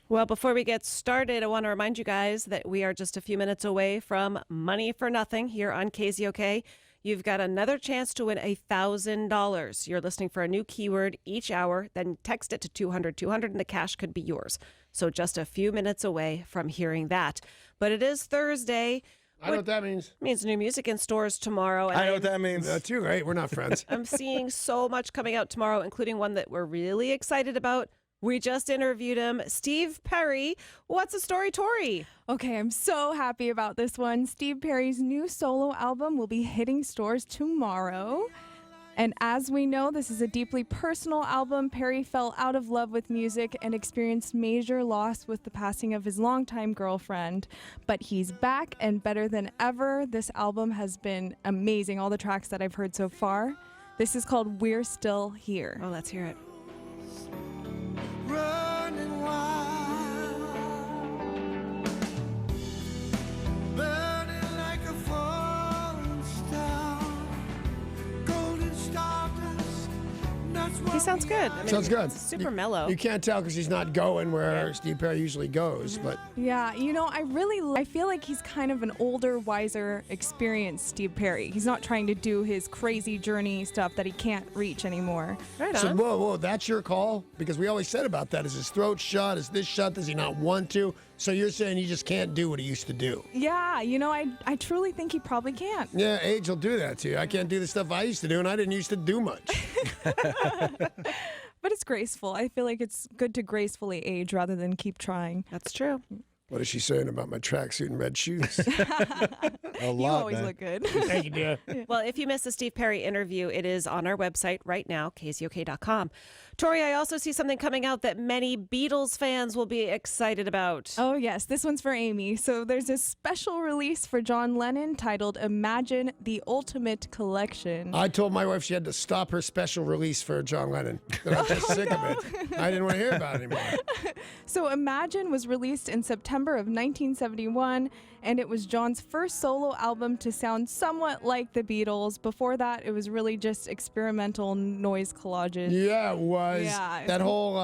Well, before we get started, I want to remind you guys that we are just a few minutes away from Money for Nothing here on KZOK. You've got another chance to win $1,000. You're listening for a new keyword each hour, then text it to 200-200, and the cash could be yours. So just a few minutes away from hearing that. But it is Thursday. I know what that means. It means new music in stores tomorrow. And I know what that means. Too, right? We're not friends. I'm seeing so much coming out tomorrow, including one that we're really excited about. We just interviewed him, Steve Perry. What's the story, Tori? Okay, I'm so happy about this one. Steve Perry's new solo album will be hitting stores tomorrow. And as we know, this is a deeply personal album. Perry fell out of love with music and experienced major loss with the passing of his longtime girlfriend. But he's back and better than ever. This album has been amazing, all the tracks that I've heard so far. This is called We're Still Here. Oh, let's hear it. Running wild, burning like a falling star, golden stardust. He sounds good. I mean, Sounds good. It's super mellow. You can't tell because he's not going where Steve Perry usually goes, but Yeah, you know, I feel like he's kind of an older, wiser, experienced Steve Perry. He's not trying to do his crazy journey stuff that he can't reach anymore. Right so on. whoa, that's your call? Because we always said about that, is his throat shut? Is this shut? Does he not want to? So you're saying he just can't do what he used to do? Yeah, you know, I truly think he probably can't. Yeah, age will do that to you. I can't do the stuff I used to do, and I didn't used to do much. But it's graceful. I feel like it's good to gracefully age rather than keep trying. That's true. What is she saying about my tracksuit and red shoes? A lot, You always man. look good. Thank you, dear. Well, if you missed the Steve Perry interview, it is on our website right now, KZOK.com. Tori, I also see something coming out that many Beatles fans will be excited about. Oh, yes. This one's for Amy. So there's a special release for John Lennon titled Imagine the Ultimate Collection. I told my wife she had to stop her special release for John Lennon. That I'm just sick of it. I didn't want to hear about it anymore. So Imagine was released in September of 1971, and it was John's first solo album to sound somewhat like the Beatles. Before that, it was really just experimental noise collages. Yeah, it was. Yeah. That whole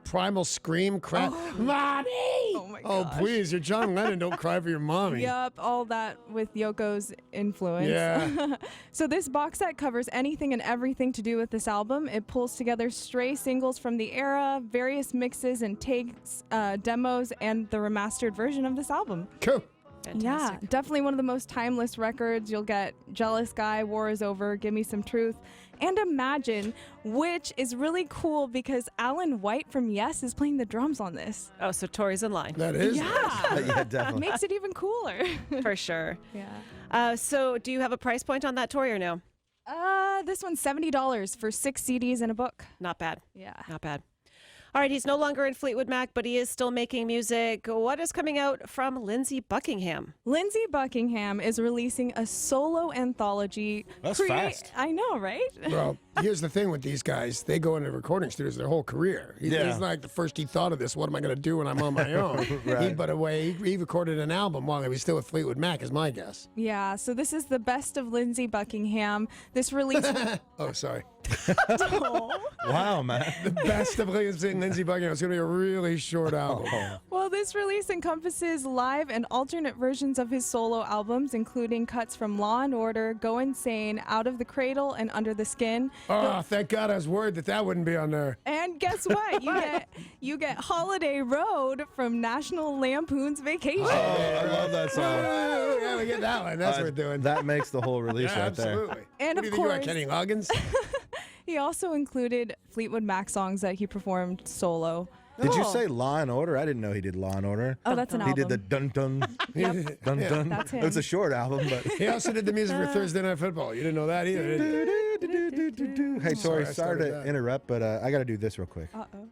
primal scream crap. Mommy! Oh, my Oh, gosh. please. You're John Lennon. Don't cry for your mommy. Yup, all that with Yoko's influence. Yeah. So this box set covers anything and everything to do with this album. It pulls together stray singles from the era, various mixes and takes, demos, and the remastered version of this album. Cool. Fantastic. Yeah, definitely one of the most timeless records. You'll get Jealous Guy, War Is Over, Give Me Some Truth, and Imagine, which is really cool because Alan White from Yes is playing the drums on this. Oh, so Tori's in line. That is. Yeah. Yeah, definitely. Makes it even cooler. For sure. Yeah. So do you have a price point on that, Tori, or no? This one's $70 for 6 CDs and a book. Not bad. Yeah. Not bad. All right, he's no longer in Fleetwood Mac, but he is still making music. What is coming out from Lindsey Buckingham? Lindsey Buckingham is releasing a solo anthology. That's fast. I know, right? Well, here's the thing with these guys. They go into recording studios their whole career. He's Yeah. like the first he thought of this, what am I going to do when I'm on my own? Right. He recorded an album while he was still with Fleetwood Mac, is my guess. Yeah, so this is the best of Lindsey Buckingham. This release... Oh, sorry. Wow, man. The best of Lindsey Buckingham. It's going to be a really short album. Well, this release encompasses live and alternate versions of his solo albums, including cuts from Law and Order, Go Insane, Out of the Cradle, and Under the Skin. Oh, thank God I was worried that wouldn't be on there. And guess what? You get Holiday Road from National Lampoon's Vacation. Oh, I love that song. Yeah, we get that one. That's what we're doing. That makes the whole release Yeah, right there. absolutely. And What do of you think you are, course- Kenny Loggins? He also included Fleetwood Mac songs that he performed solo. Did you Oh. say Law and Order? I didn't know he did Law and Order. Oh, that's an He did the album. dun dun Yep. dun Yeah, dun. that's him. It was a short album, but He also did the music for Thursday Night Football. You didn't know that either, did you? hey, Sorry, Tori, I sorry started to that. interrupt, but I got to do this real quick. Uh-oh.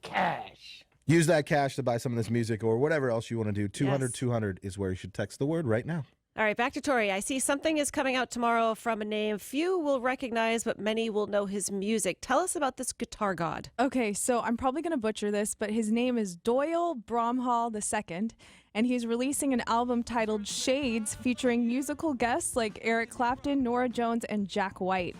Cash. Use that cash to buy some of this music or whatever else you want to do. 200 Yes. 200 is where you should text the word right now. All right, back to Tori. I see something is coming out tomorrow from a name few will recognize, but many will know his music. Tell us about this guitar god. Okay, so I'm probably going to butcher this, but his name is Doyle Bromhall II, and he's releasing an album titled Shades featuring musical guests like Eric Clapton, Norah Jones, and Jack White.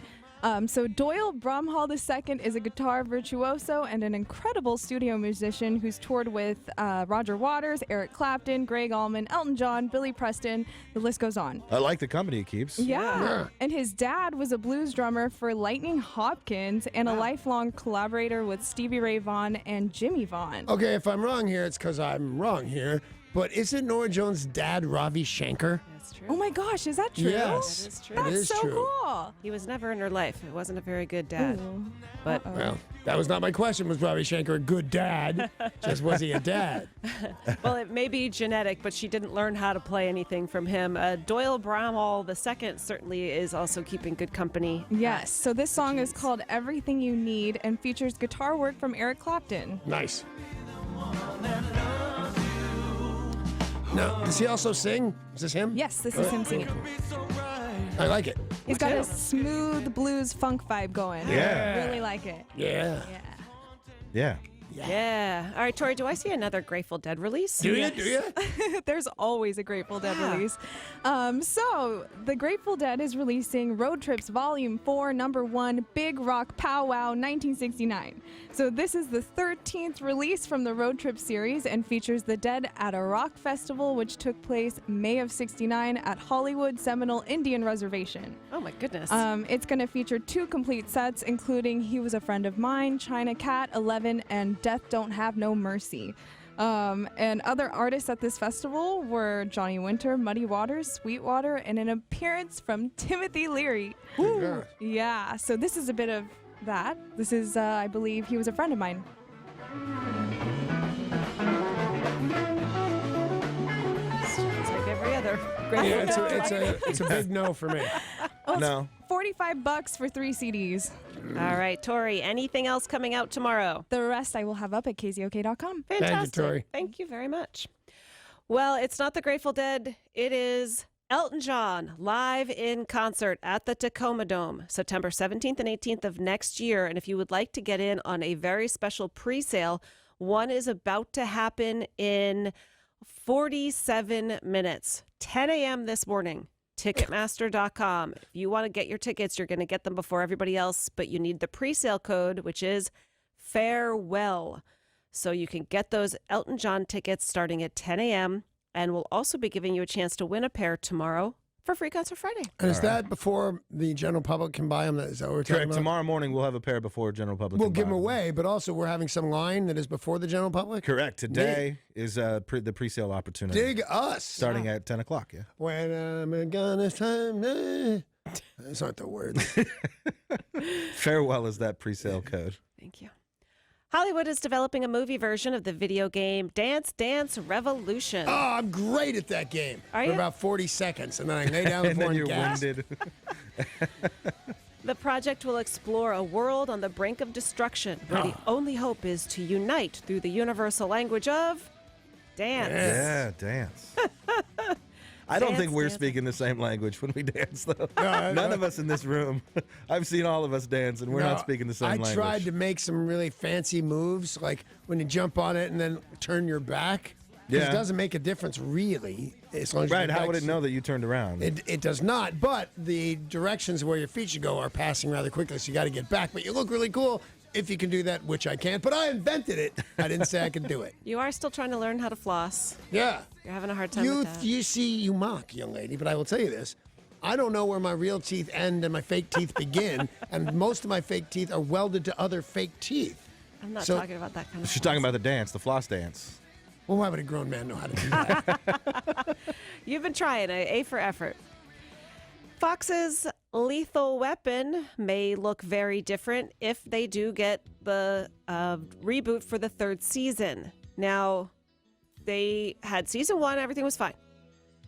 So Doyle Bromhall II is a guitar virtuoso and an incredible studio musician who's toured with Roger Waters, Eric Clapton, Greg Allman, Elton John, Billy Preston. The list goes on. I like the company he keeps. Yeah. And his dad was a blues drummer for Lightning Hopkins and a lifelong collaborator with Stevie Ray Vaughan and Jimmy Vaughan. Okay, if I'm wrong here, it's because I'm wrong here. But isn't Norah Jones' dad Ravi Shankar? That's true. Oh my gosh, is that true? Yes. That is true. That's It is so true. cool. He was never in her life. It wasn't a very good dad. Ooh. But Well, that was not my question. Was Ravi Shankar a good dad? Just was he a dad? well, it may be genetic, but she didn't learn how to play anything from him. Doyle Bramhall II certainly is also keeping good company. Yes, so this song is called Everything You Need and features guitar work from Eric Clapton. Nice. Now, does he also sing? Is this him? Yes, this is him singing. I like it. He's got a smooth blues funk vibe going. Yeah. Really like it. Yeah. Yeah. Yeah. All right, Tori, do I see another Grateful Dead release? Do you? Do you? There's always a Grateful Dead Yeah. release. So, the Grateful Dead is releasing Road Trips Volume 4, Number 1, Big Rock Powwow 1969. So, this is the 13th release from the Road Trip series and features the Dead at a rock festival which took place May of 69 at Hollywood Seminole Indian Reservation. Oh, my goodness. It's going to feature 2 complete sets, including He Was a Friend of Mine, China Cat, 11, and Death Don't Have No Mercy. And other artists at this festival were Johnny Winter, Muddy Waters, Sweetwater, and an appearance from Timothy Leary. Good. Yeah, so this is a bit of that. This is, I believe, He Was a Friend of Mine. It's like every other Yeah, Grateful it's a big no for me. Oh, it's No. $45 for 3 CDs. All right, Tori, anything else coming out tomorrow? The rest I will have up at KZOK.com. Fantastic. Tori. Thank you very much. Well, it's not the Grateful Dead. It is Elton John live in concert at the Tacoma Dome, September 17th and 18th of next year. And if you would like to get in on a very special pre-sale, one is about to happen in 47 minutes, 10 a.m. this morning. Ticketmaster.com. If you want to get your tickets, you're going to get them before everybody else, but you need the pre-sale code, which is FAREWELL. So you can get those Elton John tickets starting at 10 a.m. And we'll also be giving you a chance to win a pair tomorrow for Free Concert Friday. And is that before the general public can buy them? Is that what we're talking Correct. about? Tomorrow morning we'll have a pair before general public. We'll can give buy them away, but also we're having some line that is before the general public? Correct. Today is the pre-sale opportunity. Dig us. Starting at 10 o'clock, yeah. When I'm gonna time. That's not the words. Farewell is that pre-sale code. Thank you. Hollywood is developing a movie version of the video game Dance Dance Revolution. Oh, I'm great at that game. Are For you? about 40 seconds, and then I lay down the And floor then and you're gas. winded. The project will explore a world on the brink of destruction where the only hope is to unite through the universal language of dance. Yeah, dance. I don't think we're speaking the same language when we dance, though. None of us in this room. I've seen all of us dance, and we're No, not speaking the same I language. tried to make some really fancy moves, like when you jump on it and then turn your back. Because it doesn't make a difference, really, as long as Right, your how would back's- it know that you turned around? It does not, but the directions where your feet should go are passing rather quickly, so you got to get back. But you look really cool if you can do that, which I can't. But I invented it. I didn't say I could do it. You are still trying to learn how to floss. Yeah. You're having a hard time with that. You mock, young lady, but I will tell you this. I don't know where my real teeth end and my fake teeth begin, and most of my fake teeth are welded to other fake teeth. I'm not So- talking about that kind of She's talking about the dance, the floss dance. Well, why would a grown man know how to do that? You've been trying. A for effort. Fox's Lethal Weapon may look very different if they do get the reboot for the third season. Now, they had season 1, everything was fine.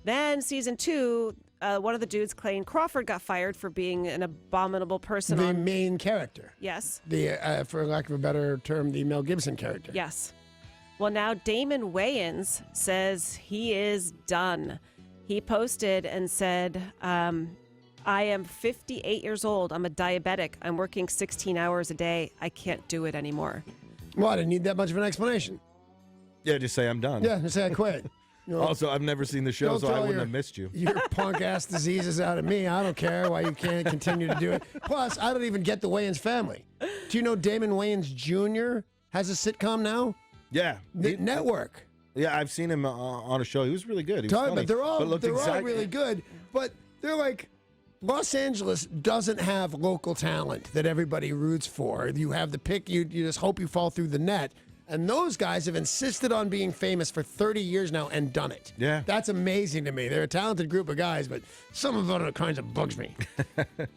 Then season 2, one of the dudes, Clayton Crawford, got fired for being an abominable person. The main character. Yes. The, for lack of a better term, the Mel Gibson character. Yes. Well, now Damon Wayans says he is done. He posted and said, I am 58 years old. I'm a diabetic. I'm working 16 hours a day. I can't do it anymore. Well, I didn't need that much of an explanation. Yeah, just say I'm done. Yeah, just say I quit. You know, Also, I've never seen the show, don't so I throw wouldn't your- have missed you. Your punk ass diseases out of me. I don't care why you can't continue to do it. Plus, I don't even get the Wayans family. Do you know Damon Wayans Jr. has a sitcom now? Yeah. Network. Yeah, I've seen him on a show. He was really good. He was Talking funny, about they're all but looked they're all exact- really good, but they're like Los Angeles doesn't have local talent that everybody roots for. You have the pick. You just hope you fall through the net. And those guys have insisted on being famous for 30 years now and done it. Yeah. That's amazing to me. They're a talented group of guys, but some of them kinds of bugs me.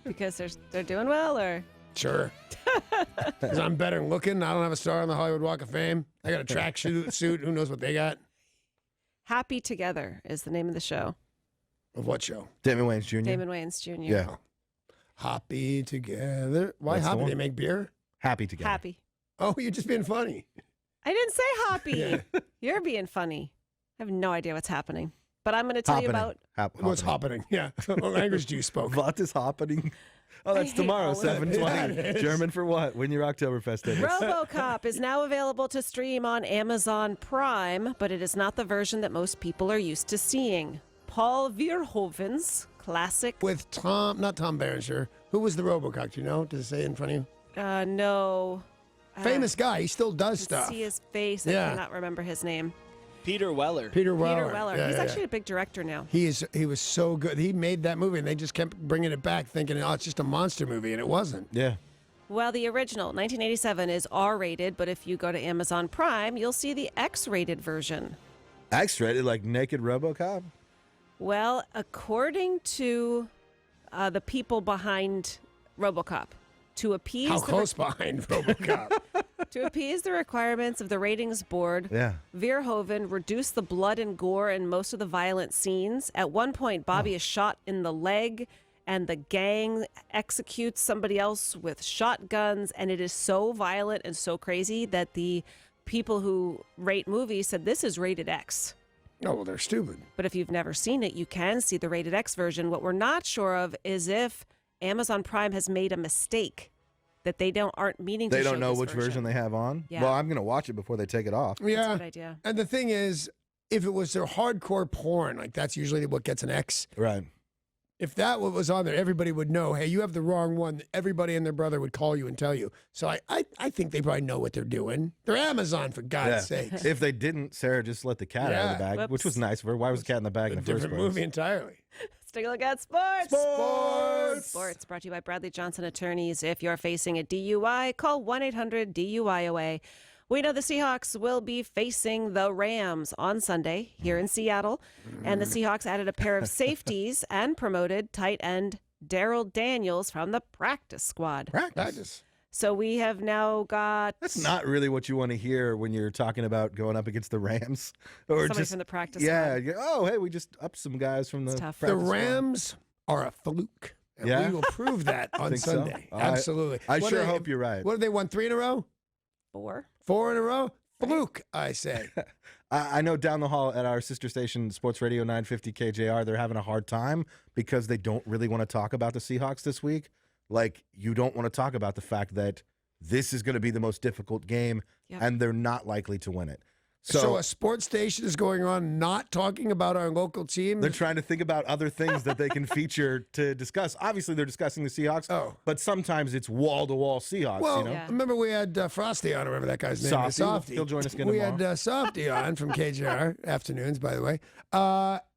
Because they're doing well, or? Sure. Because I'm better looking. I don't have a star on the Hollywood Walk of Fame. I got a track suit. Who knows what they got? Happy Together is the name of the show. Of what show? Damon Wayans Jr. Damon Wayans Jr. Yeah. Happy Together. Why That's the happy? one. They make beer? Happy Together. Happy. Oh, you're just being funny. I didn't say happy. Yeah. You're being funny. I have no idea what's happening. But I'm going to tell you about What's happening? Yeah. What language do you spoke? What is happening? Oh, that's hate tomorrow, all of it. 7:20. Yeah, it is. German for what? Win your Oktoberfest tickets. RoboCop is now available to stream on Amazon Prime, but it is not the version that most people are used to seeing. Paul Verhoeven's classic. With not Tom Berenger. Who was the RoboCop? Do you know? Does it say it in front of you? No. Famous guy. He still does I stuff. see his face. Yeah. I cannot remember his name. Peter Weller. Peter Weller. Peter Weller. Yeah, He's yeah, actually yeah. a big director now. He was so good. He made that movie, and they just kept bringing it back, thinking, oh, it's just a monster movie, and it wasn't. Yeah. Well, the original, 1987, is R-rated, but if you go to Amazon Prime, you'll see the X-rated version. X-rated, like naked RoboCop? Well, according to the people behind RoboCop, to appease How the close behind RoboCop? to appease the requirements of the ratings board, Yeah. Verhoeven reduced the blood and gore in most of the violent scenes. At one point, Bobby is shot in the leg, and the gang executes somebody else with shotguns, and it is so violent and so crazy that the people who rate movies said this is rated X. Oh, well, they're stupid. But if you've never seen it, you can see the rated X version. What we're not sure of is if Amazon Prime has made a mistake that they aren't meaning to They show don't know this which version they have on? Yeah. Well, I'm going to watch it before they take it off. Yeah. a good idea. And the thing is, if it was their hardcore porn, like that's usually what gets an X. Right. If that was on there, everybody would know, hey, you have the wrong one. Everybody and their brother would call you and tell you. So I think they probably know what they're doing. They're Amazon, for God's sakes. If they didn't, Sarah just let the cat out of the Yeah. bag, which was nice of her. Why was the cat in the bag in the first Different place? movie entirely. Let's take a look at sports. Sports. Sports brought to you by Bradley Johnson Attorneys. If you're facing a DUI, call 1-800-DUI-OA. We know the Seahawks will be facing the Rams on Sunday here in Seattle. And the Seahawks added a pair of safeties and promoted tight end Daryl Daniels from the practice squad. Practice. So we have now got That's not really what you want to hear when you're talking about going up against the Rams. Or somebody just from the practice yeah, squad. yeah. Oh, hey, we just upped some guys from the tough. The practice squad. Rams are a fluke. And Yeah? we will prove that on Think so? Sunday. I- Absolutely. I What sure do they- hope you're right. What have they won? 3 in a row? 4. 4 in a row? Fluke, I say. I know down the hall at our sister station, Sports Radio 950 KJR, they're having a hard time because they don't really want to talk about the Seahawks this week. Like, you don't want to talk about the fact that this is going to be the most difficult game, Yep. and they're not likely to win it. So a sports station is going on not talking about our local team? They're trying to think about other things that they can feature to discuss. Obviously, they're discussing the Seahawks, but sometimes it's wall-to-wall Seahawks. Well, you know? remember we had Frosty on, or whatever that guy's name is. Softy. Softy. He'll join us again We tomorrow. had Softy on from KJR afternoons, by the way.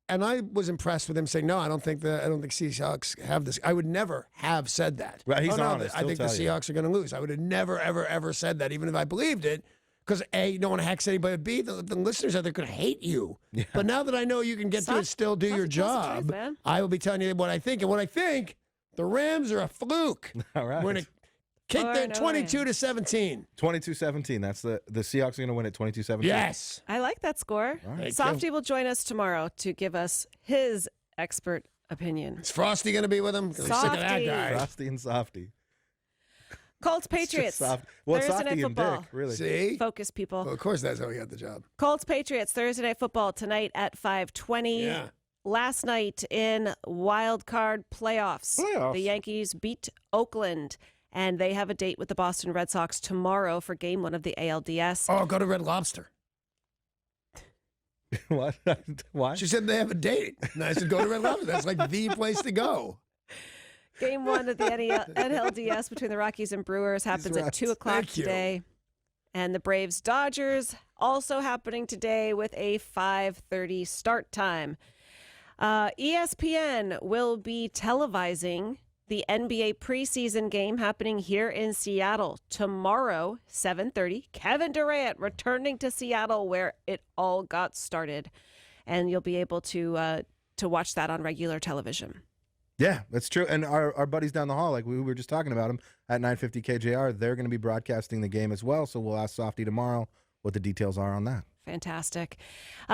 And I was impressed with him saying, no, I don't think Seahawks have this. I would never have said that. Right, he's no, honest. I He'll think the tell you. Seahawks are going to lose. I would have never, ever, ever said that, even if I believed it. Because A, you don't want to hex anybody. B, the listeners out there could hate you. Yeah. But now that I know you can get to it, still do your job, truth, I will be telling you what I think. And what I think, the Rams are a fluke. All right. We're going to kick them 22-17. 22-17. That's the Seahawks are going to win at 22-17. Yes. I like that score. Right. Softy will join us tomorrow to give us his expert opinion. Is Frosty going to be with him? 'Cause I'm sick of that Softy. guy. Frosty and Softy. Colts Patriots. Soft. Well, Thursday Softy night and football. Dick, really. See? Focus, people. Well, of course, that's how he got the job. Colts Patriots Thursday night football tonight at 5:20. Yeah. Last night in wild card playoffs, the Yankees beat Oakland, and they have a date with the Boston Red Sox tomorrow for Game 1 of the ALDS. Oh, go to Red Lobster. What? Why? She said they have a date. And I said, go to Red Lobster. That's like the place to go. Game 1 of the NLDS between the Rockies and Brewers happens at 2 o'clock Thank you. today. And the Braves-Dodgers also happening today with a 5:30 start time. ESPN will be televising the NBA preseason game happening here in Seattle tomorrow, 7:30. Kevin Durant returning to Seattle where it all got started. And you'll be able to watch that on regular television. Yeah, that's true. And our buddies down the hall, like we were just talking about them at 950 KJR, they're going to be broadcasting the game as well. So we'll ask Softy tomorrow what the details are on that. Fantastic.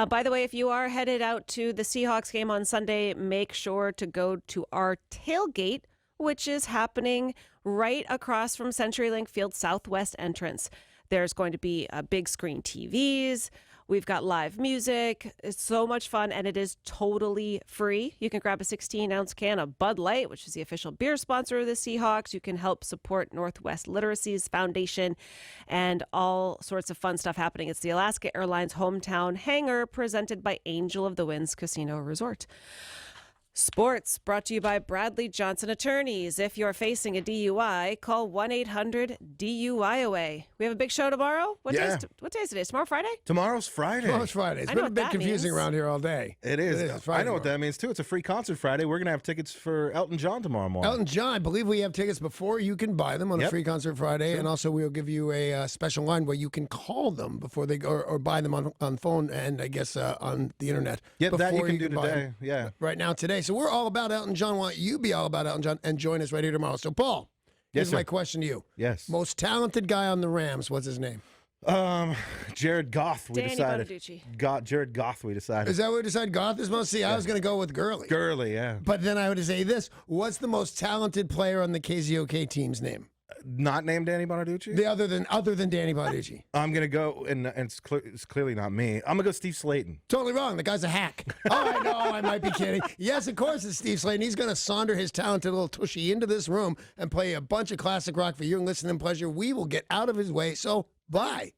By the way, if you are headed out to the Seahawks game on Sunday, make sure to go to our tailgate, which is happening right across from CenturyLink Field Southwest entrance. There's going to be big screen TVs. We've got live music. It's so much fun, and it is totally free. You can grab a 16-ounce can of Bud Light, which is the official beer sponsor of the Seahawks. You can help support Northwest Literacy's Foundation and all sorts of fun stuff happening. It's the Alaska Airlines hometown hangar presented by Angel of the Winds Casino Resort. Sports brought to you by Bradley Johnson Attorneys. If you're facing a DUI, call 1-800-DUI-AWAY. We have a big show tomorrow? What day is today? Is tomorrow Friday? Tomorrow's Friday. Tomorrow's Friday. It's I been know a what bit that confusing means. around here all day. It is. It's Friday I know what tomorrow. that means, too. It's a free concert Friday. We're going to have tickets for Elton John tomorrow morning. Elton John, I believe we have tickets before you can buy them on a Yep. free concert Friday. Sure. And also we'll give you a special line where you can call them before they go or buy them on phone and I guess on the internet. Yep, that you before can do buy today. them. Yeah. Right now today. So we're all about Elton John. Want you be all about Elton John and join us right here tomorrow. So Paul, Yes, here's sir. my question to you. Yes. Most talented guy on the Rams, what's his name? Jared Goff, we Danny decided. Bonaduce. Jared Goff, we decided. Is that what we decided? Goff is most? See, I was going to go with Gurley. Gurley, yeah. But then I would say this. What's the most talented player on the KZOK team's name? Not named Danny Bonaduce? The other than Danny Bonaduce. I'm going to go, and it's clearly not me. I'm going to go Steve Slayton. Totally wrong. The guy's a hack. Oh, I know. I might be kidding. Yes, of course it's Steve Slayton. He's going to saunter his talented little tushy into this room and play a bunch of classic rock for your listening pleasure. We will get out of his way. So, bye.